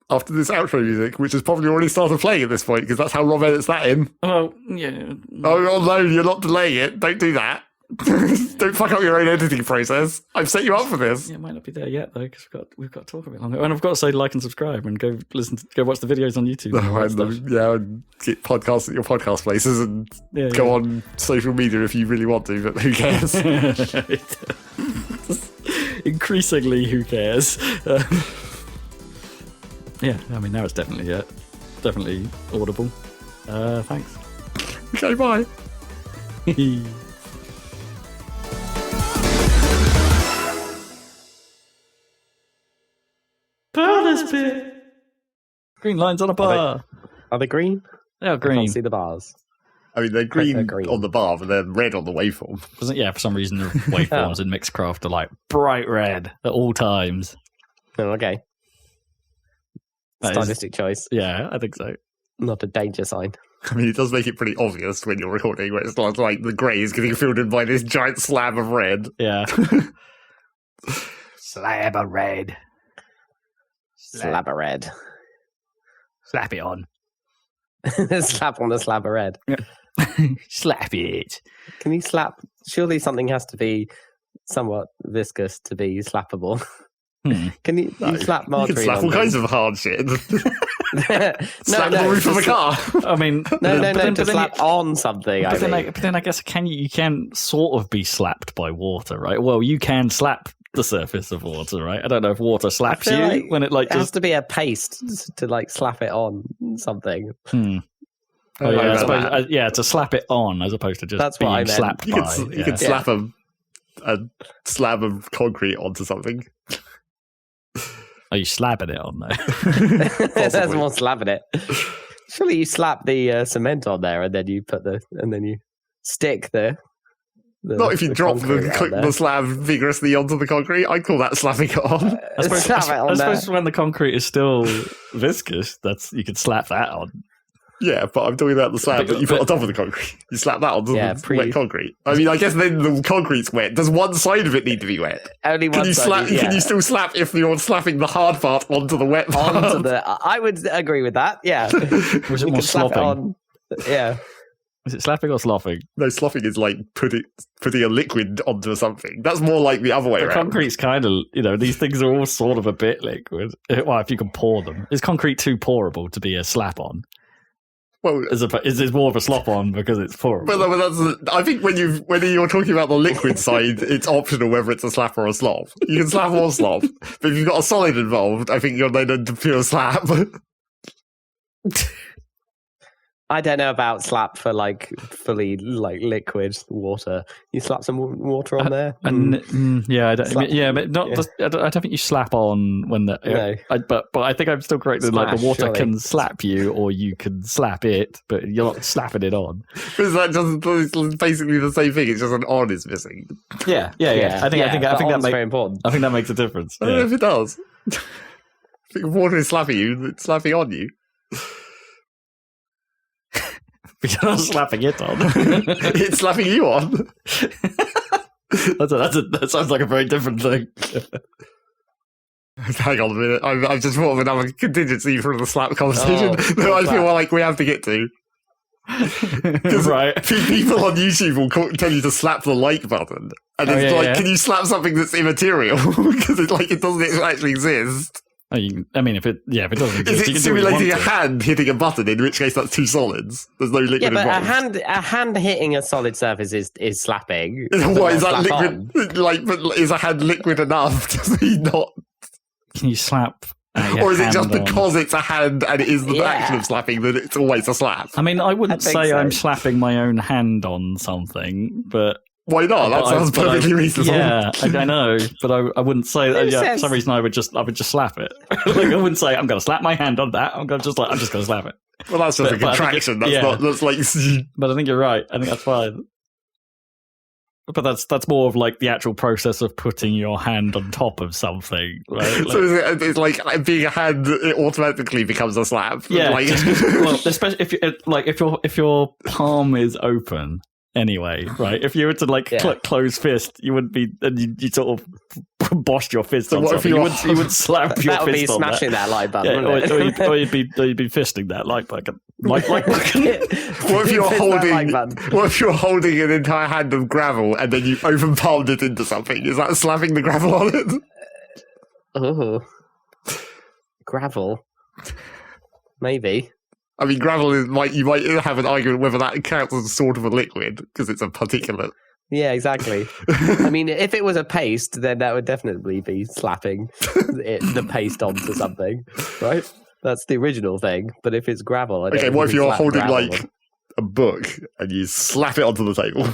After this outro music, which has probably already started playing at this point, because that's how Rob edits that in. Well, yeah. Oh no, you're not delaying it. Don't do that. Don't fuck up your own editing process. I've set you up for this. Yeah, it might not be there yet though, because we've got to talk a bit longer. And I've got to say, like and subscribe, and go watch the videos on YouTube. And get podcasts at your podcast places, and go on social media if you really want to. But who cares? Increasingly, who cares? Yeah, I mean now it's definitely audible. Thanks. Okay, bye. Bonus bit. Green lines on a bar. Are they green? They are I green. can't see the bars. I mean, they're green green. on the bar, but they're red on the waveform. Yeah, for some reason the waveforms in Mixcraft are like bright red at all times. Oh, okay. Stylistic choice. Yeah, I think so. Not a danger sign. I mean, it does make it pretty obvious when you're recording, where it's not like the grey is getting filled in by this giant slab of red. Yeah. Slab of red. Slab of red. Slap it on. Slap on the slab of red. Slap it. Can you slap? Surely something has to be somewhat viscous to be slappable. Can you slap margarine? You can slap all kinds of hard shit. Slap the roof of a car. I mean, to slap on something. But then I guess you can sort of be slapped by water, right? Well, you can slap the surface of water, right? I don't know if water slaps you like when it like has to be a paste to like slap it on something. Oh yeah, I suppose, to slap it on as opposed to just That's what I being meant. slapped by. You can slap a slab of concrete onto something. Are you slapping it on though? There's more slapping it. Surely you slap the cement on there and then you stick the not if you drop the slab vigorously onto the concrete. I'd call that slapping it on. I suppose when the concrete is still viscous, you could slap that on. Yeah, but I'm talking about the slab that you put on top of the concrete. You slap that onto the wet concrete. I mean, I guess then the concrete's wet. Does one side of it need to be wet? Only one side. Can you still slap if you're slapping the hard part onto the wet part? I would agree with that, yeah. Was it more slopping? Yeah. Is it slapping or sloughing? No, sloughing is like putting a liquid onto something. That's more like the other way But around. concrete's kind of, these things are all sort of a bit liquid. Well, if you can pour them. Is concrete too pourable to be a slap on? Well, Is it more of a slop on because it's pourable? but I think when you're talking about the liquid side, it's optional whether it's a slap or a slop. You can slap or slop, but if you've got a solid involved, I think you're then into pure slap. I don't know about slap for like fully like liquid water. You slap some water on there. Yeah, I don't. Slap. Yeah, but not. Yeah. I don't think you slap on when the. No. But I think I'm still correct. That like the Smash, water surely. can slap you, or you can slap it, but you're not slapping it on. Because it's basically the same thing. It's just an on is missing. Yeah. I think that's that very important. I think that makes a difference. I don't know if it does. I think if water is slapping you, it's slapping on you. But you're not slapping it on. It's slapping you on. That sounds like a very different thing. Hang on a minute. I've just thought of another contingency for the slap conversation that I feel like we have to get to. Right. People on YouTube will tell you to slap the like button. And it's can you slap something that's immaterial? Because it doesn't actually exist. If it doesn't Is exist, it you can do what you simulating a want to. hand hitting a button, in which case that's two solids? There's no liquid Yeah, but involved. a hand hitting a solid surface is slapping. What is that Slap liquid? But is a hand liquid enough to be not? Can you slap? Or is it just on? because it's a hand and it is the action of slapping that it's always a slap? I mean, I wouldn't I think say so. I'm slapping my own hand on something, but Why not? That sounds perfectly reasonable. Yeah, I know, but I wouldn't say that. Yeah, for some reason I would just slap it. Like I wouldn't say I'm going to slap my hand on that. I'm just going to slap it. Well, that's just a But I think contraction. it- That's like But I think you're right. I think that's fine. But that's more of like the actual process of putting your hand on top of something, right? Like, so it's like being a hand. It automatically becomes a slap. yeah, Like, well, especially if your palm is open. Anyway, right? If you were to close fist, you wouldn't be, and you sort of bosh your fist So on what if something. you're- You would slap your That would be fist on smashing that like button, Yeah, wouldn't it? or you'd be fisting that like button. Like button. what if you're Fist that holding? like button. What if you're holding an entire hand of gravel and then you open palmed it into something? Is that slapping the gravel on it? Oh, gravel. Maybe. I mean, gravel is you might have an argument whether that counts as sort of a liquid because it's a particulate. Yeah, exactly. I mean, if it was a paste, then that would definitely be slapping the paste onto something, right? That's the original thing. But if it's gravel, I don't Okay, think what you if can you're slap holding gravel like a book and you slap it onto the table?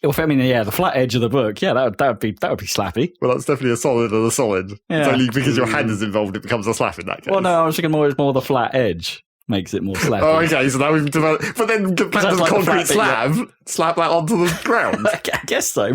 The flat edge of the book. Yeah, that would be slappy. Well, that's definitely a solid and a solid. Yeah. It's only because your hand is involved it becomes a slap in that case. Well, no, I was thinking more the flat edge makes it more slappy. Oh, okay, so now we've developed... But then back to that's the like the concrete flat bit, slab, slap that onto the ground. I guess so,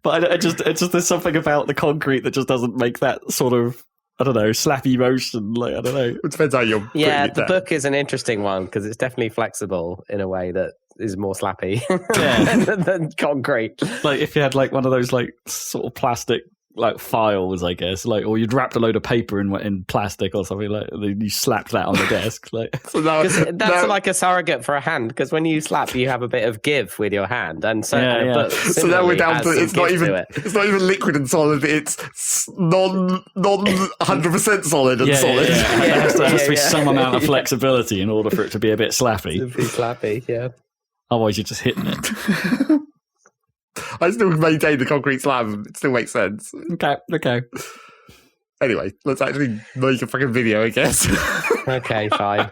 but it's just there's something about the concrete that just doesn't make that sort of, I don't know, slappy motion. Like, I don't know. It depends how you're putting Yeah, it the down. book is an interesting one because it's definitely flexible in a way that is more slappy Yeah. than concrete. Like if you had like one of those like sort of plastic like files, I guess, like, or you'd wrapped a load of paper in plastic or something, like you slapped that on the desk, like. So now, 'Cause that's like a surrogate for a hand because when you slap, you have a bit of give with your hand, and so and a book so now we're similarly down has to some it's not give even to it. it's not even liquid and solid. It's non 100% solid and solid. Yeah. There has to be Yeah. some amount of flexibility in order for it to be a bit slappy. It'd be slappy, yeah. Otherwise, you're just hitting it. I still maintain the concrete slab. It still makes sense. Okay. Anyway, let's actually make a fucking video, I guess. Okay, fine.